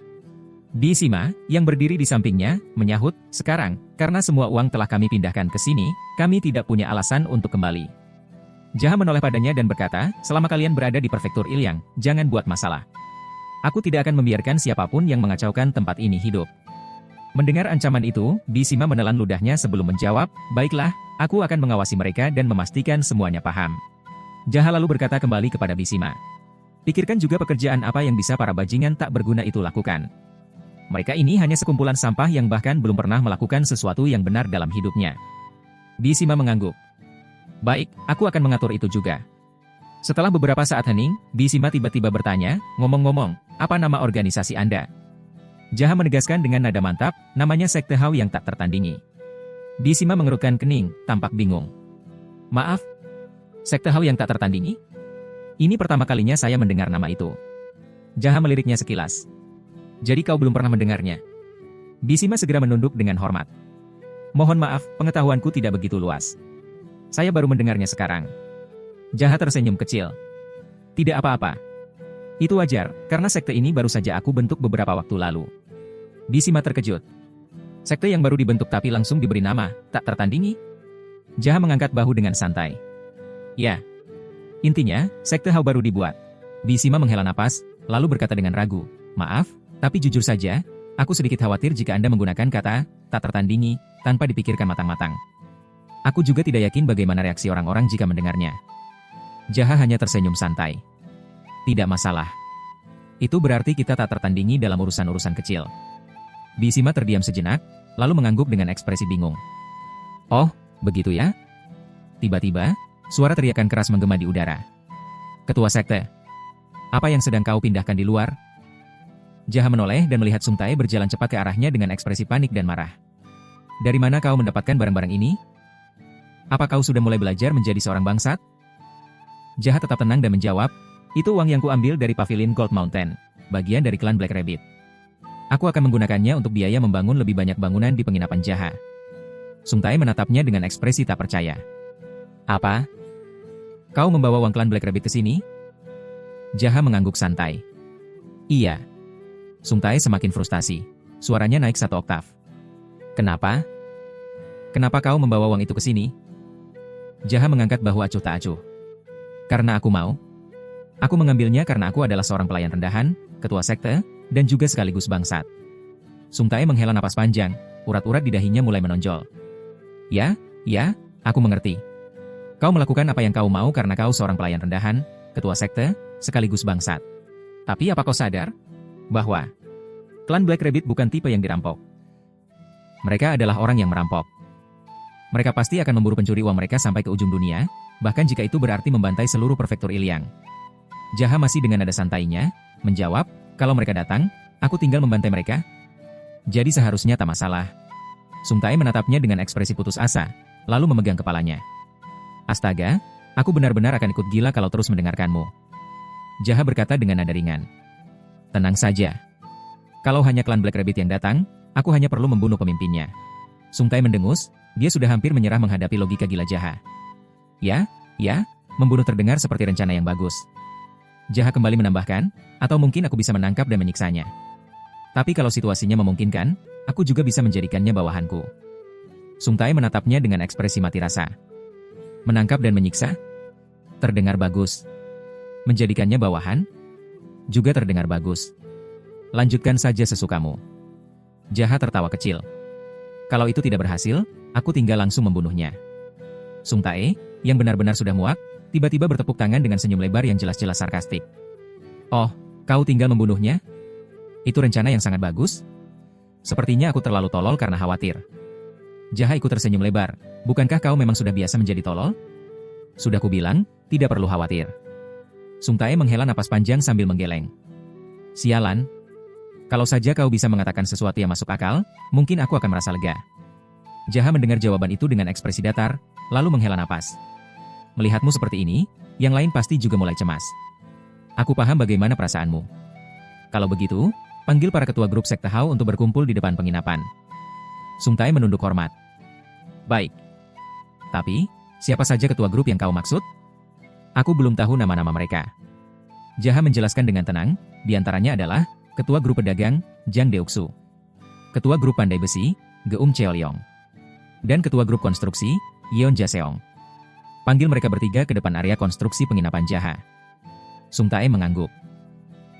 Bisima, yang berdiri di sampingnya, menyahut, sekarang, karena semua uang telah kami pindahkan ke sini, kami tidak punya alasan untuk kembali. Jaha menoleh padanya dan berkata, selama kalian berada di Prefektur Ilyang, jangan buat masalah. Aku tidak akan membiarkan siapapun yang mengacaukan tempat ini hidup. Mendengar ancaman itu, Bisima menelan ludahnya sebelum menjawab, baiklah, aku akan mengawasi mereka dan memastikan semuanya paham. Jaha lalu berkata kembali kepada Bisima. Pikirkan juga pekerjaan apa yang bisa para bajingan tak berguna itu lakukan. Mereka ini hanya sekumpulan sampah yang bahkan belum pernah melakukan sesuatu yang benar dalam hidupnya. Bisima mengangguk. Baik, aku akan mengatur itu juga. Setelah beberapa saat hening, Bisima tiba-tiba bertanya, ngomong-ngomong, apa nama organisasi Anda? Jaha menegaskan dengan nada mantap, namanya Sekte Hao yang tak tertandingi. Bisima mengerutkan kening, tampak bingung. Maaf, Sekte Hao yang tak tertandingi? Ini pertama kalinya saya mendengar nama itu. Jaha meliriknya sekilas. Jadi kau belum pernah mendengarnya? Bisima segera menunduk dengan hormat. Mohon maaf, pengetahuanku tidak begitu luas. Saya baru mendengarnya sekarang. Jaha tersenyum kecil. Tidak apa-apa. Itu wajar, karena sekte ini baru saja aku bentuk beberapa waktu lalu. Bisima terkejut. Sekte yang baru dibentuk tapi langsung diberi nama, tak tertandingi? Jaha mengangkat bahu dengan santai. Ya. Intinya, sekte Hao baru dibuat. Bisima menghela napas, lalu berkata dengan ragu. Maaf, tapi jujur saja, aku sedikit khawatir jika Anda menggunakan kata, tak tertandingi, tanpa dipikirkan matang-matang. Aku juga tidak yakin bagaimana reaksi orang-orang jika mendengarnya. Jaha hanya tersenyum santai. Tidak masalah. Itu berarti kita tak tertandingi dalam urusan-urusan kecil. Bisima terdiam sejenak, lalu mengangguk dengan ekspresi bingung. Oh, begitu ya? Tiba-tiba, suara teriakan keras menggema di udara. Ketua sekte. Apa yang sedang kau pindahkan di luar? Jaha menoleh dan melihat Sung Tae berjalan cepat ke arahnya dengan ekspresi panik dan marah. Dari mana kau mendapatkan barang-barang ini? Apa kau sudah mulai belajar menjadi seorang bangsat? Jaha tetap tenang dan menjawab, itu uang yang kuambil dari pavilion Gold Mountain, bagian dari klan Black Rabbit. Aku akan menggunakannya untuk biaya membangun lebih banyak bangunan di penginapan Jaha. Sung Tae menatapnya dengan ekspresi tak percaya. Apa? Kau membawa uang klan Black Rabbit ke sini? Jaha mengangguk santai. Iya. Sung Tae semakin frustasi. Suaranya naik 1 oktav. Kenapa? Kenapa kau membawa uang itu ke sini? Jaha mengangkat bahu acuh tak acuh. Karena aku mau. Aku mengambilnya karena aku adalah seorang pelayan rendahan, ketua sekte, dan juga sekaligus bangsat. Sung Tae menghela napas panjang, urat-urat di dahinya mulai menonjol. Ya, aku mengerti. Kau melakukan apa yang kau mau karena kau seorang pelayan rendahan, ketua sekte, sekaligus bangsat. Tapi apa kau sadar? Bahwa klan Black Rabbit bukan tipe yang dirampok. Mereka adalah orang yang merampok. Mereka pasti akan memburu pencuri uang mereka sampai ke ujung dunia, bahkan jika itu berarti membantai seluruh prefektur Iliang. Jaha masih dengan nada santainya, menjawab, kalau mereka datang, aku tinggal membantai mereka. Jadi seharusnya tak masalah. Sung Tae menatapnya dengan ekspresi putus asa, lalu memegang kepalanya. Astaga, aku benar-benar akan ikut gila kalau terus mendengarkanmu. Jaha berkata dengan nada ringan. Tenang saja. Kalau hanya klan Black Rabbit yang datang, aku hanya perlu membunuh pemimpinnya. Sung Tae mendengus, dia sudah hampir menyerah menghadapi logika gila Jaha. Ya, membunuh terdengar seperti rencana yang bagus. Jaha kembali menambahkan, atau mungkin aku bisa menangkap dan menyiksanya. Tapi kalau situasinya memungkinkan, aku juga bisa menjadikannya bawahanku. Sung Tae menatapnya dengan ekspresi mati rasa. Menangkap dan menyiksa? Terdengar bagus. Menjadikannya bawahan? Juga terdengar bagus. Lanjutkan saja sesukamu. Jaha tertawa kecil. Kalau itu tidak berhasil, aku tinggal langsung membunuhnya. Sung Tae, yang benar-benar sudah muak, tiba-tiba bertepuk tangan dengan senyum lebar yang jelas-jelas sarkastik. Oh, kau tinggal membunuhnya? Itu rencana yang sangat bagus? Sepertinya aku terlalu tolol karena khawatir. Jaha ikut tersenyum lebar. Bukankah kau memang sudah biasa menjadi tolol? Sudah kubilang, tidak perlu khawatir. Sung Tae menghela napas panjang sambil menggeleng. Sialan. Kalau saja kau bisa mengatakan sesuatu yang masuk akal, mungkin aku akan merasa lega. Jaha mendengar jawaban itu dengan ekspresi datar, lalu menghela napas. Melihatmu seperti ini, yang lain pasti juga mulai cemas. Aku paham bagaimana perasaanmu. Kalau begitu, panggil para ketua grup sekte Hao untuk berkumpul di depan penginapan. Sung Tae menunduk hormat. Baik. Tapi, siapa saja ketua grup yang kau maksud? Aku belum tahu nama-nama mereka. Jaha menjelaskan dengan tenang, di antaranya adalah Ketua Grup Pedagang, Jang Deoksu. Ketua Grup Pandai Besi, Geum Cheolyong. Dan Ketua Grup Konstruksi, Yeon Jaseong. Panggil mereka bertiga ke depan area konstruksi penginapan Jaha. Sung Tae mengangguk.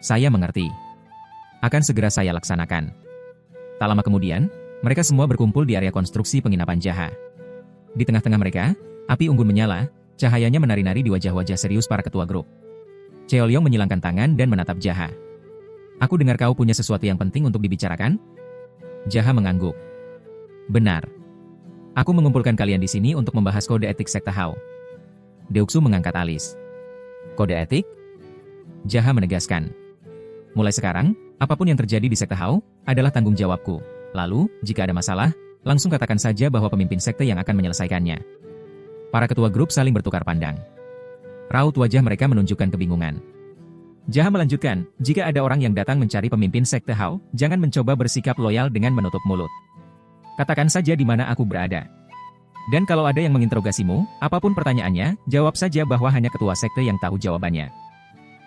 Saya mengerti. Akan segera saya laksanakan. Tak lama kemudian, mereka semua berkumpul di area konstruksi penginapan Jaha. Di tengah-tengah mereka, api unggun menyala, cahayanya menari-nari di wajah-wajah serius para ketua grup. Cheolyong menyilangkan tangan dan menatap Jaha. Aku dengar kau punya sesuatu yang penting untuk dibicarakan? Jaha mengangguk. Benar. Aku mengumpulkan kalian di sini untuk membahas kode etik sekte Hao. Deoksu mengangkat alis. Kode etik? Jaha menegaskan. Mulai sekarang, apapun yang terjadi di sekte Hao adalah tanggung jawabku. Lalu, jika ada masalah, langsung katakan saja bahwa pemimpin sekte yang akan menyelesaikannya. Para ketua grup saling bertukar pandang. Raut wajah mereka menunjukkan kebingungan. Jaha melanjutkan, jika ada orang yang datang mencari pemimpin sekte Hao, jangan mencoba bersikap loyal dengan menutup mulut. Katakan saja di mana aku berada. Dan kalau ada yang menginterogasimu, apapun pertanyaannya, jawab saja bahwa hanya ketua sekte yang tahu jawabannya.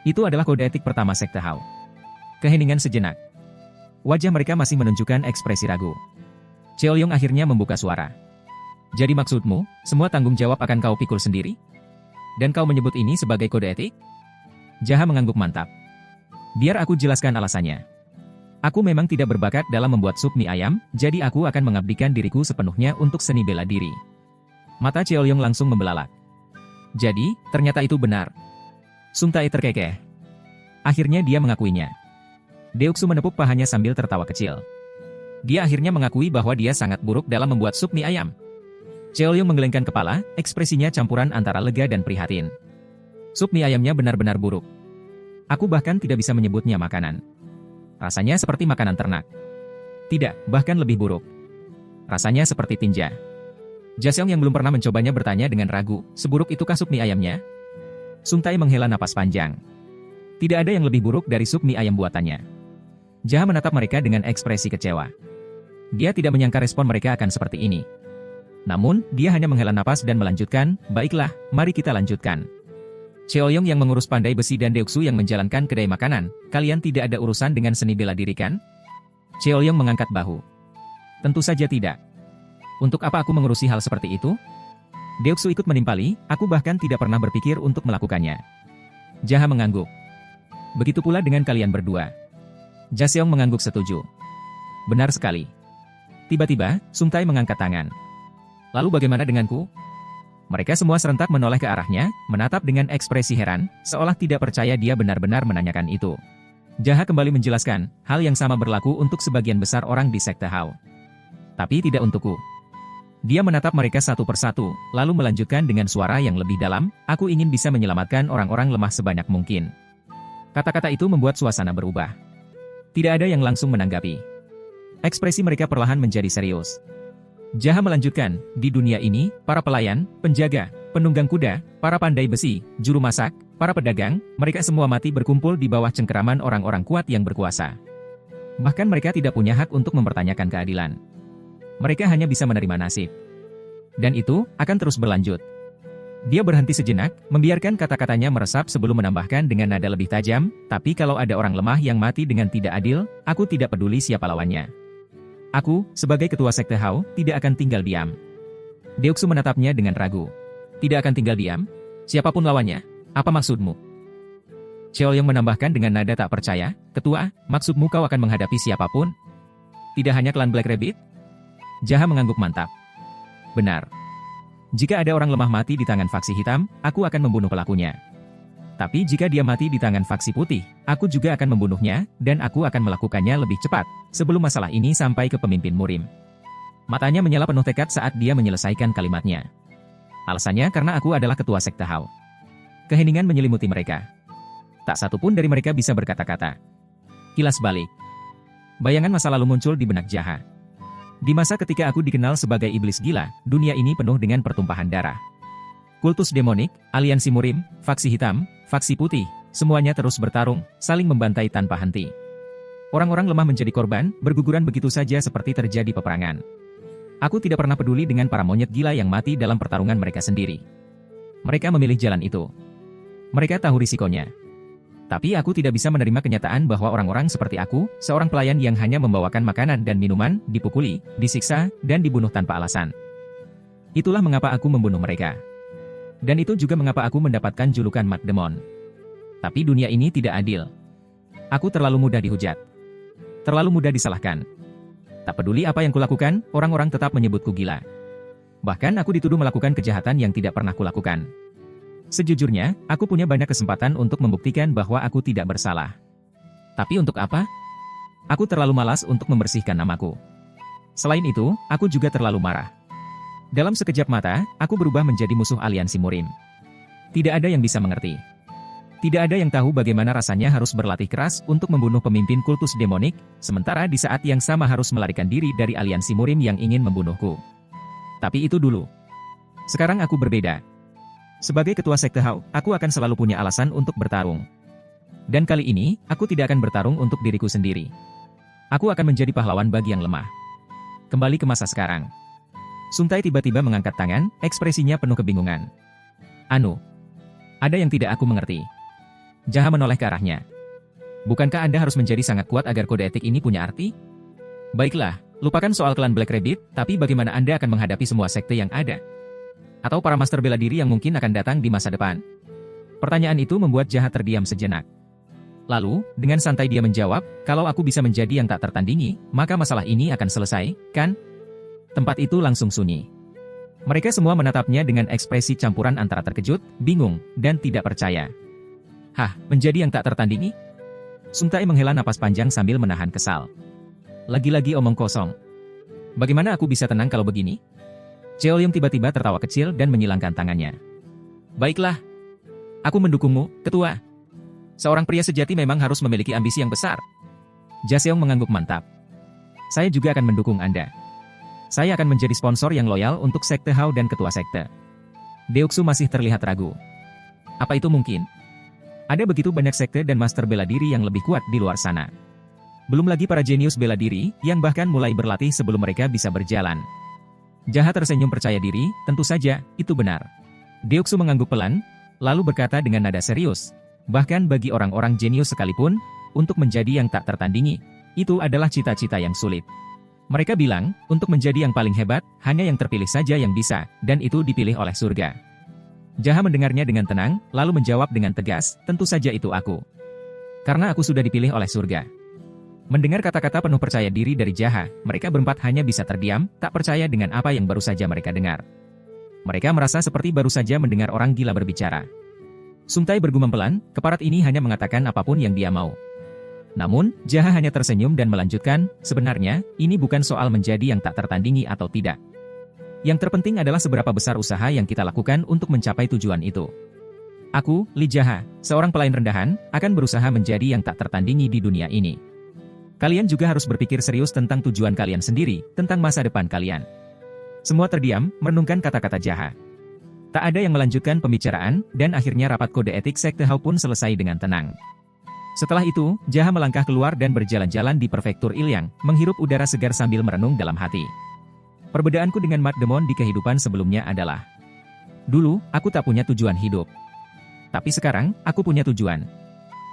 Itu adalah kode etik pertama sekte Hao. Keheningan sejenak. Wajah mereka masih menunjukkan ekspresi ragu. Cheolyong akhirnya membuka suara. Jadi maksudmu, semua tanggung jawab akan kau pikul sendiri? Dan kau menyebut ini sebagai kode etik? Jaha mengangguk mantap. Biar aku jelaskan alasannya. Aku memang tidak berbakat dalam membuat sup mie ayam, jadi aku akan mengabdikan diriku sepenuhnya untuk seni bela diri. Mata Cheolyong langsung membelalak. Jadi, ternyata itu benar. Sung Tae terkekeh. Akhirnya dia mengakuinya. Deoksu menepuk pahanya sambil tertawa kecil. Dia akhirnya mengakui bahwa dia sangat buruk dalam membuat sup mie ayam. Cheolyong menggelengkan kepala, ekspresinya campuran antara lega dan prihatin. Sup mie ayamnya benar-benar buruk. Aku bahkan tidak bisa menyebutnya makanan. Rasanya seperti makanan ternak. Tidak, bahkan lebih buruk. Rasanya seperti tinja. Jaseong yang belum pernah mencobanya bertanya dengan ragu, seburuk itukah sup mie ayamnya? Sung Tae menghela napas panjang. Tidak ada yang lebih buruk dari sup mie ayam buatannya. Jaha menatap mereka dengan ekspresi kecewa. Dia tidak menyangka respon mereka akan seperti ini. Namun, dia hanya menghela napas dan melanjutkan, baiklah, mari kita lanjutkan. Cheolyong yang mengurus pandai besi dan Deoksu yang menjalankan kedai makanan, kalian tidak ada urusan dengan seni bela diri kan? Cheolyong mengangkat bahu. Tentu saja tidak. Untuk apa aku mengurusi hal seperti itu? Deoksu ikut menimpali, aku bahkan tidak pernah berpikir untuk melakukannya. Jaha mengangguk. Begitu pula dengan kalian berdua. Jaseong mengangguk setuju. Benar sekali. Tiba-tiba, Sung Tae mengangkat tangan. Lalu bagaimana denganku? Mereka semua serentak menoleh ke arahnya, menatap dengan ekspresi heran, seolah tidak percaya dia benar-benar menanyakan itu. Jaha kembali menjelaskan, hal yang sama berlaku untuk sebagian besar orang di sekte Hao. Tapi tidak untukku. Dia menatap mereka satu persatu, lalu melanjutkan dengan suara yang lebih dalam, aku ingin bisa menyelamatkan orang-orang lemah sebanyak mungkin. Kata-kata itu membuat suasana berubah. Tidak ada yang langsung menanggapi. Ekspresi mereka perlahan menjadi serius. Jaha melanjutkan, di dunia ini, para pelayan, penjaga, penunggang kuda, para pandai besi, juru masak, para pedagang, mereka semua mati berkumpul di bawah cengkeraman orang-orang kuat yang berkuasa. Bahkan mereka tidak punya hak untuk mempertanyakan keadilan. Mereka hanya bisa menerima nasib. Dan itu akan terus berlanjut. Dia berhenti sejenak, membiarkan kata-katanya meresap sebelum menambahkan dengan nada lebih tajam, tapi kalau ada orang lemah yang mati dengan tidak adil, aku tidak peduli siapa lawannya. Aku, sebagai ketua sekte Hao, tidak akan tinggal diam. Deoksu menatapnya dengan ragu. Tidak akan tinggal diam? Siapapun lawannya, apa maksudmu? Cheolyong menambahkan dengan nada tak percaya, Ketua, maksudmu kau akan menghadapi siapapun? Tidak hanya klan Black Rabbit? Jaha mengangguk mantap. Benar. Jika ada orang lemah mati di tangan faksi hitam, aku akan membunuh pelakunya. Tapi jika dia mati di tangan faksi putih, aku juga akan membunuhnya, dan aku akan melakukannya lebih cepat, sebelum masalah ini sampai ke pemimpin Murim. Matanya menyala penuh tekad saat dia menyelesaikan kalimatnya. Alasannya karena aku adalah ketua sekte Hao. Keheningan menyelimuti mereka. Tak satu pun dari mereka bisa berkata-kata. Kilas balik. Bayangan masa lalu muncul di benak Jaha. Di masa ketika aku dikenal sebagai iblis gila, dunia ini penuh dengan pertumpahan darah. Kultus demonik, aliansi Murim, faksi hitam, faksi putih, semuanya terus bertarung, saling membantai tanpa henti. Orang-orang lemah menjadi korban, berguguran begitu saja seperti terjadi peperangan. Aku tidak pernah peduli dengan para monyet gila yang mati dalam pertarungan mereka sendiri. Mereka memilih jalan itu. Mereka tahu risikonya. Tapi aku tidak bisa menerima kenyataan bahwa orang-orang seperti aku, seorang pelayan yang hanya membawakan makanan dan minuman, dipukuli, disiksa, dan dibunuh tanpa alasan. Itulah mengapa aku membunuh mereka. Dan itu juga mengapa aku mendapatkan julukan Mat Demon. Tapi dunia ini tidak adil. Aku terlalu mudah dihujat. Terlalu mudah disalahkan. Tak peduli apa yang kulakukan, orang-orang tetap menyebutku gila. Bahkan aku dituduh melakukan kejahatan yang tidak pernah kulakukan. Sejujurnya, aku punya banyak kesempatan untuk membuktikan bahwa aku tidak bersalah. Tapi untuk apa? Aku terlalu malas untuk membersihkan namaku. Selain itu, aku juga terlalu marah. Dalam sekejap mata, aku berubah menjadi musuh aliansi Murim. Tidak ada yang bisa mengerti. Tidak ada yang tahu bagaimana rasanya harus berlatih keras untuk membunuh pemimpin kultus demonik, sementara di saat yang sama harus melarikan diri dari aliansi Murim yang ingin membunuhku. Tapi itu dulu. Sekarang aku berbeda. Sebagai ketua sekte Hao, aku akan selalu punya alasan untuk bertarung. Dan kali ini, aku tidak akan bertarung untuk diriku sendiri. Aku akan menjadi pahlawan bagi yang lemah. Kembali ke masa sekarang. Sung Tae tiba-tiba mengangkat tangan, ekspresinya penuh kebingungan. Anu, ada yang tidak aku mengerti. Jaha menoleh ke arahnya. Bukankah Anda harus menjadi sangat kuat agar kode etik ini punya arti? Baiklah, lupakan soal klan Black Rabbit, tapi bagaimana Anda akan menghadapi semua sekte yang ada? Atau para master bela diri yang mungkin akan datang di masa depan? Pertanyaan itu membuat Jaha terdiam sejenak. Lalu, dengan santai dia menjawab, kalau aku bisa menjadi yang tak tertandingi, maka masalah ini akan selesai, kan? Tempat itu langsung sunyi. Mereka semua menatapnya dengan ekspresi campuran antara terkejut, bingung, dan tidak percaya. Hah, menjadi yang tak tertandingi? Sung Tae menghela napas panjang sambil menahan kesal. Lagi-lagi omong kosong. Bagaimana aku bisa tenang kalau begini? Cheolyung tiba-tiba tertawa kecil dan menyilangkan tangannya. Baiklah. Aku mendukungmu, ketua. Seorang pria sejati memang harus memiliki ambisi yang besar. Jaseong mengangguk mantap. Saya juga akan mendukung Anda. Saya akan menjadi sponsor yang loyal untuk Sekte Hao dan ketua sekte. Deoksu masih terlihat ragu. Apa itu mungkin? Ada begitu banyak sekte dan master bela diri yang lebih kuat di luar sana. Belum lagi para jenius bela diri, yang bahkan mulai berlatih sebelum mereka bisa berjalan. Jaha tersenyum percaya diri, tentu saja, itu benar. Deoksu mengangguk pelan, lalu berkata dengan nada serius. Bahkan bagi orang-orang jenius sekalipun, untuk menjadi yang tak tertandingi, itu adalah cita-cita yang sulit. Mereka bilang, untuk menjadi yang paling hebat, hanya yang terpilih saja yang bisa, dan itu dipilih oleh surga. Jaha mendengarnya dengan tenang, lalu menjawab dengan tegas, tentu saja itu aku. Karena aku sudah dipilih oleh surga. Mendengar kata-kata penuh percaya diri dari Jaha, mereka berempat hanya bisa terdiam, tak percaya dengan apa yang baru saja mereka dengar. Mereka merasa seperti baru saja mendengar orang gila berbicara. Sung Tae bergumam pelan, keparat ini hanya mengatakan apapun yang dia mau. Namun, Jaha hanya tersenyum dan melanjutkan, sebenarnya, ini bukan soal menjadi yang tak tertandingi atau tidak. Yang terpenting adalah seberapa besar usaha yang kita lakukan untuk mencapai tujuan itu. Aku, Li Jaha, seorang pelayan rendahan, akan berusaha menjadi yang tak tertandingi di dunia ini. Kalian juga harus berpikir serius tentang tujuan kalian sendiri, tentang masa depan kalian. Semua terdiam, merenungkan kata-kata Jaha. Tak ada yang melanjutkan pembicaraan, dan akhirnya rapat kode etik Sekte Hao pun selesai dengan tenang. Setelah itu, Jaha melangkah keluar dan berjalan-jalan di prefektur Ilyang, menghirup udara segar sambil merenung dalam hati. Perbedaanku dengan Mat Demon di kehidupan sebelumnya adalah, dulu, aku tak punya tujuan hidup. Tapi sekarang, aku punya tujuan.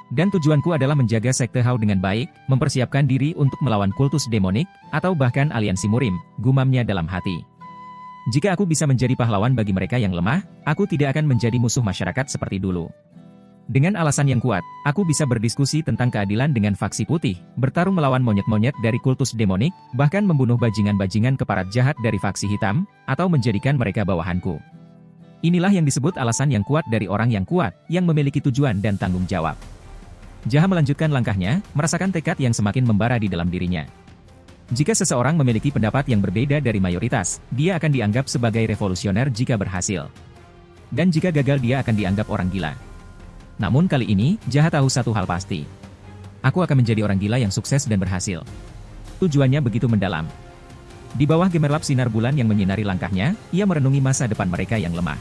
Dan tujuanku adalah menjaga Sekte Hao dengan baik, mempersiapkan diri untuk melawan kultus demonik, atau bahkan aliansi murim, gumamnya dalam hati. Jika aku bisa menjadi pahlawan bagi mereka yang lemah, aku tidak akan menjadi musuh masyarakat seperti dulu. Dengan alasan yang kuat, aku bisa berdiskusi tentang keadilan dengan faksi putih, bertarung melawan monyet-monyet dari kultus demonik, bahkan membunuh bajingan-bajingan keparat jahat dari faksi hitam, atau menjadikan mereka bawahanku. Inilah yang disebut alasan yang kuat dari orang yang kuat, yang memiliki tujuan dan tanggung jawab. Jaha melanjutkan langkahnya, merasakan tekad yang semakin membara di dalam dirinya. Jika seseorang memiliki pendapat yang berbeda dari mayoritas, dia akan dianggap sebagai revolusioner jika berhasil. Dan jika gagal dia akan dianggap orang gila. Namun kali ini, Jaha tahu satu hal pasti. Aku akan menjadi orang gila yang sukses dan berhasil. Tujuannya begitu mendalam. Di bawah gemerlap sinar bulan yang menyinari langkahnya, ia merenungi masa depan mereka yang lemah.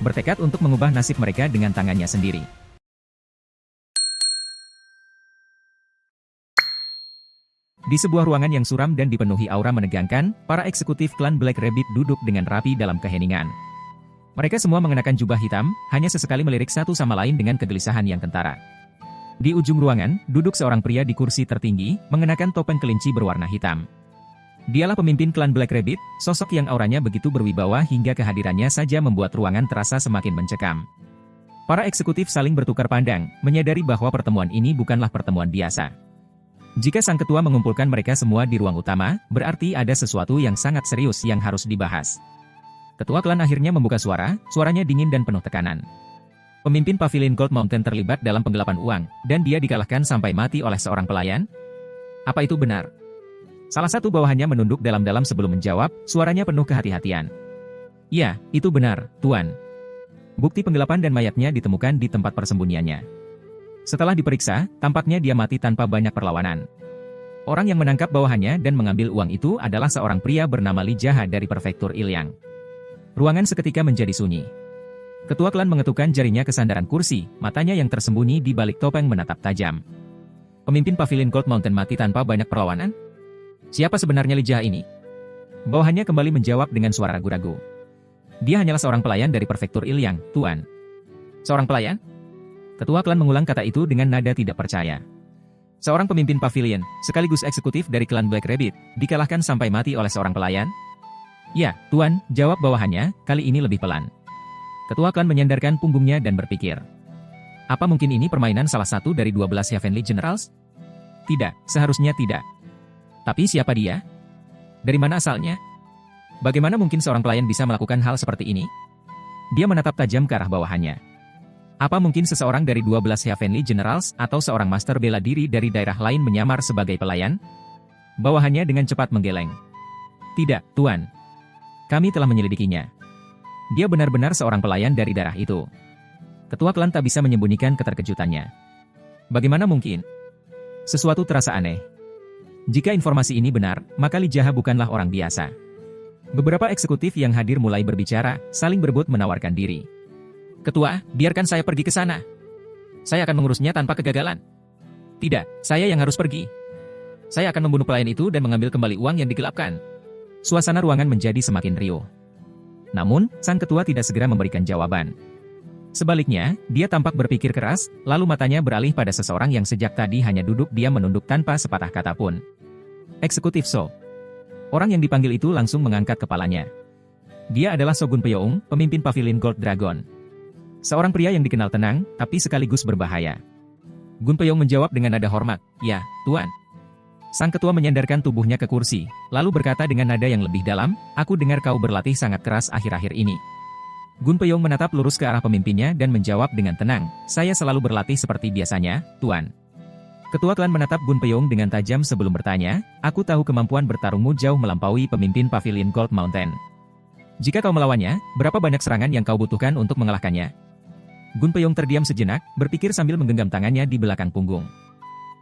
Bertekad untuk mengubah nasib mereka dengan tangannya sendiri. Di sebuah ruangan yang suram dan dipenuhi aura menegangkan, para eksekutif klan Black Rabbit duduk dengan rapi dalam keheningan. Mereka semua mengenakan jubah hitam, hanya sesekali melirik satu sama lain dengan kegelisahan yang kentara. Di ujung ruangan, duduk seorang pria di kursi tertinggi, mengenakan topeng kelinci berwarna hitam. Dialah pemimpin klan Black Rabbit, sosok yang auranya begitu berwibawa hingga kehadirannya saja membuat ruangan terasa semakin mencekam. Para eksekutif saling bertukar pandang, menyadari bahwa pertemuan ini bukanlah pertemuan biasa. Jika sang ketua mengumpulkan mereka semua di ruang utama, berarti ada sesuatu yang sangat serius yang harus dibahas. Ketua klan akhirnya membuka suara, suaranya dingin dan penuh tekanan. Pemimpin pavilion Gold Mountain terlibat dalam penggelapan uang, dan dia dikalahkan sampai mati oleh seorang pelayan? Apa itu benar? Salah satu bawahannya menunduk dalam-dalam sebelum menjawab, suaranya penuh kehati-hatian. Ya, itu benar, Tuan. Bukti penggelapan dan mayatnya ditemukan di tempat persembunyiannya. Setelah diperiksa, tampaknya dia mati tanpa banyak perlawanan. Orang yang menangkap bawahannya dan mengambil uang itu adalah seorang pria bernama Li Jaha dari prefektur Ilyang. Ruangan seketika menjadi sunyi. Ketua klan mengetukkan jarinya ke sandaran kursi, matanya yang tersembunyi di balik topeng menatap tajam. Pemimpin pavilion Gold Mountain mati tanpa banyak perlawanan? Siapa sebenarnya Li Jaha ini? Bawahannya kembali menjawab dengan suara ragu-ragu. Dia hanyalah seorang pelayan dari prefektur Ilyang, Tuan. Seorang pelayan? Ketua klan mengulang kata itu dengan nada tidak percaya. Seorang pemimpin pavilion, sekaligus eksekutif dari klan Black Rabbit, dikalahkan sampai mati oleh seorang pelayan? Ya, Tuan, jawab bawahannya, kali ini lebih pelan. Ketua klan menyandarkan punggungnya dan berpikir. Apa mungkin ini permainan salah satu dari 12 Heavenly Generals? Tidak, seharusnya tidak. Tapi siapa dia? Dari mana asalnya? Bagaimana mungkin seorang pelayan bisa melakukan hal seperti ini? Dia menatap tajam ke arah bawahannya. Apa mungkin seseorang dari 12 Heavenly Generals atau seorang master bela diri dari daerah lain menyamar sebagai pelayan? Bawahannya dengan cepat menggeleng. Tidak, Tuan. Kami telah menyelidikinya. Dia benar-benar seorang pelayan dari daerah itu. Ketua klan tak bisa menyembunyikan keterkejutannya. Bagaimana mungkin? Sesuatu terasa aneh. Jika informasi ini benar, maka Li Jaha bukanlah orang biasa. Beberapa eksekutif yang hadir mulai berbicara, saling berebut menawarkan diri. Ketua, biarkan saya pergi ke sana. Saya akan mengurusnya tanpa kegagalan. Tidak, saya yang harus pergi. Saya akan membunuh pelayan itu dan mengambil kembali uang yang digelapkan. Suasana ruangan menjadi semakin riuh. Namun, sang ketua tidak segera memberikan jawaban. Sebaliknya, dia tampak berpikir keras, lalu matanya beralih pada seseorang yang sejak tadi hanya duduk diam menunduk tanpa sepatah kata pun. Eksekutif So. Orang yang dipanggil itu langsung mengangkat kepalanya. Dia adalah Shogun Pyeong, pemimpin Pavilion Gold Dragon. Seorang pria yang dikenal tenang, tapi sekaligus berbahaya. Gun Pyeong menjawab dengan nada hormat, "Ya, Tuan." Sang ketua menyandarkan tubuhnya ke kursi, lalu berkata dengan nada yang lebih dalam, "Aku dengar kau berlatih sangat keras akhir-akhir ini." Gun Pyeong menatap lurus ke arah pemimpinnya dan menjawab dengan tenang, "Saya selalu berlatih seperti biasanya, Tuan." Ketua klan menatap Gun Pyeong dengan tajam sebelum bertanya, "Aku tahu kemampuan bertarungmu jauh melampaui pemimpin Pavilion Gold Mountain. Jika kau melawannya, berapa banyak serangan yang kau butuhkan untuk mengalahkannya?" Gun Pyeong terdiam sejenak, berpikir sambil menggenggam tangannya di belakang punggung.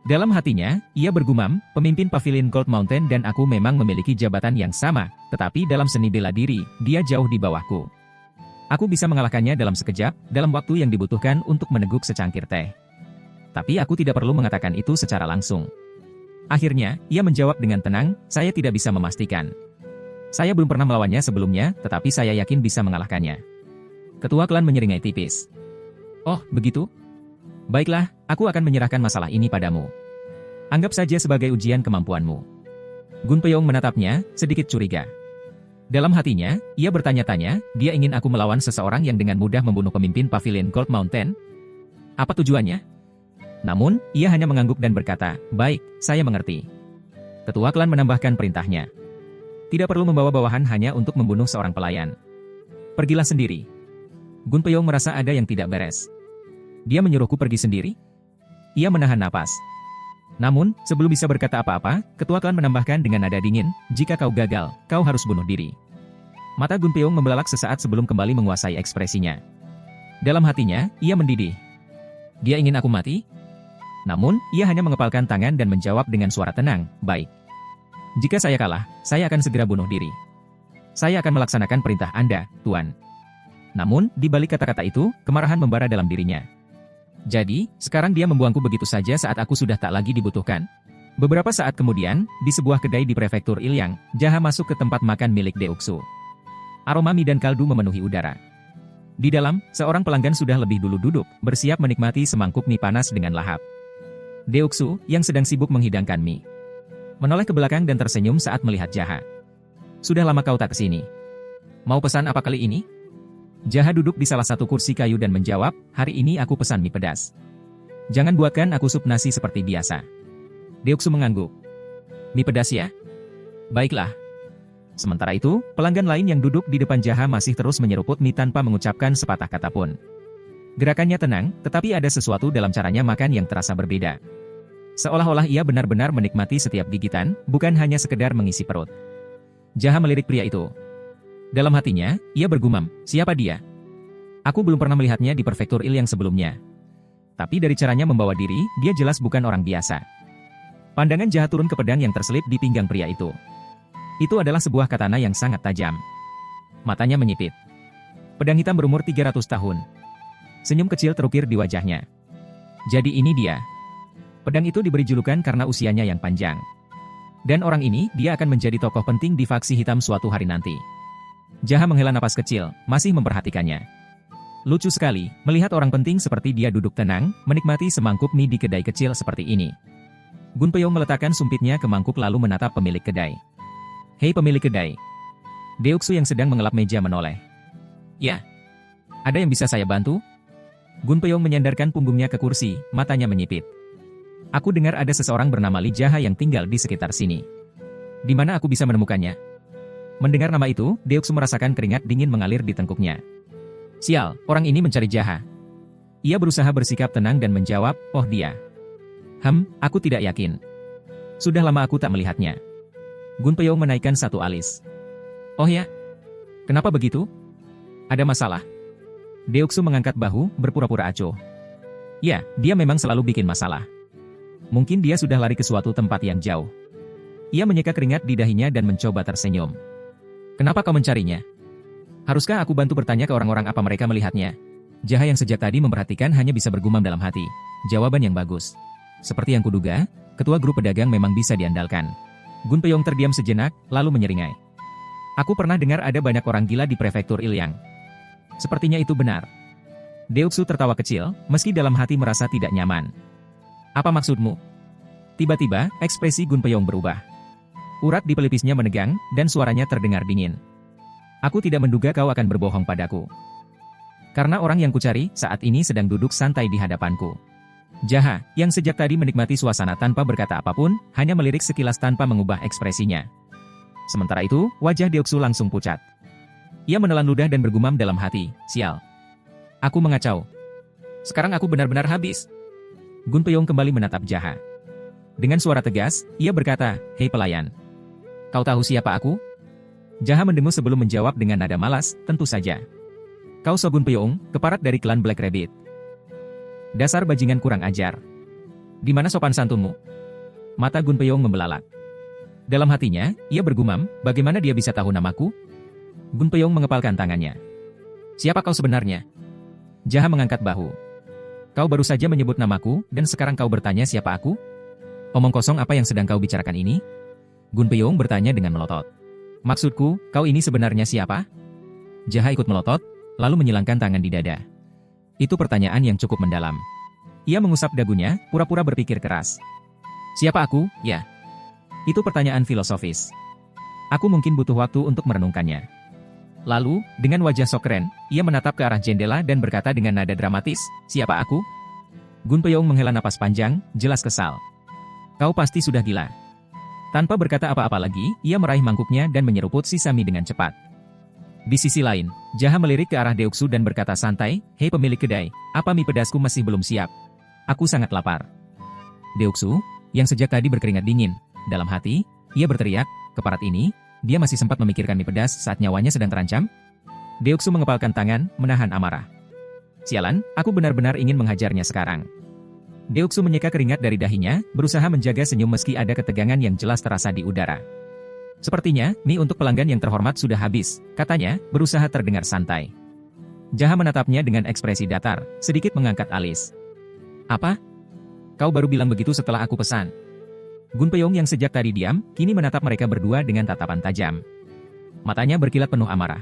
Dalam hatinya, ia bergumam, pemimpin Pavilion Gold Mountain dan aku memang memiliki jabatan yang sama, tetapi dalam seni bela diri, dia jauh di bawahku. Aku bisa mengalahkannya dalam sekejap, dalam waktu yang dibutuhkan untuk meneguk secangkir teh. Tapi aku tidak perlu mengatakan itu secara langsung. Akhirnya, ia menjawab dengan tenang, "Saya tidak bisa memastikan. Saya belum pernah melawannya sebelumnya, tetapi saya yakin bisa mengalahkannya." Ketua klan menyeringai tipis. "Oh, begitu? Baiklah, aku akan menyerahkan masalah ini padamu. Anggap saja sebagai ujian kemampuanmu." Gun Pyeong menatapnya, sedikit curiga. Dalam hatinya, ia bertanya-tanya, dia ingin aku melawan seseorang yang dengan mudah membunuh pemimpin Pavilion Gold Mountain? Apa tujuannya? Namun, ia hanya mengangguk dan berkata, "Baik, saya mengerti." Ketua klan menambahkan perintahnya. "Tidak perlu membawa bawahan hanya untuk membunuh seorang pelayan. Pergilah sendiri." Gun Pyeong merasa ada yang tidak beres. Dia menyuruhku pergi sendiri? Ia menahan napas. Namun, sebelum bisa berkata apa-apa, ketua klan menambahkan dengan nada dingin, "Jika kau gagal, kau harus bunuh diri." Mata Gun Pyeong membelalak sesaat sebelum kembali menguasai ekspresinya. Dalam hatinya, ia mendidih. Dia ingin aku mati? Namun, ia hanya mengepalkan tangan dan menjawab dengan suara tenang, "Baik. Jika saya kalah, saya akan segera bunuh diri. Saya akan melaksanakan perintah Anda, Tuan." Namun, di balik kata-kata itu, kemarahan membara dalam dirinya. Jadi, sekarang dia membuangku begitu saja saat aku sudah tak lagi dibutuhkan? Beberapa saat kemudian, di sebuah kedai di prefektur Ilyang, Jaha masuk ke tempat makan milik Deoksu. Aroma mie dan kaldu memenuhi udara. Di dalam, seorang pelanggan sudah lebih dulu duduk, bersiap menikmati semangkuk mie panas dengan lahap. Deoksu, yang sedang sibuk menghidangkan mie, menoleh ke belakang dan tersenyum saat melihat Jaha. "Sudah lama kau tak kesini. Mau pesan apa kali ini?" Jaha duduk di salah satu kursi kayu dan menjawab, "Hari ini aku pesan mie pedas. Jangan buatkan aku sup nasi seperti biasa." Deoksu mengangguk. "Mie pedas ya? Baiklah." Sementara itu, pelanggan lain yang duduk di depan Jaha masih terus menyeruput mie tanpa mengucapkan sepatah kata pun. Gerakannya tenang, tetapi ada sesuatu dalam caranya makan yang terasa berbeda. Seolah-olah ia benar-benar menikmati setiap gigitan, bukan hanya sekedar mengisi perut. Jaha melirik pria itu. Dalam hatinya, ia bergumam, "Siapa dia? Aku belum pernah melihatnya di prefektur Il yang sebelumnya. Tapi dari caranya membawa diri, dia jelas bukan orang biasa." Pandangan Jaha turun ke pedang yang terselip di pinggang pria itu. Itu adalah sebuah katana yang sangat tajam. Matanya menyipit. Pedang hitam berumur 300 tahun. Senyum kecil terukir di wajahnya. Jadi ini dia. Pedang itu diberi julukan karena usianya yang panjang. Dan orang ini, dia akan menjadi tokoh penting di faksi hitam suatu hari nanti. Jaha menghela napas kecil, masih memperhatikannya. Lucu sekali, melihat orang penting seperti dia duduk tenang, menikmati semangkuk mie di kedai kecil seperti ini. Gun Pyeong meletakkan sumpitnya ke mangkuk lalu menatap pemilik kedai. "Hei pemilik kedai." Deoksu yang sedang mengelap meja menoleh. "Ya. Ada yang bisa saya bantu?" Gun Pyeong menyandarkan punggungnya ke kursi, matanya menyipit. "Aku dengar ada seseorang bernama Li Jaha yang tinggal di sekitar sini. Di mana aku bisa menemukannya?" Mendengar nama itu, Deoksu merasakan keringat dingin mengalir di tengkuknya. "Sial, orang ini mencari Jaha. Ia berusaha bersikap tenang dan menjawab, oh dia. Aku tidak yakin. Sudah lama aku tak melihatnya. Gun Peong menaikkan satu alis. Oh ya? Kenapa begitu? Ada masalah? Deoksu mengangkat bahu, berpura-pura acuh. Ya, dia memang selalu bikin masalah. Mungkin dia sudah lari ke suatu tempat yang jauh. Ia menyeka keringat di dahinya dan mencoba tersenyum. Kenapa kau mencarinya? Haruskah aku bantu bertanya ke orang-orang apa mereka melihatnya? Jaha yang sejak tadi memperhatikan hanya bisa bergumam dalam hati. Jawaban yang bagus. Seperti yang kuduga, ketua grup pedagang memang bisa diandalkan. Gun Peong terdiam sejenak, lalu menyeringai. Aku pernah dengar ada banyak orang gila di prefektur Ilyang. Sepertinya itu benar. Deoksu tertawa kecil, meski dalam hati merasa tidak nyaman. Apa maksudmu? Tiba-tiba, ekspresi Gun Peong berubah. Urat di pelipisnya menegang, dan suaranya terdengar dingin. Aku tidak menduga kau akan berbohong padaku. Karena orang yang kucari saat ini sedang duduk santai di hadapanku. Jaha, yang sejak tadi menikmati suasana tanpa berkata apapun, hanya melirik sekilas tanpa mengubah ekspresinya. Sementara itu, wajah Deoksu langsung pucat. Ia menelan ludah dan bergumam dalam hati, sial. Aku mengacau. Sekarang aku benar-benar habis. Gun Peong kembali menatap Jaha. Dengan suara tegas, ia berkata, hei pelayan. Kau tahu siapa aku? Jaha mendengus sebelum menjawab dengan nada malas, tentu saja. Kau Shogun Peong, keparat dari klan Black Rabbit. Dasar bajingan kurang ajar. Di mana sopan santunmu? Mata Gun Peong membelalak. Dalam hatinya, ia bergumam, bagaimana dia bisa tahu namaku? Gun Peong mengepalkan tangannya. Siapa kau sebenarnya? Jaha mengangkat bahu. Kau baru saja menyebut namaku, dan sekarang kau bertanya siapa aku? Omong kosong apa yang sedang kau bicarakan ini? Gun Peong bertanya dengan melotot. Maksudku, kau ini sebenarnya siapa? Jaha ikut melotot, lalu menyilangkan tangan di dada. Itu pertanyaan yang cukup mendalam. Ia mengusap dagunya, pura-pura berpikir keras. Siapa aku, ya? Itu pertanyaan filosofis. Aku mungkin butuh waktu untuk merenungkannya. Lalu, dengan wajah sok keren, ia menatap ke arah jendela dan berkata dengan nada dramatis, siapa aku? Gun Peong menghela napas panjang, jelas kesal. Kau pasti sudah gila. Tanpa berkata apa-apa lagi, ia meraih mangkuknya dan menyeruput sisa mie dengan cepat. Di sisi lain, Jaha melirik ke arah Deoksu dan berkata santai, hei pemilik kedai, apa mie pedasku masih belum siap? Aku sangat lapar. Deoksu, yang sejak tadi berkeringat dingin, dalam hati, ia berteriak, keparat ini, dia masih sempat memikirkan mie pedas saat nyawanya sedang terancam? Deoksu mengepalkan tangan, menahan amarah. Sialan, aku benar-benar ingin menghajarnya sekarang. Deoksu menyeka keringat dari dahinya, berusaha menjaga senyum meski ada ketegangan yang jelas terasa di udara. Sepertinya, mie untuk pelanggan yang terhormat sudah habis, katanya, berusaha terdengar santai. Jaha menatapnya dengan ekspresi datar, sedikit mengangkat alis. Apa? Kau baru bilang begitu setelah aku pesan. Gun Peong yang sejak tadi diam, kini menatap mereka berdua dengan tatapan tajam. Matanya berkilat penuh amarah.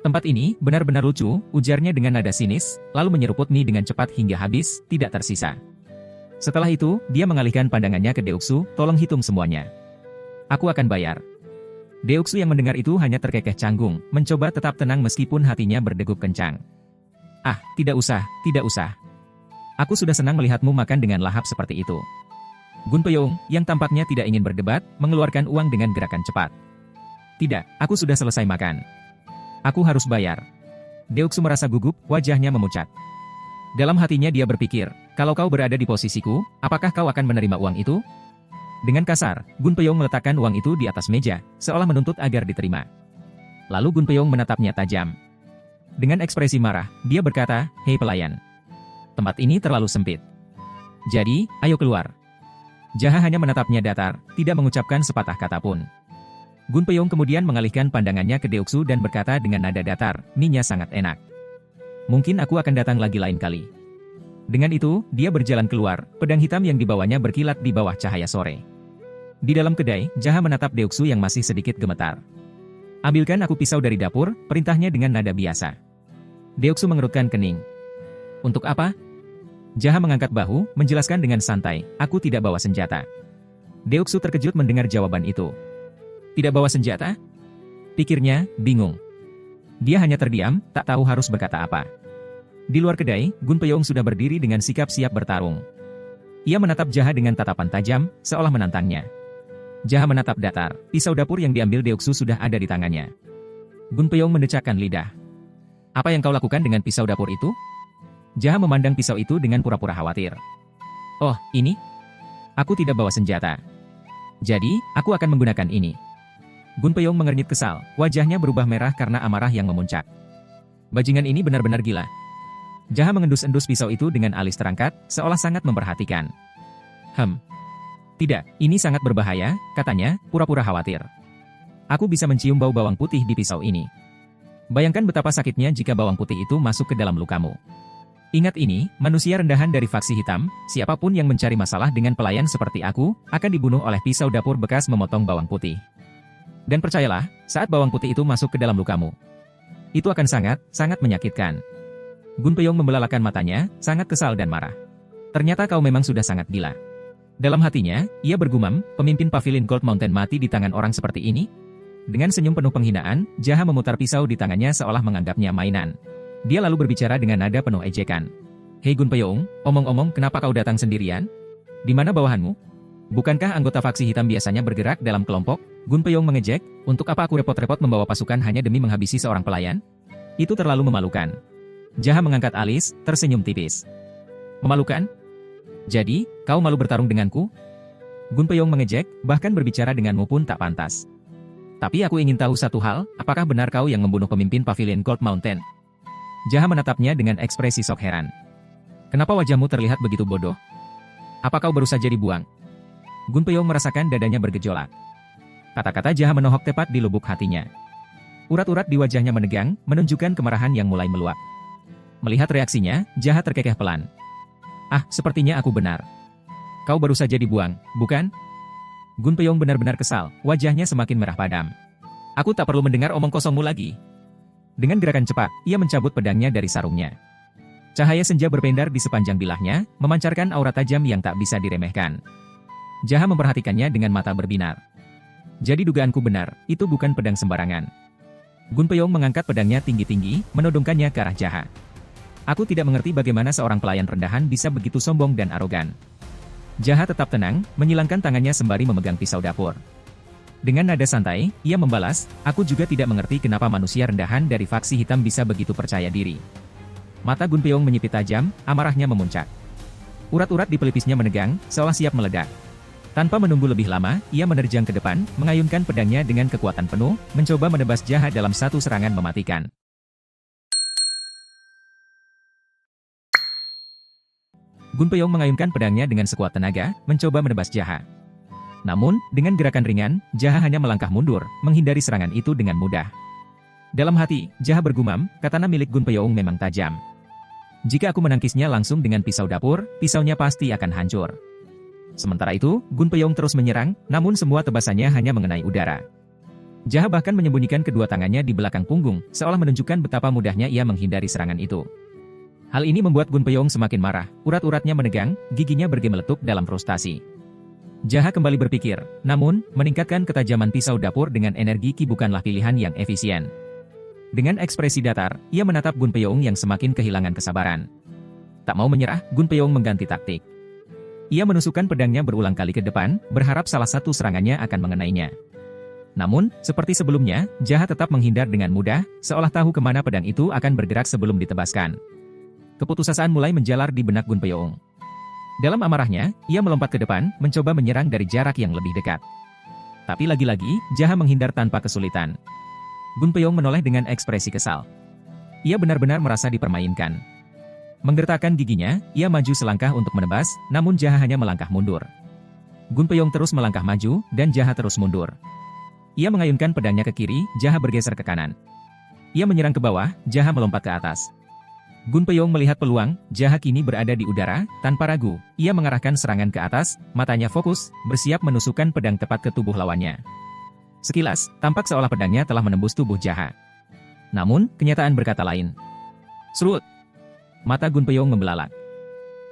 Tempat ini benar-benar lucu, ujarnya dengan nada sinis, lalu menyeruput mie dengan cepat hingga habis, tidak tersisa. Setelah itu, dia mengalihkan pandangannya ke Deoksu, tolong hitung semuanya. Aku akan bayar. Deoksu yang mendengar itu hanya terkekeh canggung, mencoba tetap tenang meskipun hatinya berdegup kencang. Ah, tidak usah, tidak usah. Aku sudah senang melihatmu makan dengan lahap seperti itu. Gun Peong, yang tampaknya tidak ingin berdebat, mengeluarkan uang dengan gerakan cepat. Tidak, aku sudah selesai makan. Aku harus bayar. Deoksu merasa gugup, wajahnya memucat. Dalam hatinya dia berpikir, kalau kau berada di posisiku, apakah kau akan menerima uang itu? Dengan kasar, Gun Peong meletakkan uang itu di atas meja, seolah menuntut agar diterima. Lalu Gun Peong menatapnya tajam. Dengan ekspresi marah, dia berkata, hei pelayan. Tempat ini terlalu sempit. Jadi, ayo keluar. Jaha hanya menatapnya datar, tidak mengucapkan sepatah kata pun. Gun Peong kemudian mengalihkan pandangannya ke Deoksu dan berkata dengan nada datar, mie-nya sangat enak. Mungkin aku akan datang lagi lain kali. Dengan itu, dia berjalan keluar, pedang hitam yang dibawanya berkilat di bawah cahaya sore. Di dalam kedai, Jaha menatap Deoksu yang masih sedikit gemetar. Ambilkan aku pisau dari dapur, perintahnya dengan nada biasa. Deoksu mengerutkan kening. Untuk apa? Jaha mengangkat bahu, menjelaskan dengan santai, aku tidak bawa senjata. Deoksu terkejut mendengar jawaban itu. Tidak bawa senjata? Pikirnya, bingung. Dia hanya terdiam, tak tahu harus berkata apa. Di luar kedai, Gun Peong sudah berdiri dengan sikap siap bertarung. Ia menatap Jaha dengan tatapan tajam, seolah menantangnya. Jaha menatap datar, pisau dapur yang diambil Deoksu sudah ada di tangannya. Gun Peong mendecakkan lidah. Apa yang kau lakukan dengan pisau dapur itu? Jaha memandang pisau itu dengan pura-pura khawatir. Oh, ini? Aku tidak bawa senjata. Jadi, aku akan menggunakan ini. Gunpei mengernyit kesal, wajahnya berubah merah karena amarah yang memuncak. Bajingan ini benar-benar gila. Jaha mengendus-endus pisau itu dengan alis terangkat, seolah sangat memperhatikan. Tidak, ini sangat berbahaya, katanya, pura-pura khawatir. Aku bisa mencium bau bawang putih di pisau ini. Bayangkan betapa sakitnya jika bawang putih itu masuk ke dalam lukamu. Ingat ini, manusia rendahan dari faksi hitam, siapapun yang mencari masalah dengan pelayan seperti aku, akan dibunuh oleh pisau dapur bekas memotong bawang putih. Dan percayalah, saat bawang putih itu masuk ke dalam lukamu, itu akan sangat menyakitkan. Gunpei membelalakan matanya, sangat kesal dan marah. Ternyata kau memang sudah sangat gila. Dalam hatinya, ia bergumam, pemimpin pavilion Gold Mountain mati di tangan orang seperti ini? Dengan senyum penuh penghinaan, Jaha memutar pisau di tangannya seolah menganggapnya mainan. Dia lalu berbicara dengan nada penuh ejekan. Hei Gunpei, omong-omong kenapa kau datang sendirian? Di mana bawahanmu? Bukankah anggota faksi hitam biasanya bergerak dalam kelompok? Gunpei mengejek, untuk apa aku repot-repot membawa pasukan hanya demi menghabisi seorang pelayan? Itu terlalu memalukan. Jaha mengangkat alis, tersenyum tipis. Memalukan? Jadi, kau malu bertarung denganku? Gunpei mengejek, bahkan berbicara denganmu pun tak pantas. Tapi aku ingin tahu satu hal, apakah benar kau yang membunuh pemimpin pavilion Gold Mountain? Jaha menatapnya dengan ekspresi sok heran. Kenapa wajahmu terlihat begitu bodoh? Apa kau baru saja dibuang? Gunpei merasakan dadanya bergejolak. Kata-kata Jaha menohok tepat di lubuk hatinya. Urat-urat di wajahnya menegang, menunjukkan kemarahan yang mulai meluap. Melihat reaksinya, Jaha terkekeh pelan. Sepertinya aku benar. Kau baru saja dibuang, bukan? Gunpei benar-benar kesal, wajahnya semakin merah padam. Aku tak perlu mendengar omong kosongmu lagi. Dengan gerakan cepat, ia mencabut pedangnya dari sarungnya. Cahaya senja berpendar di sepanjang bilahnya, memancarkan aura tajam yang tak bisa diremehkan. Jaha memperhatikannya dengan mata berbinar. Jadi dugaanku benar, itu bukan pedang sembarangan. Gunpei mengangkat pedangnya tinggi-tinggi, menodongkannya ke arah Jaha. Aku tidak mengerti bagaimana seorang pelayan rendahan bisa begitu sombong dan arogan. Jaha tetap tenang, menyilangkan tangannya sembari memegang pisau dapur. Dengan nada santai, ia membalas, aku juga tidak mengerti kenapa manusia rendahan dari faksi hitam bisa begitu percaya diri. Mata Gunpei menyipit tajam, amarahnya memuncak. Urat-urat di pelipisnya menegang, seolah siap meledak. Tanpa menunggu lebih lama, ia menerjang ke depan, mengayunkan pedangnya dengan kekuatan penuh, mencoba menebas Jaha dalam satu serangan mematikan. Gunpei mengayunkan pedangnya dengan sekuat tenaga, mencoba menebas Jaha. Namun, dengan gerakan ringan, Jaha hanya melangkah mundur, menghindari serangan itu dengan mudah. Dalam hati, Jaha bergumam, katana milik Gunpei memang tajam. Jika aku menangkisnya langsung dengan pisau dapur, pisaunya pasti akan hancur. Sementara itu, Gunpei terus menyerang, namun semua tebasannya hanya mengenai udara. Jaha bahkan menyembunyikan kedua tangannya di belakang punggung, seolah menunjukkan betapa mudahnya ia menghindari serangan itu. Hal ini membuat Gunpei semakin marah, urat-uratnya menegang, giginya bergemeletup dalam frustasi. Jaha kembali berpikir, namun, meningkatkan ketajaman pisau dapur dengan energi ki bukanlah pilihan yang efisien. Dengan ekspresi datar, ia menatap Gunpei yang semakin kehilangan kesabaran. Tak mau menyerah, Gunpei mengganti taktik. Ia menusukkan pedangnya berulang kali ke depan, berharap salah satu serangannya akan mengenainya. Namun, seperti sebelumnya, Jaha tetap menghindar dengan mudah, seolah tahu kemana pedang itu akan bergerak sebelum ditebaskan. Keputusasaan mulai menjalar di benak Gunpei. Dalam amarahnya, ia melompat ke depan, mencoba menyerang dari jarak yang lebih dekat. Tapi lagi-lagi, Jaha menghindar tanpa kesulitan. Gunpei menoleh dengan ekspresi kesal. Ia benar-benar merasa dipermainkan. Menggertakkan giginya, ia maju selangkah untuk menebas, namun Jaha hanya melangkah mundur. Gunpei terus melangkah maju, dan Jaha terus mundur. Ia mengayunkan pedangnya ke kiri, Jaha bergeser ke kanan. Ia menyerang ke bawah, Jaha melompat ke atas. Gunpei melihat peluang, Jaha kini berada di udara, tanpa ragu, ia mengarahkan serangan ke atas, matanya fokus, bersiap menusukkan pedang tepat ke tubuh lawannya. Sekilas, tampak seolah pedangnya telah menembus tubuh Jaha. Namun, kenyataan berkata lain. Serut! Mata Gunpei membelalak.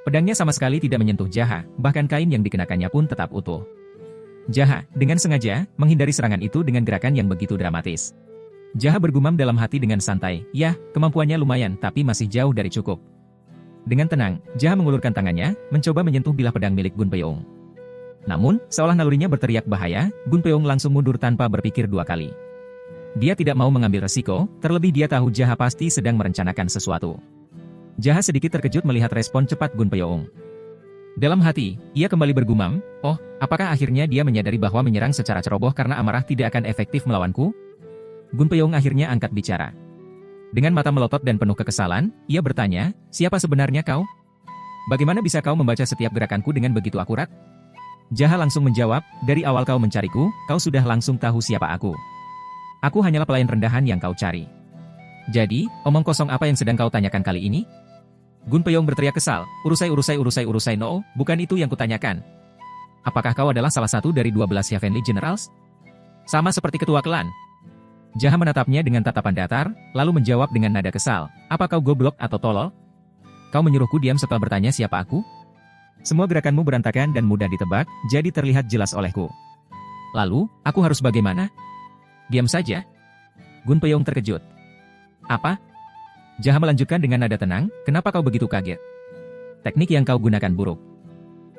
Pedangnya sama sekali tidak menyentuh Jaha, bahkan kain yang dikenakannya pun tetap utuh. Jaha, dengan sengaja, menghindari serangan itu dengan gerakan yang begitu dramatis. Jaha bergumam dalam hati dengan santai, ya, kemampuannya lumayan tapi masih jauh dari cukup. Dengan tenang, Jaha mengulurkan tangannya, mencoba menyentuh bilah pedang milik Gunpei. Namun, seolah nalurinya berteriak bahaya, Gunpei langsung mundur tanpa berpikir dua kali. Dia tidak mau mengambil resiko, terlebih dia tahu Jaha pasti sedang merencanakan sesuatu. Jaha sedikit terkejut melihat respon cepat Gun Peyoung. Dalam hati, ia kembali bergumam, oh, apakah akhirnya dia menyadari bahwa menyerang secara ceroboh karena amarah tidak akan efektif melawanku? Gun Peyoung akhirnya angkat bicara. Dengan mata melotot dan penuh kekesalan, ia bertanya, siapa sebenarnya kau? Bagaimana bisa kau membaca setiap gerakanku dengan begitu akurat? Jaha langsung menjawab, dari awal kau mencariku, kau sudah langsung tahu siapa aku. Aku hanyalah pelayan rendahan yang kau cari. Jadi, omong kosong apa yang sedang kau tanyakan kali ini? Gun Peyoung berteriak kesal, urusai no, bukan itu yang kutanyakan. Apakah kau adalah salah satu dari 12 Heavenly Generals? Sama seperti ketua klan. Jaha menatapnya dengan tatapan datar, lalu menjawab dengan nada kesal, apa kau goblok atau tolol? Kau menyuruhku diam setelah bertanya siapa aku? Semua gerakanmu berantakan dan mudah ditebak, jadi terlihat jelas olehku. Lalu, aku harus bagaimana? Diam saja. Gun Peyoung terkejut. Apa? Jaha melanjutkan dengan nada tenang, kenapa kau begitu kaget? Teknik yang kau gunakan buruk.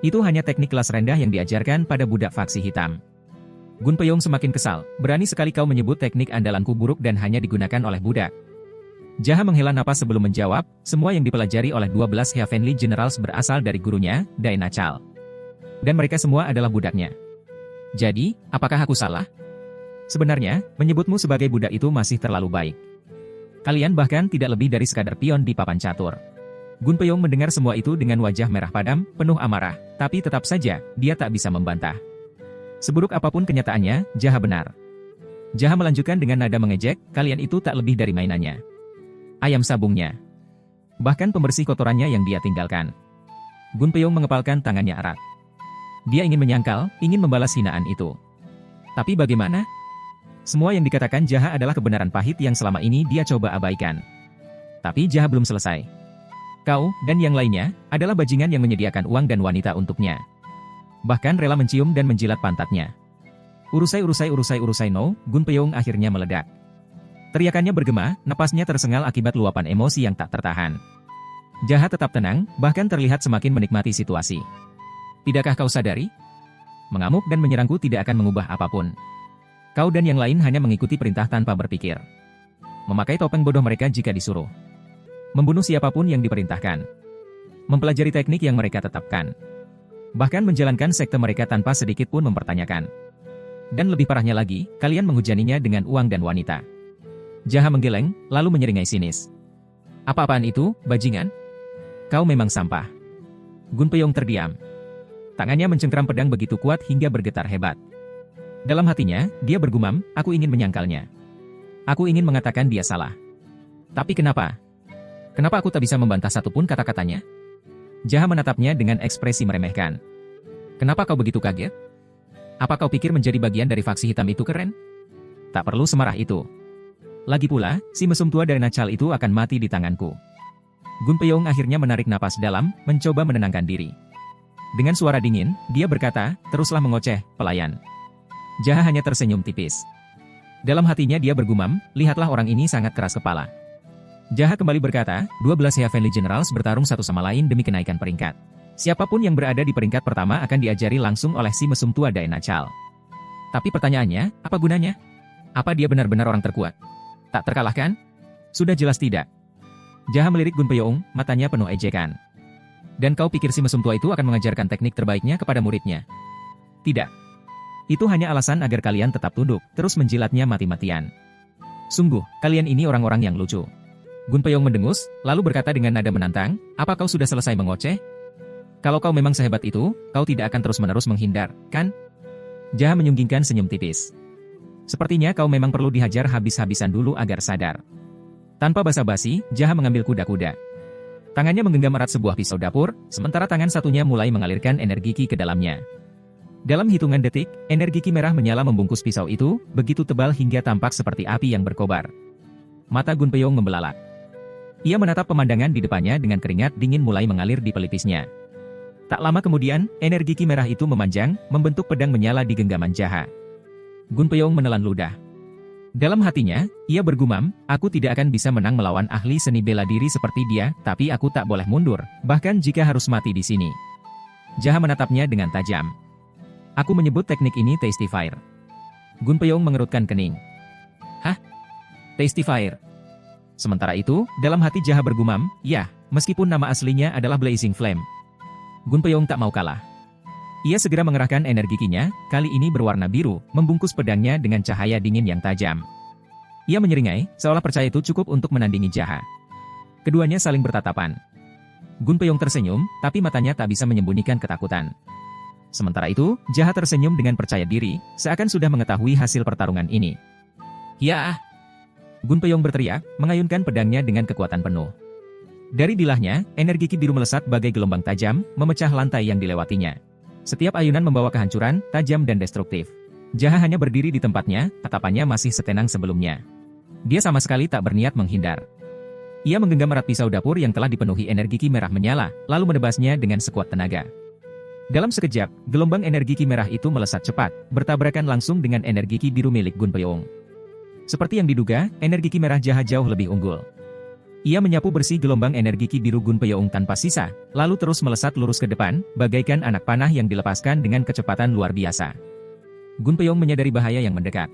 Itu hanya teknik kelas rendah yang diajarkan pada budak faksi hitam. Gun Peyoung semakin kesal, berani sekali kau menyebut teknik andalanku buruk dan hanya digunakan oleh budak. Jaha menghela napas sebelum menjawab, semua yang dipelajari oleh 12 Heavenly Generals berasal dari gurunya, Daina Chal. Dan mereka semua adalah budaknya. Jadi, apakah aku salah? Sebenarnya, menyebutmu sebagai budak itu masih terlalu baik. Kalian bahkan tidak lebih dari sekadar pion di papan catur. Gun Peyoung mendengar semua itu dengan wajah merah padam, penuh amarah, tapi tetap saja, dia tak bisa membantah. Seburuk apapun kenyataannya, Jaha benar. Jaha melanjutkan dengan nada mengejek, kalian itu tak lebih dari mainannya. Ayam sabungnya. Bahkan pembersih kotorannya yang dia tinggalkan. Gun Peyoung mengepalkan tangannya erat. Dia ingin menyangkal, ingin membalas hinaan itu. Tapi bagaimana? Semua yang dikatakan Jaha adalah kebenaran pahit yang selama ini dia coba abaikan. Tapi Jaha belum selesai. Kau, dan yang lainnya, adalah bajingan yang menyediakan uang dan wanita untuknya. Bahkan rela mencium dan menjilat pantatnya. Urusai no, Gun Peyoung akhirnya meledak. Teriakannya bergema, napasnya tersengal akibat luapan emosi yang tak tertahan. Jaha tetap tenang, bahkan terlihat semakin menikmati situasi. Tidakkah kau sadari? Mengamuk dan menyerangku tidak akan mengubah apapun. Kau dan yang lain hanya mengikuti perintah tanpa berpikir. Memakai topeng bodoh mereka jika disuruh. Membunuh siapapun yang diperintahkan. Mempelajari teknik yang mereka tetapkan. Bahkan menjalankan sekte mereka tanpa sedikit pun mempertanyakan. Dan lebih parahnya lagi, kalian menghujaninya dengan uang dan wanita. Jaha menggeleng, lalu menyeringai sinis. Apa-apaan itu, bajingan? Kau memang sampah. Gun Peyoung terdiam. Tangannya mencengkeram pedang begitu kuat hingga bergetar hebat. Dalam hatinya, dia bergumam, aku ingin menyangkalnya. Aku ingin mengatakan dia salah. Tapi kenapa? Kenapa aku tak bisa membantah satupun kata-katanya? Jaha menatapnya dengan ekspresi meremehkan. Kenapa kau begitu kaget? Apa kau pikir menjadi bagian dari faksi hitam itu keren? Tak perlu semarah itu. Lagi pula, si mesum tua dari Nachal itu akan mati di tanganku. Gun Peyoung akhirnya menarik napas dalam, mencoba menenangkan diri. Dengan suara dingin, dia berkata, teruslah mengoceh, pelayan. Jaha hanya tersenyum tipis. Dalam hatinya dia bergumam, lihatlah orang ini sangat keras kepala. Jaha kembali berkata, 12 Heavenly Generals bertarung satu sama lain demi kenaikan peringkat. Siapapun yang berada di peringkat pertama akan diajari langsung oleh si mesum tua Daina Chal. Tapi pertanyaannya, apa gunanya? Apa dia benar-benar orang terkuat? Tak terkalahkan? Sudah jelas tidak. Jaha melirik Gun Peyoung, matanya penuh ejekan. Dan kau pikir si mesum tua itu akan mengajarkan teknik terbaiknya kepada muridnya? Tidak. Itu hanya alasan agar kalian tetap tunduk, terus menjilatnya mati-matian. Sungguh, kalian ini orang-orang yang lucu. Gun Peyoung mendengus, lalu berkata dengan nada menantang, apa kau sudah selesai mengoceh? Kalau kau memang sehebat itu, kau tidak akan terus-menerus menghindar, kan? Jaha menyunggingkan senyum tipis. Sepertinya kau memang perlu dihajar habis-habisan dulu agar sadar. Tanpa basa-basi, Jaha mengambil kuda-kuda. Tangannya menggenggam erat sebuah pisau dapur, sementara tangan satunya mulai mengalirkan energi ki ke dalamnya. Dalam hitungan detik, energi ki merah menyala membungkus pisau itu, begitu tebal hingga tampak seperti api yang berkobar. Mata Gun Peyoung membelalak. Ia menatap pemandangan di depannya dengan keringat dingin mulai mengalir di pelipisnya. Tak lama kemudian, energi ki merah itu memanjang, membentuk pedang menyala di genggaman Jaha. Gun Peyoung menelan ludah. Dalam hatinya, ia bergumam, aku tidak akan bisa menang melawan ahli seni bela diri seperti dia, tapi aku tak boleh mundur, bahkan jika harus mati di sini. Jaha menatapnya dengan tajam. Aku menyebut teknik ini Tasty Fire. Gun Peyoung mengerutkan kening. Hah? Tasty Fire? Sementara itu, dalam hati Jaha bergumam, ya, meskipun nama aslinya adalah Blazing Flame. Gunpyeong tak mau kalah. Ia segera mengerahkan energi ki-nya, kali ini berwarna biru, membungkus pedangnya dengan cahaya dingin yang tajam. Ia menyeringai, seolah percaya itu cukup untuk menandingi Jaha. Keduanya saling bertatapan. Gunpyeong tersenyum, tapi matanya tak bisa menyembunyikan ketakutan. Sementara itu, Jaha tersenyum dengan percaya diri, seakan sudah mengetahui hasil pertarungan ini. "Ya!" Gunpyeong berteriak, mengayunkan pedangnya dengan kekuatan penuh. Dari bilahnya, energi ki biru melesat bagai gelombang tajam, memecah lantai yang dilewatinya. Setiap ayunan membawa kehancuran, tajam dan destruktif. Jaha hanya berdiri di tempatnya, tatapannya masih setenang sebelumnya. Dia sama sekali tak berniat menghindar. Ia menggenggam erat pisau dapur yang telah dipenuhi energi ki merah menyala, lalu menebasnya dengan sekuat tenaga. Dalam sekejap, gelombang energi ki merah itu melesat cepat, bertabrakan langsung dengan energi ki biru milik Gunpyeong. Seperti yang diduga, energi ki merah Jaha jauh lebih unggul. Ia menyapu bersih gelombang energi ki biru Gunpyeong tanpa sisa, lalu terus melesat lurus ke depan, bagaikan anak panah yang dilepaskan dengan kecepatan luar biasa. Gunpyeong menyadari bahaya yang mendekat.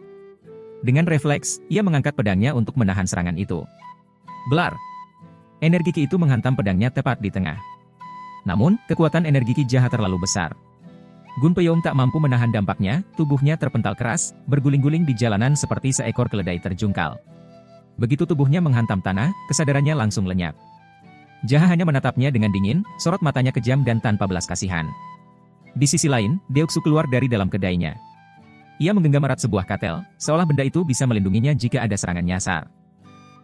Dengan refleks, ia mengangkat pedangnya untuk menahan serangan itu. Blar! Energi ki itu menghantam pedangnya tepat di tengah. Namun, kekuatan energi ki Jaha terlalu besar. Gunpyeong tak mampu menahan dampaknya, tubuhnya terpental keras, berguling-guling di jalanan seperti seekor keledai terjungkal. Begitu tubuhnya menghantam tanah, kesadarannya langsung lenyap. Jaha hanya menatapnya dengan dingin, sorot matanya kejam dan tanpa belas kasihan. Di sisi lain, Deoksu keluar dari dalam kedainya. Ia menggenggam erat sebuah katel, seolah benda itu bisa melindunginya jika ada serangan nyasar.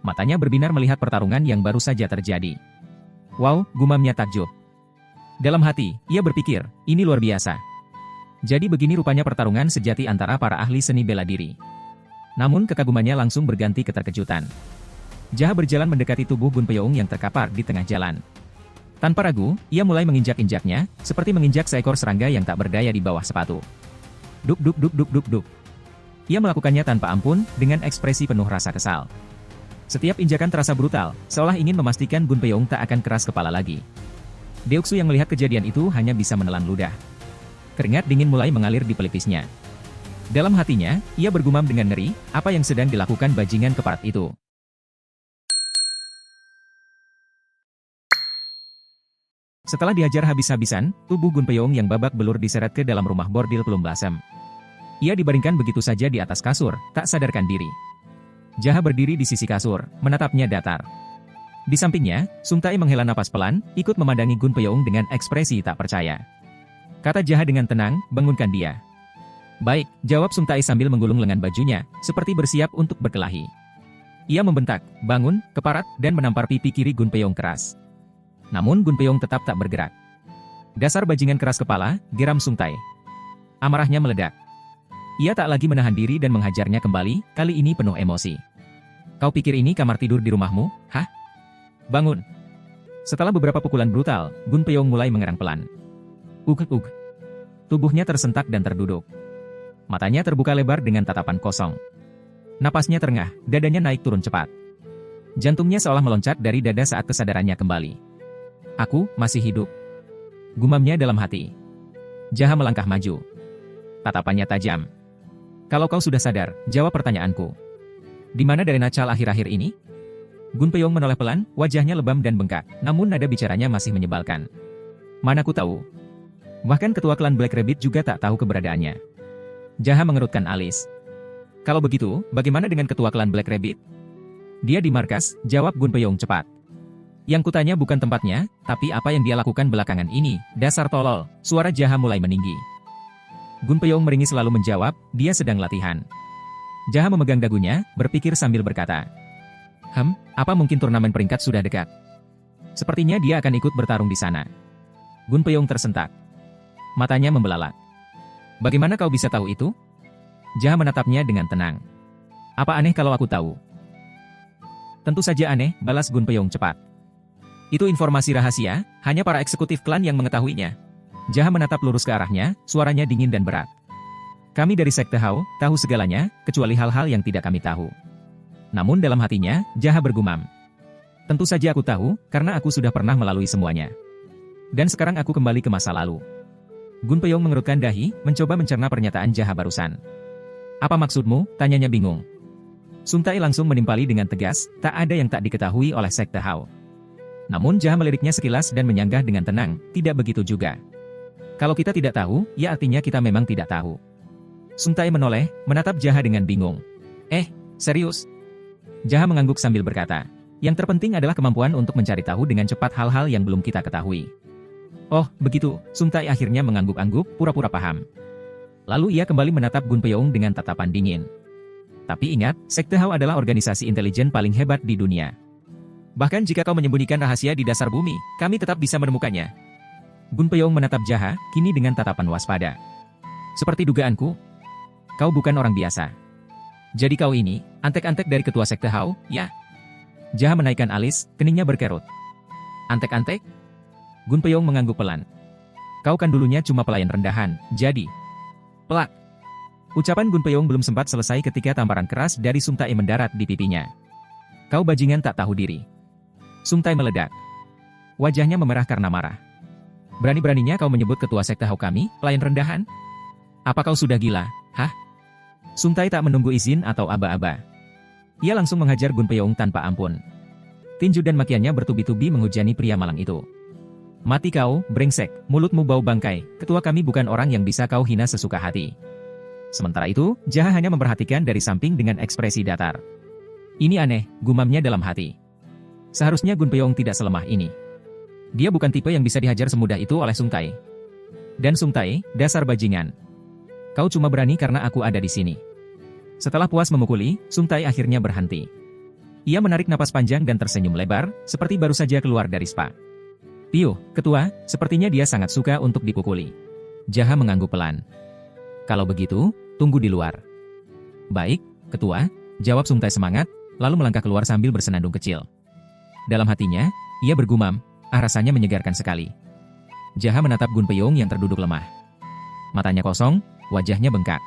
Matanya berbinar melihat pertarungan yang baru saja terjadi. Wow, gumamnya takjub. Dalam hati, ia berpikir, ini luar biasa. Jadi begini rupanya pertarungan sejati antara para ahli seni bela diri. Namun kekagumannya langsung berganti keterkejutan. Jaha berjalan mendekati tubuh Gunpyeong yang terkapar di tengah jalan. Tanpa ragu, ia mulai menginjak-injaknya, seperti menginjak seekor serangga yang tak berdaya di bawah sepatu. Duk duk duk duk duk duk. Ia melakukannya tanpa ampun, dengan ekspresi penuh rasa kesal. Setiap injakan terasa brutal, seolah ingin memastikan Gunpyeong tak akan keras kepala lagi. Deoksu yang melihat kejadian itu hanya bisa menelan ludah. Keringat dingin mulai mengalir di pelipisnya. Dalam hatinya, ia bergumam dengan ngeri, apa yang sedang dilakukan bajingan keparat itu. Setelah dihajar habis-habisan, tubuh Gunpyeong yang babak belur diseret ke dalam rumah bordil Plum Blossom. Ia dibaringkan begitu saja di atas kasur, tak sadarkan diri. Jaha berdiri di sisi kasur, menatapnya datar. Di sampingnya, Sung Tae menghela napas pelan, ikut memandangi Gunpyeong dengan ekspresi tak percaya. Kata Jaha dengan tenang, bangunkan dia. Baik, jawab Sung Tae sambil menggulung lengan bajunya, seperti bersiap untuk berkelahi. Ia membentak, bangun, keparat, dan menampar pipi kiri Gunpyeong keras. Namun Gunpyeong tetap tak bergerak. Dasar bajingan keras kepala, geram Sung Tae. Amarahnya meledak. Ia tak lagi menahan diri dan menghajarnya kembali, kali ini penuh emosi. Kau pikir ini kamar tidur di rumahmu, hah? Bangun! Setelah beberapa pukulan brutal, Gunpyeong mulai mengerang pelan. Ug. Tubuhnya tersentak dan terduduk. Matanya terbuka lebar dengan tatapan kosong. Napasnya terengah, dadanya naik turun cepat. Jantungnya seolah meloncat dari dada saat kesadarannya kembali. Aku masih hidup. Gumamnya dalam hati. Jaha melangkah maju. Tatapannya tajam. Kalau kau sudah sadar, jawab pertanyaanku. Di mana dari Nacal akhir-akhir ini? Gunpyeong menoleh pelan, wajahnya lebam dan bengkak, namun nada bicaranya masih menyebalkan. Mana ku tahu? Bahkan ketua klan Black Rabbit juga tak tahu keberadaannya. Jaha mengerutkan alis. Kalau begitu, bagaimana dengan ketua klan Black Rabbit? Dia di markas, jawab Gunpyeong cepat. Yang kutanya bukan tempatnya, tapi apa yang dia lakukan belakangan ini, dasar tolol, suara Jaha mulai meninggi. Gunpyeong meringis selalu menjawab, dia sedang latihan. Jaha memegang dagunya, berpikir sambil berkata. Apa mungkin turnamen peringkat sudah dekat? Sepertinya dia akan ikut bertarung di sana. Gunpyeong tersentak. Matanya membelalak. Bagaimana kau bisa tahu itu? Jaha menatapnya dengan tenang. Apa aneh kalau aku tahu? Tentu saja aneh, balas Gunpyeong cepat. Itu informasi rahasia, hanya para eksekutif klan yang mengetahuinya. Jaha menatap lurus ke arahnya, suaranya dingin dan berat. Kami dari Sekte Hao, tahu segalanya, kecuali hal-hal yang tidak kami tahu. Namun dalam hatinya, Jaha bergumam. Tentu saja aku tahu, karena aku sudah pernah melalui semuanya. Dan sekarang aku kembali ke masa lalu. Gunpyeong mengerutkan dahi, mencoba mencerna pernyataan Jaha barusan. Apa maksudmu? Tanyanya bingung. Sung Tae langsung menimpali dengan tegas, tak ada yang tak diketahui oleh Sekte Hao. Namun Jaha meliriknya sekilas dan menyanggah dengan tenang, tidak begitu juga. Kalau kita tidak tahu, ya artinya kita memang tidak tahu. Sung Tae menoleh, menatap Jaha dengan bingung. Serius? Jaha mengangguk sambil berkata, yang terpenting adalah kemampuan untuk mencari tahu dengan cepat hal-hal yang belum kita ketahui. Oh, begitu, Sung Tae akhirnya mengangguk-angguk, pura-pura paham. Lalu ia kembali menatap Gun Peung dengan tatapan dingin. Tapi ingat, Sekte Hao adalah organisasi intelijen paling hebat di dunia. Bahkan jika kau menyembunyikan rahasia di dasar bumi, kami tetap bisa menemukannya. Gun Peung menatap Jaha, kini dengan tatapan waspada. Seperti dugaanku, kau bukan orang biasa. Jadi kau ini, antek-antek dari ketua Sekte Hao, ya? Jaha menaikkan alis, keningnya berkerut. Antek-antek? Gun Peung mengangguk pelan. Kau kan dulunya cuma pelayan rendahan, jadi... Pelak. Ucapan Gun Peung belum sempat selesai ketika tamparan keras dari Sung Tae mendarat di pipinya. Kau bajingan tak tahu diri. Sung Tae meledak. Wajahnya memerah karena marah. Berani-beraninya kau menyebut ketua Sekte Hao kami, pelayan rendahan? Apa kau sudah gila, hah? Sung Tae tak menunggu izin atau aba-aba. Ia langsung menghajar Gun Peung tanpa ampun. Tinju dan makiannya bertubi-tubi menghujani pria malang itu. Mati kau, brengsek, mulutmu bau bangkai, ketua kami bukan orang yang bisa kau hina sesuka hati. Sementara itu, Jaha hanya memperhatikan dari samping dengan ekspresi datar. Ini aneh, gumamnya dalam hati. Seharusnya Gun Peung tidak selemah ini. Dia bukan tipe yang bisa dihajar semudah itu oleh Sung Tae. Dan Sung Tae, dasar bajingan. Kau cuma berani karena aku ada di sini. Setelah puas memukuli, Sung Tae akhirnya berhenti. Ia menarik napas panjang dan tersenyum lebar, seperti baru saja keluar dari spa. Piuh, ketua, sepertinya dia sangat suka untuk dipukuli. Jaha mengangguk pelan. Kalau begitu, tunggu di luar. Baik, ketua, jawab Sung Tae semangat, lalu melangkah keluar sambil bersenandung kecil. Dalam hatinya, ia bergumam, rasanya menyegarkan sekali. Jaha menatap Gun Peung yang terduduk lemah. Matanya kosong, wajahnya bengkak.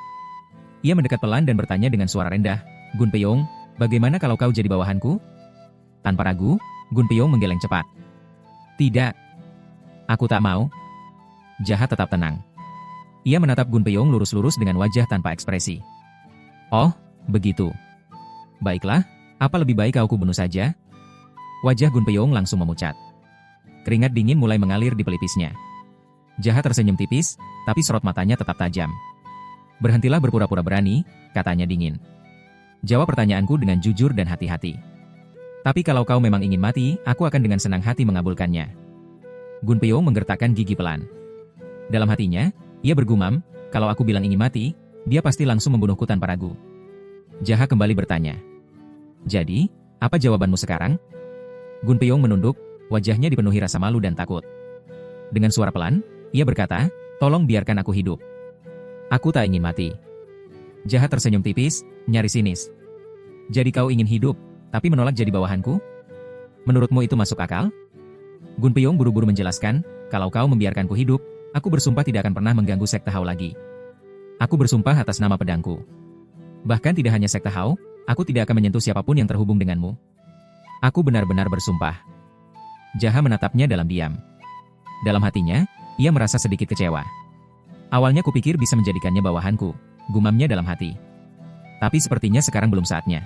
Ia mendekat pelan dan bertanya dengan suara rendah, Gun Peung, bagaimana kalau kau jadi bawahanku? Tanpa ragu, Gun Peung menggeleng cepat. Tidak. Aku tak mau. Jaha tetap tenang. Ia menatap Gun Peung lurus-lurus dengan wajah tanpa ekspresi. Oh, begitu. Baiklah, apa lebih baik kau kubunuh saja? Wajah Gun Peung langsung memucat. Keringat dingin mulai mengalir di pelipisnya. Jaha tersenyum tipis, tapi sorot matanya tetap tajam. Berhentilah berpura-pura berani, katanya dingin. Jawab pertanyaanku dengan jujur dan hati-hati. Tapi kalau kau memang ingin mati, aku akan dengan senang hati mengabulkannya. Gun Peung menggertakkan gigi pelan. Dalam hatinya, ia bergumam, kalau aku bilang ingin mati, dia pasti langsung membunuhku tanpa ragu. Jaha kembali bertanya. Jadi, apa jawabanmu sekarang? Gun Peung menunduk, wajahnya dipenuhi rasa malu dan takut. Dengan suara pelan, ia berkata, tolong biarkan aku hidup. Aku tak ingin mati. Jaha tersenyum tipis, nyaris sinis. Jadi kau ingin hidup, tapi menolak jadi bawahanku? Menurutmu itu masuk akal? Gun Peung buru-buru menjelaskan, kalau kau membiarkanku hidup, aku bersumpah tidak akan pernah mengganggu Sekte Hao lagi. Aku bersumpah atas nama pedangku. Bahkan tidak hanya Sekte Hao, aku tidak akan menyentuh siapapun yang terhubung denganmu. Aku benar-benar bersumpah. Jaha menatapnya dalam diam. Dalam hatinya, ia merasa sedikit kecewa. Awalnya kupikir bisa menjadikannya bawahanku, gumamnya dalam hati. Tapi sepertinya sekarang belum saatnya.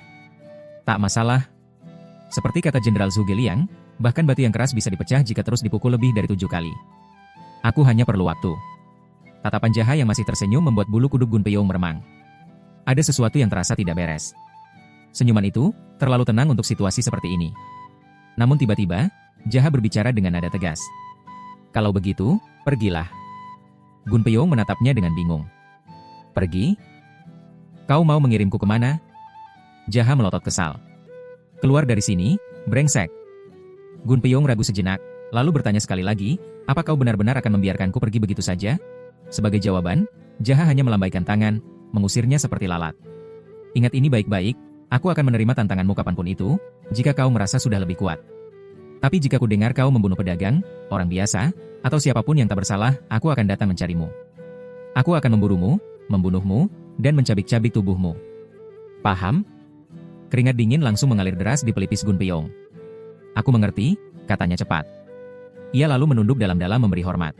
Tak masalah. Seperti kata Jenderal Zhuge Liang, bahkan batu yang keras bisa dipecah jika terus dipukul lebih dari 7 kali. Aku hanya perlu waktu. Tatapan Jaha yang masih tersenyum membuat bulu kuduk Gun Peung meremang. Ada sesuatu yang terasa tidak beres. Senyuman itu, terlalu tenang untuk situasi seperti ini. Namun tiba-tiba, Jaha berbicara dengan nada tegas. Kalau begitu, pergilah. Gun Peung menatapnya dengan bingung. Pergi? Kau mau mengirimku kemana? Jaha melotot kesal. Keluar dari sini, brengsek. Gun Peung ragu sejenak, lalu bertanya sekali lagi, apa kau benar-benar akan membiarkanku pergi begitu saja? Sebagai jawaban, Jaha hanya melambaikan tangan, mengusirnya seperti lalat. Ingat ini baik-baik, aku akan menerima tantanganmu kapanpun itu, jika kau merasa sudah lebih kuat. Tapi jika ku dengar kau membunuh pedagang, orang biasa, atau siapapun yang tak bersalah, aku akan datang mencarimu. Aku akan memburumu, membunuhmu, dan mencabik-cabik tubuhmu. Paham? Keringat dingin langsung mengalir deras di pelipis Gun Peung. Aku mengerti, katanya cepat. Ia lalu menunduk dalam-dalam memberi hormat.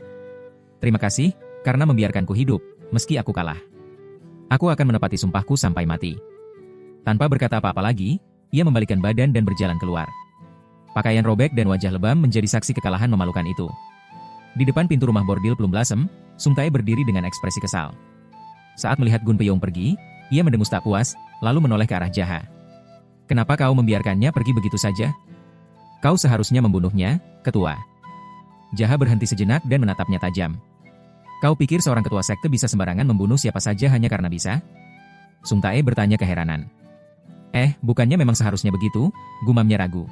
Terima kasih, karena membiarkanku hidup, meski aku kalah. Aku akan menepati sumpahku sampai mati. Tanpa berkata apa-apa lagi, ia membalikkan badan dan berjalan keluar. Pakaian robek dan wajah lebam menjadi saksi kekalahan memalukan itu. Di depan pintu rumah bordil Plum Blossom, Sung Tae berdiri dengan ekspresi kesal. Saat melihat Gun Peiyong pergi, ia mendengus tak puas, lalu menoleh ke arah Jaha. Kenapa kau membiarkannya pergi begitu saja? Kau seharusnya membunuhnya, ketua. Jaha berhenti sejenak dan menatapnya tajam. Kau pikir seorang ketua sekte bisa sembarangan membunuh siapa saja hanya karena bisa? Sung Tae bertanya keheranan. Bukannya memang seharusnya begitu, gumamnya ragu.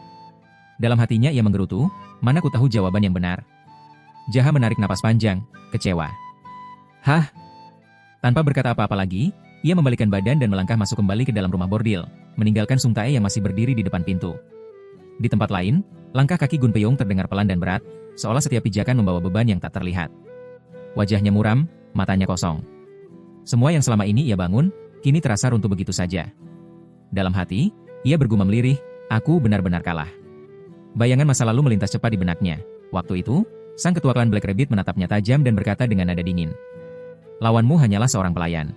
Dalam hatinya ia menggerutu, mana ku tahu jawaban yang benar. Jaha menarik napas panjang, kecewa. Hah? Tanpa berkata apa-apa lagi, ia membalikkan badan dan melangkah masuk kembali ke dalam rumah bordil, meninggalkan Sung Tae yang masih berdiri di depan pintu. Di tempat lain, langkah kaki Gun Peiyong terdengar pelan dan berat, seolah setiap pijakan membawa beban yang tak terlihat. Wajahnya muram, matanya kosong. Semua yang selama ini ia bangun, kini terasa runtuh begitu saja. Dalam hati, ia bergumam lirih, aku benar-benar kalah. Bayangan masa lalu melintas cepat di benaknya. Waktu itu, sang ketua klan Black Rabbit menatapnya tajam dan berkata dengan nada dingin. Lawanmu hanyalah seorang pelayan.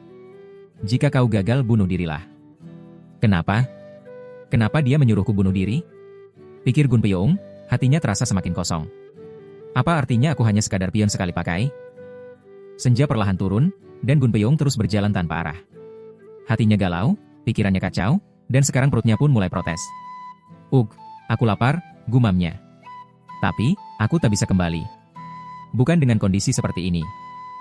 Jika kau gagal, bunuh dirilah. Kenapa? Kenapa dia menyuruhku bunuh diri? Pikir Gun Peiyong, hatinya terasa semakin kosong. Apa artinya aku hanya sekadar pion sekali pakai? Senja perlahan turun, dan Gun Peiyong terus berjalan tanpa arah. Hatinya galau, pikirannya kacau, dan sekarang perutnya pun mulai protes. Aku lapar, gumamnya. Tapi, aku tak bisa kembali. Bukan dengan kondisi seperti ini.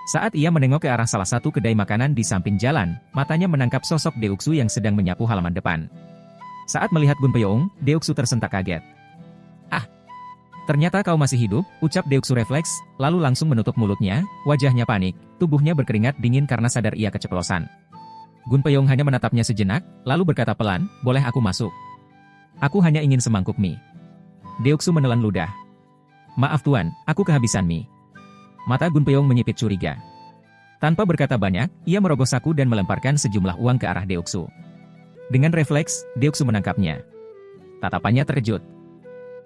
Saat ia menengok ke arah salah satu kedai makanan di samping jalan, matanya menangkap sosok Deoksu yang sedang menyapu halaman depan. Saat melihat Gun Peiyong, Deoksu tersentak kaget. Ternyata kau masih hidup, ucap Deoksu refleks, lalu langsung menutup mulutnya, wajahnya panik, tubuhnya berkeringat dingin karena sadar ia keceplosan. Gun Peiyong hanya menatapnya sejenak, lalu berkata pelan, boleh aku masuk? Aku hanya ingin semangkuk mie. Deoksu menelan ludah. Maaf tuan, aku kehabisan mie. Mata Gun Peiyong menyipit curiga. Tanpa berkata banyak, ia merogoh saku dan melemparkan sejumlah uang ke arah Deoksu. Dengan refleks, Deoksu menangkapnya. Tatapannya terkejut.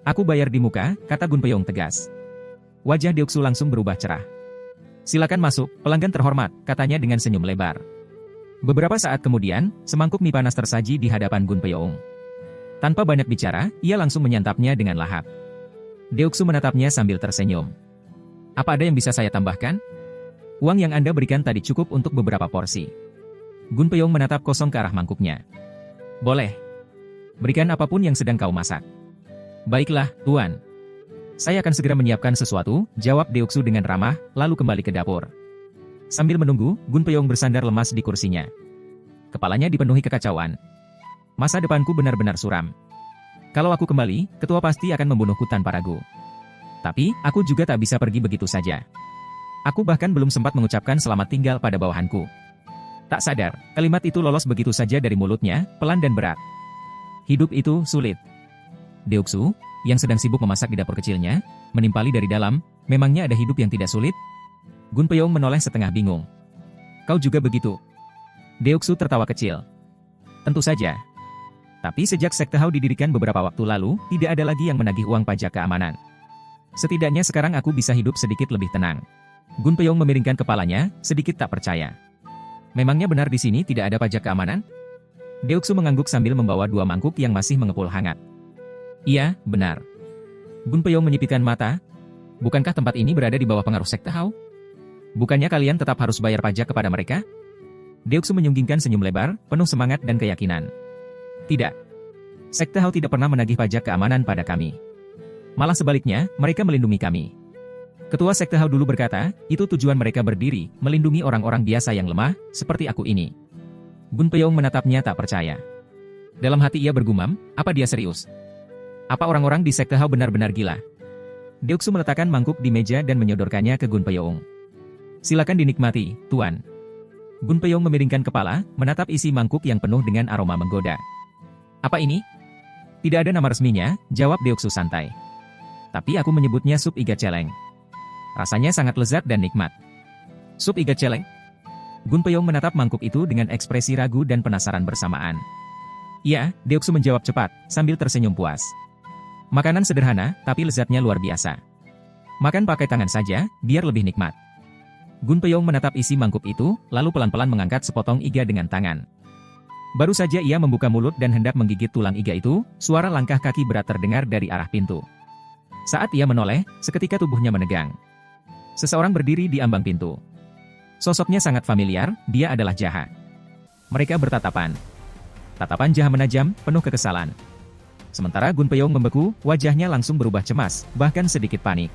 Aku bayar di muka, kata Gun Peiyong tegas. Wajah Deoksu langsung berubah cerah. Silakan masuk, pelanggan terhormat, katanya dengan senyum lebar. Beberapa saat kemudian, semangkuk mie panas tersaji di hadapan Gun Peiyong. Tanpa banyak bicara, ia langsung menyantapnya dengan lahap. Deoksu menatapnya sambil tersenyum. Apa ada yang bisa saya tambahkan? Uang yang Anda berikan tadi cukup untuk beberapa porsi. Gun Peiyong menatap kosong ke arah mangkuknya. Boleh. Berikan apapun yang sedang kau masak. Baiklah, tuan. Saya akan segera menyiapkan sesuatu, jawab Deoksu dengan ramah, lalu kembali ke dapur. Sambil menunggu, Gun Peiyong bersandar lemas di kursinya. Kepalanya dipenuhi kekacauan. Masa depanku benar-benar suram. Kalau aku kembali, ketua pasti akan membunuhku tanpa ragu. Tapi, aku juga tak bisa pergi begitu saja. Aku bahkan belum sempat mengucapkan selamat tinggal pada bawahanku. Tak sadar, kalimat itu lolos begitu saja dari mulutnya, pelan dan berat. Hidup itu sulit. Deoksu, yang sedang sibuk memasak di dapur kecilnya, menimpali dari dalam, memangnya ada hidup yang tidak sulit? Gun Peiyong menoleh setengah bingung. Kau juga begitu? Deoksu tertawa kecil. Tentu saja. Tapi sejak Sekte Hao didirikan beberapa waktu lalu, tidak ada lagi yang menagih uang pajak keamanan. Setidaknya sekarang aku bisa hidup sedikit lebih tenang. Gun Peiyong memiringkan kepalanya, sedikit tak percaya. Memangnya benar di sini tidak ada pajak keamanan? Deoksu mengangguk sambil membawa 2 mangkuk yang masih mengepul hangat. Iya, benar. Gun Peiyong menyipitkan mata. Bukankah tempat ini berada di bawah pengaruh Sekte Hao? Bukannya kalian tetap harus bayar pajak kepada mereka? Deoksu menyunggingkan senyum lebar, penuh semangat dan keyakinan. Tidak. Sekte Hao tidak pernah menagih pajak keamanan pada kami. Malah sebaliknya, mereka melindungi kami. Ketua Sekte Hao dulu berkata, itu tujuan mereka berdiri, melindungi orang-orang biasa yang lemah, seperti aku ini. Gun Peiyong menatapnya tak percaya. Dalam hati ia bergumam, apa dia serius? Apa orang-orang di Sekte Hao benar-benar gila? Deoksu meletakkan mangkuk di meja dan menyodorkannya ke Gun Peiyong. Silakan dinikmati, tuan. Gun Peiyong memiringkan kepala, menatap isi mangkuk yang penuh dengan aroma menggoda. Apa ini? Tidak ada nama resminya, jawab Deoksu santai. Tapi aku menyebutnya sup iga celeng. Rasanya sangat lezat dan nikmat. Sup iga celeng? Gun Peiyong menatap mangkuk itu dengan ekspresi ragu dan penasaran bersamaan. Iya, Deoksu menjawab cepat, sambil tersenyum puas. Makanan sederhana, tapi lezatnya luar biasa. Makan pakai tangan saja, biar lebih nikmat. Gun Peiyong menatap isi mangkuk itu, lalu pelan-pelan mengangkat sepotong iga dengan tangan. Baru saja ia membuka mulut dan hendak menggigit tulang iga itu, suara langkah kaki berat terdengar dari arah pintu. Saat ia menoleh, seketika tubuhnya menegang. Seseorang berdiri di ambang pintu. Sosoknya sangat familiar, dia adalah Jaha. Mereka bertatapan. Tatapan Jaha menajam, penuh kekesalan. Sementara Gunpyeong membeku, wajahnya langsung berubah cemas, bahkan sedikit panik.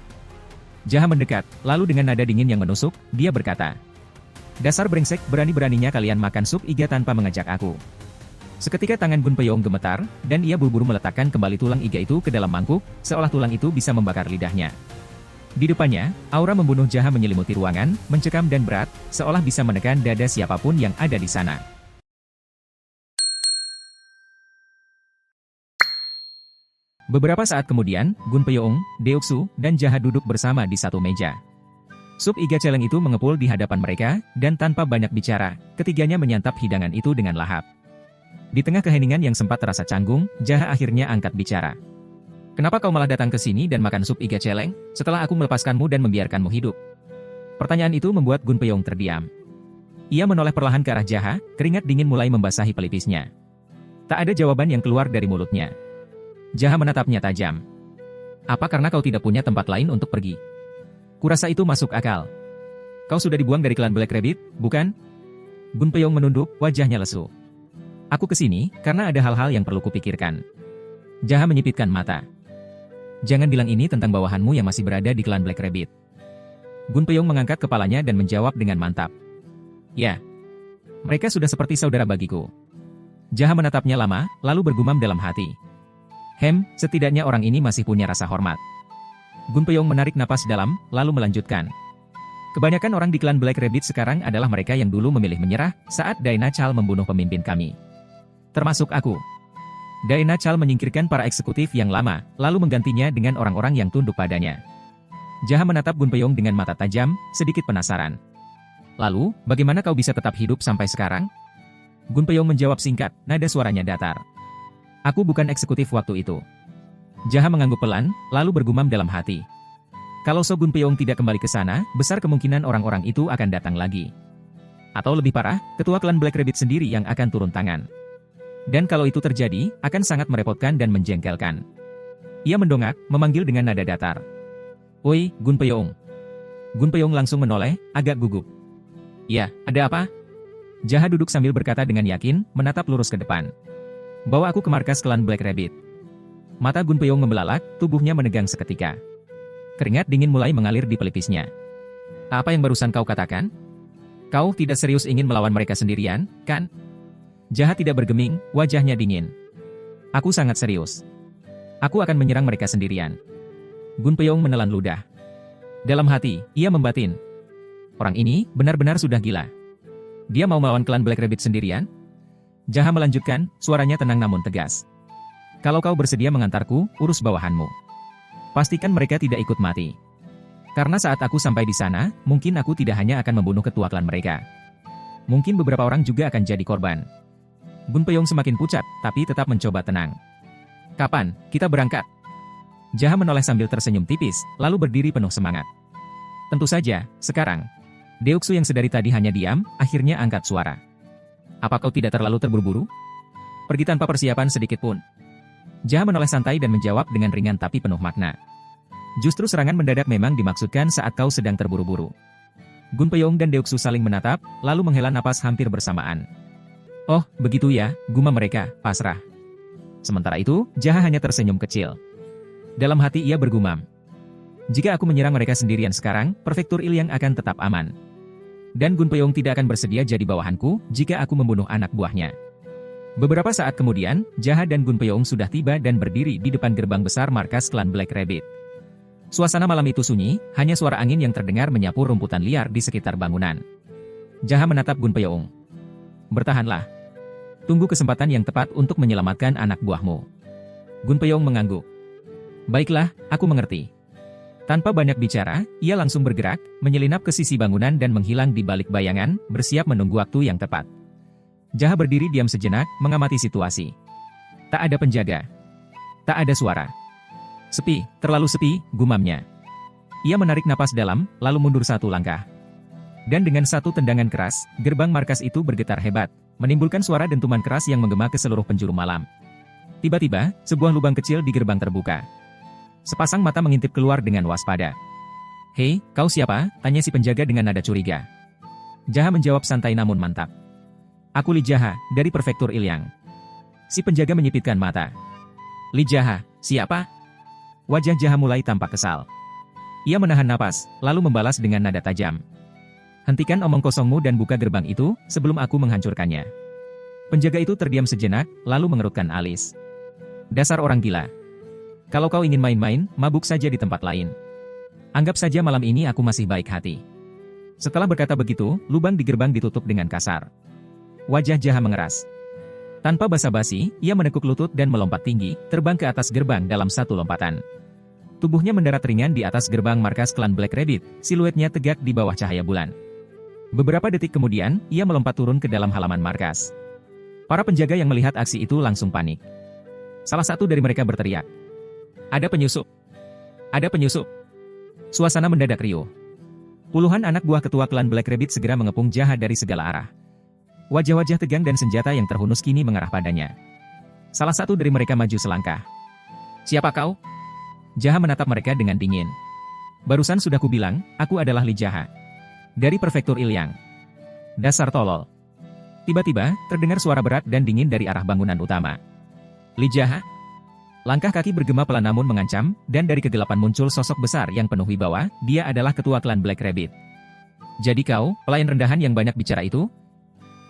Jaha mendekat, lalu dengan nada dingin yang menusuk, dia berkata, "Dasar brengsek, berani-beraninya kalian makan sup iga tanpa mengajak aku." Seketika tangan Gunpyeong gemetar, dan ia buru-buru meletakkan kembali tulang iga itu ke dalam mangkuk, seolah tulang itu bisa membakar lidahnya. Di depannya, aura membunuh Jaha menyelimuti ruangan, mencekam dan berat, seolah bisa menekan dada siapapun yang ada di sana. Beberapa saat kemudian, Gunpyeong, Deoksu, dan Jaha duduk bersama di satu meja. Sup iga celeng itu mengepul di hadapan mereka, dan tanpa banyak bicara, ketiganya menyantap hidangan itu dengan lahap. Di tengah keheningan yang sempat terasa canggung, Jaha akhirnya angkat bicara. "Kenapa kau malah datang ke sini dan makan sup iga celeng, setelah aku melepaskanmu dan membiarkanmu hidup?" Pertanyaan itu membuat Gunpyeong terdiam. Ia menoleh perlahan ke arah Jaha, keringat dingin mulai membasahi pelipisnya. Tak ada jawaban yang keluar dari mulutnya. Jaha menatapnya tajam. "Apa karena kau tidak punya tempat lain untuk pergi? Kurasa itu masuk akal. Kau sudah dibuang dari klan Black Rabbit, bukan?" Gunpyeong menunduk, wajahnya lesu. "Aku kesini karena ada hal-hal yang perlu kupikirkan." Jaha menyipitkan mata. "Jangan bilang ini tentang bawahanmu yang masih berada di klan Black Rabbit." Gunpyeong mengangkat kepalanya dan menjawab dengan mantap. "Ya, mereka sudah seperti saudara bagiku." Jaha menatapnya lama, lalu bergumam dalam hati. Setidaknya orang ini masih punya rasa hormat." Gunpyeong menarik napas dalam, lalu melanjutkan. "Kebanyakan orang di klan Black Rabbit sekarang adalah mereka yang dulu memilih menyerah saat Daina Chal membunuh pemimpin kami. Termasuk aku. Daina Chal menyingkirkan para eksekutif yang lama, lalu menggantinya dengan orang-orang yang tunduk padanya." Jaha menatap Gunpyeong dengan mata tajam, sedikit penasaran. "Lalu, bagaimana kau bisa tetap hidup sampai sekarang?" Gunpyeong menjawab singkat, nada suaranya datar. "Aku bukan eksekutif waktu itu." Jaha mengangguk pelan, lalu bergumam dalam hati. Kalau So Gunpyeong tidak kembali ke sana, besar kemungkinan orang-orang itu akan datang lagi. Atau lebih parah, ketua klan Black Rabbit sendiri yang akan turun tangan. Dan kalau itu terjadi, akan sangat merepotkan dan menjengkelkan. Ia mendongak, memanggil dengan nada datar. "Oi, Gunpyeong." Gunpyeong langsung menoleh, agak gugup. "Ya, ada apa?" Jaha duduk sambil berkata dengan yakin, menatap lurus ke depan. "Bawa aku ke markas klan Black Rabbit." Mata Gunpyeong membelalak, tubuhnya menegang seketika. Keringat dingin mulai mengalir di pelipisnya. "Apa yang barusan kau katakan? Kau tidak serius ingin melawan mereka sendirian, kan?" Jaha tidak bergeming, wajahnya dingin. "Aku sangat serius. Aku akan menyerang mereka sendirian." Gunpyeong menelan ludah. Dalam hati, ia membatin. Orang ini benar-benar sudah gila. Dia mau melawan klan Black Rabbit sendirian? Jaha melanjutkan, suaranya tenang namun tegas. "Kalau kau bersedia mengantarku, urus bawahanmu. Pastikan mereka tidak ikut mati. Karena saat aku sampai di sana, mungkin aku tidak hanya akan membunuh ketua klan mereka. Mungkin beberapa orang juga akan jadi korban." Gunpyeong semakin pucat, tapi tetap mencoba tenang. "Kapan kita berangkat?" Jaha menoleh sambil tersenyum tipis, lalu berdiri penuh semangat. "Tentu saja, sekarang." Deoksu yang sedari tadi hanya diam, akhirnya angkat suara. "Apa kau tidak terlalu terburu-buru? Pergi tanpa persiapan sedikit pun?" Jaha menoleh santai dan menjawab dengan ringan tapi penuh makna. "Justru serangan mendadak memang dimaksudkan saat kau sedang terburu-buru." Gunpyeong dan Deoksu saling menatap, lalu menghela napas hampir bersamaan. "Oh, begitu ya," gumam mereka, pasrah. Sementara itu, Jaha hanya tersenyum kecil. Dalam hati ia bergumam. "Jika aku menyerang mereka sendirian sekarang, prefektur Ilyang akan tetap aman. Dan Gunpyeong tidak akan bersedia jadi bawahanku jika aku membunuh anak buahnya." Beberapa saat kemudian, Jaha dan Gunpyeong sudah tiba dan berdiri di depan gerbang besar markas klan Black Rabbit. Suasana malam itu sunyi, hanya suara angin yang terdengar menyapu rumputan liar di sekitar bangunan. Jaha menatap Gunpyeong. "Bertahanlah. Tunggu kesempatan yang tepat untuk menyelamatkan anak buahmu." Gunpyeong mengangguk. "Baiklah, aku mengerti." Tanpa banyak bicara, ia langsung bergerak, menyelinap ke sisi bangunan dan menghilang di balik bayangan, bersiap menunggu waktu yang tepat. Jaha berdiri diam sejenak, mengamati situasi. Tak ada penjaga. Tak ada suara. Sepi, terlalu sepi, gumamnya. Ia menarik napas dalam, lalu mundur satu langkah. Dan dengan satu tendangan keras, gerbang markas itu bergetar hebat, menimbulkan suara dentuman keras yang menggema ke seluruh penjuru malam. Tiba-tiba, sebuah lubang kecil di gerbang terbuka. Sepasang mata mengintip keluar dengan waspada. "Hei, kau siapa?" tanya si penjaga dengan nada curiga. Jaha menjawab santai namun mantap. "Aku Li Jaha, dari Prefektur Ilyang." Si penjaga menyipitkan mata. "Li Jaha, siapa?" Wajah Jaha mulai tampak kesal. Ia menahan napas, lalu membalas dengan nada tajam. "Hentikan omong kosongmu dan buka gerbang itu, sebelum aku menghancurkannya." Penjaga itu terdiam sejenak, lalu mengerutkan alis. "Dasar orang gila. Kalau kau ingin main-main, mabuk saja di tempat lain. Anggap saja malam ini aku masih baik hati." Setelah berkata begitu, lubang di gerbang ditutup dengan kasar. Wajah Jaha mengeras. Tanpa basa-basi, ia menekuk lutut dan melompat tinggi, terbang ke atas gerbang dalam satu lompatan. Tubuhnya mendarat ringan di atas gerbang markas klan Black Rabbit, siluetnya tegak di bawah cahaya bulan. Beberapa detik kemudian, ia melompat turun ke dalam halaman markas. Para penjaga yang melihat aksi itu langsung panik. Salah satu dari mereka berteriak, "Ada penyusup! Ada penyusup!" Suasana mendadak riuh. Puluhan anak buah ketua klan Black Rabbit segera mengepung Jaha dari segala arah. Wajah-wajah tegang dan senjata yang terhunus kini mengarah padanya. Salah satu dari mereka maju selangkah. "Siapa kau?" Jaha menatap mereka dengan dingin. "Barusan sudah kubilang, aku adalah Li Jaha. Dari Prefektur Ilyang." "Dasar tolol." Tiba-tiba, terdengar suara berat dan dingin dari arah bangunan utama. "Li Jaha?" Langkah kaki bergema pelan namun mengancam, dan dari kegelapan muncul sosok besar yang penuh wibawa. Dia adalah ketua klan Black Rabbit. "Jadi kau, pelayan rendahan yang banyak bicara itu?"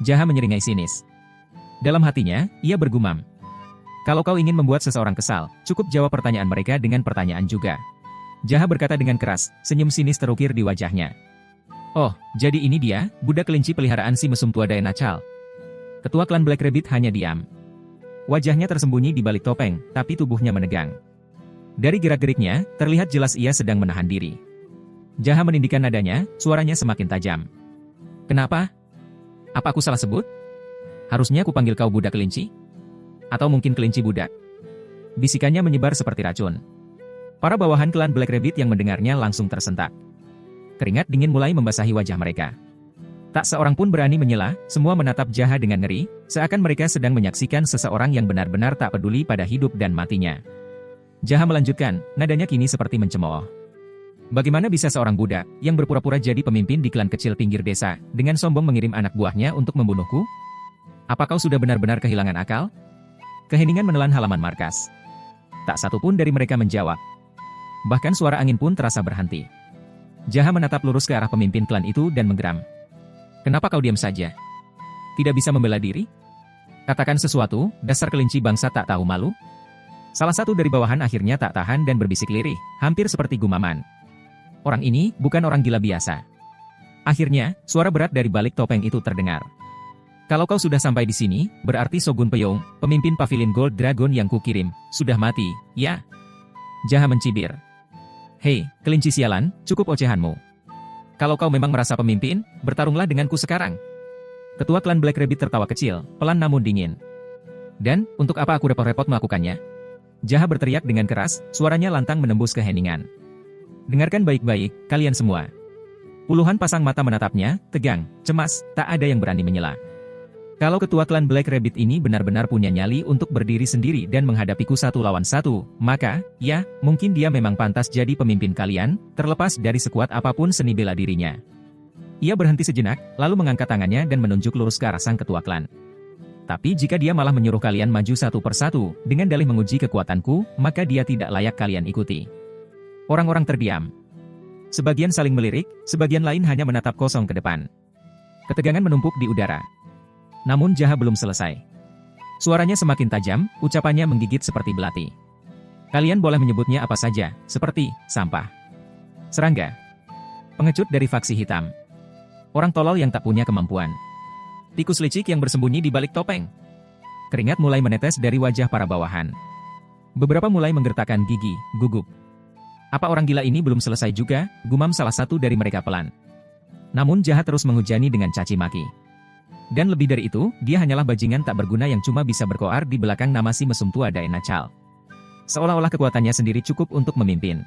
Jaha menyeringai sinis. Dalam hatinya, ia bergumam. Kalau kau ingin membuat seseorang kesal, cukup jawab pertanyaan mereka dengan pertanyaan juga. Jaha berkata dengan keras, senyum sinis terukir di wajahnya. "Oh, jadi ini dia, budak kelinci peliharaan si mesum tua Daena Chal." Ketua klan Black Rabbit hanya diam. Wajahnya tersembunyi di balik topeng, tapi tubuhnya menegang. Dari gerak-geriknya, terlihat jelas ia sedang menahan diri. Jaha menindikkan nadanya, suaranya semakin tajam. "Kenapa? Apa aku salah sebut? Harusnya aku panggil kau budak kelinci? Atau mungkin kelinci budak?" Bisikannya menyebar seperti racun. Para bawahan klan Black Rabbit yang mendengarnya langsung tersentak. Keringat dingin mulai membasahi wajah mereka. Tak seorang pun berani menyela, semua menatap Jaha dengan ngeri, seakan mereka sedang menyaksikan seseorang yang benar-benar tak peduli pada hidup dan matinya. Jaha melanjutkan, nadanya kini seperti mencemooh. "Bagaimana bisa seorang budak, yang berpura-pura jadi pemimpin di klan kecil pinggir desa, dengan sombong mengirim anak buahnya untuk membunuhku? Apa kau sudah benar-benar kehilangan akal?" Keheningan menelan halaman markas. Tak satu pun dari mereka menjawab. Bahkan suara angin pun terasa berhenti. Jaha menatap lurus ke arah pemimpin klan itu dan menggeram. "Kenapa kau diam saja? Tidak bisa membela diri? Katakan sesuatu, dasar kelinci bangsa tak tahu malu." Salah satu dari bawahan akhirnya tak tahan dan berbisik lirih, hampir seperti gumaman. "Orang ini bukan orang gila biasa." Akhirnya, suara berat dari balik topeng itu terdengar. "Kalau kau sudah sampai di sini, berarti Shogun Peyong, pemimpin Pavilion Gold Dragon yang kukirim, sudah mati, ya?" Jaha mencibir. "Hei, kelinci sialan, cukup ocehanmu. Kalau kau memang merasa pemimpin, bertarunglah denganku sekarang." Ketua klan Black Rabbit tertawa kecil, pelan namun dingin. "Dan, untuk apa aku repot-repot melakukannya?" Jaha berteriak dengan keras, suaranya lantang menembus keheningan. "Dengarkan baik-baik, kalian semua." Puluhan pasang mata menatapnya, tegang, cemas, tak ada yang berani menyela. Kalau ketua klan Black Rabbit ini benar-benar punya nyali untuk berdiri sendiri dan menghadapiku satu lawan satu, maka, ya, mungkin dia memang pantas jadi pemimpin kalian, terlepas dari sekuat apapun seni bela dirinya. Ia berhenti sejenak, lalu mengangkat tangannya dan menunjuk lurus ke arah sang ketua klan. "Tapi jika dia malah menyuruh kalian maju satu persatu, dengan dalih menguji kekuatanku, maka dia tidak layak kalian ikuti." Orang-orang terdiam. Sebagian saling melirik, sebagian lain hanya menatap kosong ke depan. Ketegangan menumpuk di udara. Namun Jaha belum selesai. Suaranya semakin tajam, ucapannya menggigit seperti belati. "Kalian boleh menyebutnya apa saja, seperti sampah, serangga, pengecut dari faksi hitam, orang tolol yang tak punya kemampuan, tikus licik yang bersembunyi di balik topeng." Keringat mulai menetes dari wajah para bawahan. Beberapa mulai menggertakkan gigi, gugup. "Apa orang gila ini belum selesai juga?" gumam salah satu dari mereka pelan. Namun Jaha terus menghujani dengan caci maki. Dan lebih dari itu, dia hanyalah bajingan tak berguna yang cuma bisa berkoar di belakang nama si mesum tua Daena Chal. Seolah-olah kekuatannya sendiri cukup untuk memimpin.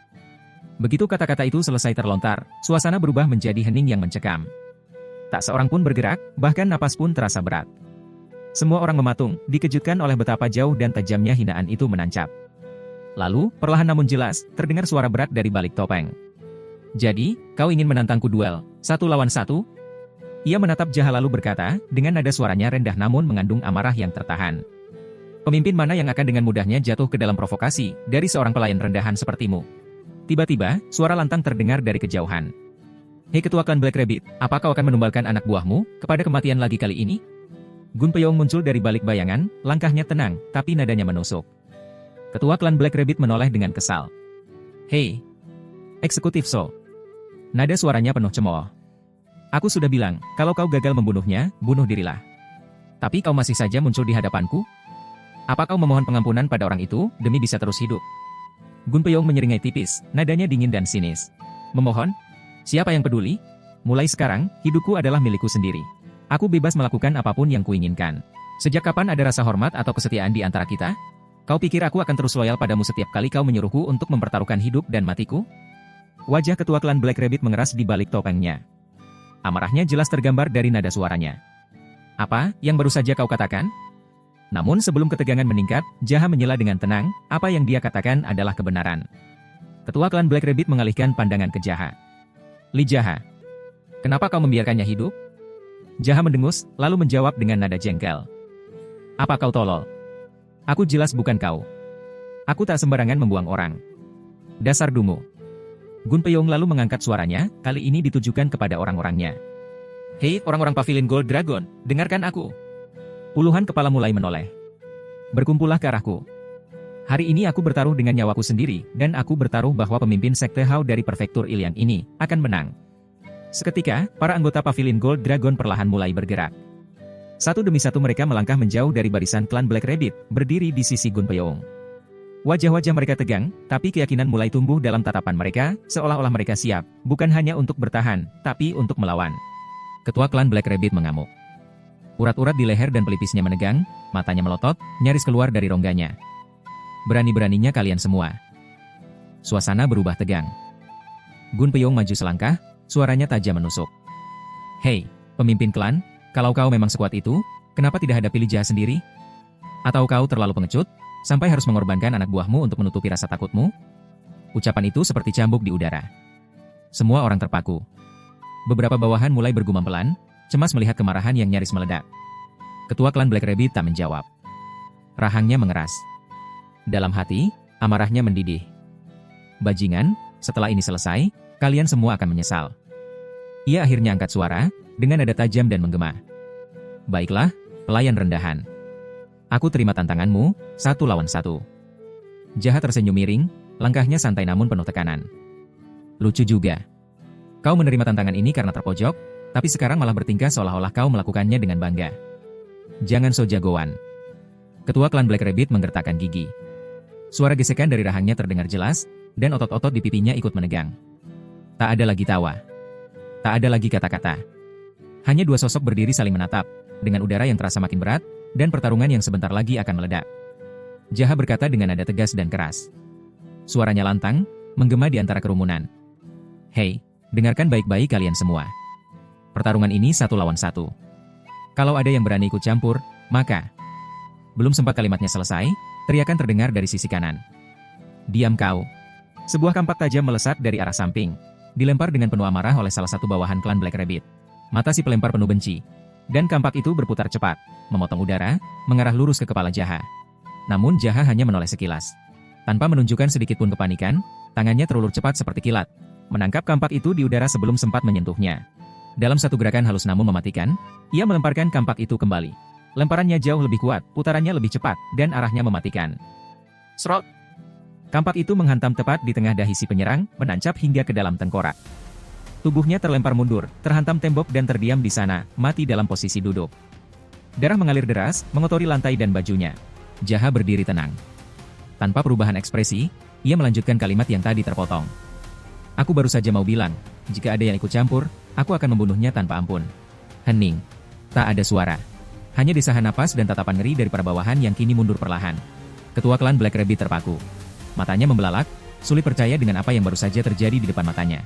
Begitu kata-kata itu selesai terlontar, suasana berubah menjadi hening yang mencekam. Tak seorang pun bergerak, bahkan napas pun terasa berat. Semua orang mematung, dikejutkan oleh betapa jauh dan tajamnya hinaan itu menancap. Lalu, perlahan namun jelas, terdengar suara berat dari balik topeng. "Jadi, kau ingin menantangku duel, 1 lawan 1?" Ia menatap Jaha lalu berkata, dengan nada suaranya rendah namun mengandung amarah yang tertahan. "Pemimpin mana yang akan dengan mudahnya jatuh ke dalam provokasi dari seorang pelayan rendahan sepertimu?" Tiba-tiba, suara lantang terdengar dari kejauhan. "Hei ketua klan Black Rabbit, apa kau akan menumbalkan anak buahmu kepada kematian lagi kali ini?" Gun Peyong muncul dari balik bayangan, langkahnya tenang, tapi nadanya menusuk. Ketua klan Black Rabbit menoleh dengan kesal. "Hei, eksekutif So." Nada suaranya penuh cemooh. "Aku sudah bilang, kalau kau gagal membunuhnya, bunuh dirilah. Tapi kau masih saja muncul di hadapanku? Apa kau memohon pengampunan pada orang itu, demi bisa terus hidup?" Gun Peyong menyeringai tipis, nadanya dingin dan sinis. "Memohon? Siapa yang peduli? Mulai sekarang, hidupku adalah milikku sendiri. Aku bebas melakukan apapun yang kuinginkan. Sejak kapan ada rasa hormat atau kesetiaan di antara kita? Kau pikir aku akan terus loyal padamu setiap kali kau menyuruhku untuk mempertaruhkan hidup dan matiku?" Wajah ketua klan Black Rabbit mengeras di balik topengnya. Amarahnya jelas tergambar dari nada suaranya. "Apa yang baru saja kau katakan?" Namun sebelum ketegangan meningkat, Jaha menyela dengan tenang, apa yang dia katakan adalah kebenaran. Ketua klan Black Rabbit mengalihkan pandangan ke Jaha. "Li Jaha, kenapa kau membiarkannya hidup?" Jaha mendengus, lalu menjawab dengan nada jengkel. "Apa kau tolol? Aku jelas bukan kau. Aku tak sembarangan membuang orang. Dasar dungu." Gun Peyong lalu mengangkat suaranya, kali ini ditujukan kepada orang-orangnya. "Hei orang-orang Pavilion Gold Dragon, dengarkan aku." Puluhan kepala mulai menoleh. "Berkumpullah ke arahku. Hari ini aku bertaruh dengan nyawaku sendiri, dan aku bertaruh bahwa pemimpin Sekte Hao dari Prefektur Iliang ini akan menang." Seketika, para anggota Pavilion Gold Dragon perlahan mulai bergerak. Satu demi satu mereka melangkah menjauh dari barisan klan Black Rabbit, berdiri di sisi Gun Peyong. Wajah-wajah mereka tegang, tapi keyakinan mulai tumbuh dalam tatapan mereka, seolah-olah mereka siap, bukan hanya untuk bertahan, tapi untuk melawan. Ketua klan Black Rabbit mengamuk. Urat-urat di leher dan pelipisnya menegang, matanya melotot, nyaris keluar dari rongganya. "Berani-beraninya kalian semua." Suasana berubah tegang. Gun Peyong maju selangkah, suaranya tajam menusuk. "Hei, pemimpin klan, kalau kau memang sekuat itu, kenapa tidak hadapi Li Jaha sendiri? Atau kau terlalu pengecut, sampai harus mengorbankan anak buahmu untuk menutupi rasa takutmu?" Ucapan itu seperti cambuk di udara. Semua orang terpaku. Beberapa bawahan mulai bergumam pelan, cemas melihat kemarahan yang nyaris meledak. Ketua klan Black Rabbit tak menjawab. Rahangnya mengeras. Dalam hati, amarahnya mendidih. "Bajingan, setelah ini selesai, kalian semua akan menyesal." Ia akhirnya angkat suara, dengan nada tajam dan menggema. "Baiklah, pelayan rendahan. Aku terima tantanganmu, 1 lawan 1. Jaha tersenyum miring, langkahnya santai namun penuh tekanan. "Lucu juga. Kau menerima tantangan ini karena terpojok, tapi sekarang malah bertingkah seolah-olah kau melakukannya dengan bangga. Jangan so jagoan." Ketua klan Black Rabbit menggertakkan gigi. Suara gesekan dari rahangnya terdengar jelas, dan otot-otot di pipinya ikut menegang. Tak ada lagi tawa. Tak ada lagi kata-kata. Hanya dua sosok berdiri saling menatap, dengan udara yang terasa makin berat, dan pertarungan yang sebentar lagi akan meledak. Jaha berkata dengan nada tegas dan keras. Suaranya lantang, menggema di antara kerumunan. "Hei, dengarkan baik-baik kalian semua. Pertarungan ini 1 lawan 1. Kalau ada yang berani ikut campur, maka..." Belum sempat kalimatnya selesai, teriakan terdengar dari sisi kanan. "Diam kau!" Sebuah kampak tajam melesat dari arah samping, dilempar dengan penuh amarah oleh salah satu bawahan klan Black Rabbit. Mata si pelempar penuh benci, dan kampak itu berputar cepat, memotong udara, mengarah lurus ke kepala Jaha. Namun Jaha hanya menoleh sekilas. Tanpa menunjukkan sedikit pun kepanikan, tangannya terulur cepat seperti kilat, menangkap kampak itu di udara sebelum sempat menyentuhnya. Dalam satu gerakan halus namun mematikan, ia melemparkan kampak itu kembali. Lemparannya jauh lebih kuat, putarannya lebih cepat, dan arahnya mematikan. Srot! Kampak itu menghantam tepat di tengah dahi si penyerang, menancap hingga ke dalam tengkorak. Tubuhnya terlempar mundur, terhantam tembok dan terdiam di sana, mati dalam posisi duduk. Darah mengalir deras, mengotori lantai dan bajunya. Jaha berdiri tenang. Tanpa perubahan ekspresi, ia melanjutkan kalimat yang tadi terpotong. "Aku baru saja mau bilang, jika ada yang ikut campur, aku akan membunuhnya tanpa ampun." Hening. Tak ada suara. Hanya desahan napas dan tatapan ngeri dari para bawahan yang kini mundur perlahan. Ketua klan Black Rabbit terpaku. Matanya membelalak, sulit percaya dengan apa yang baru saja terjadi di depan matanya.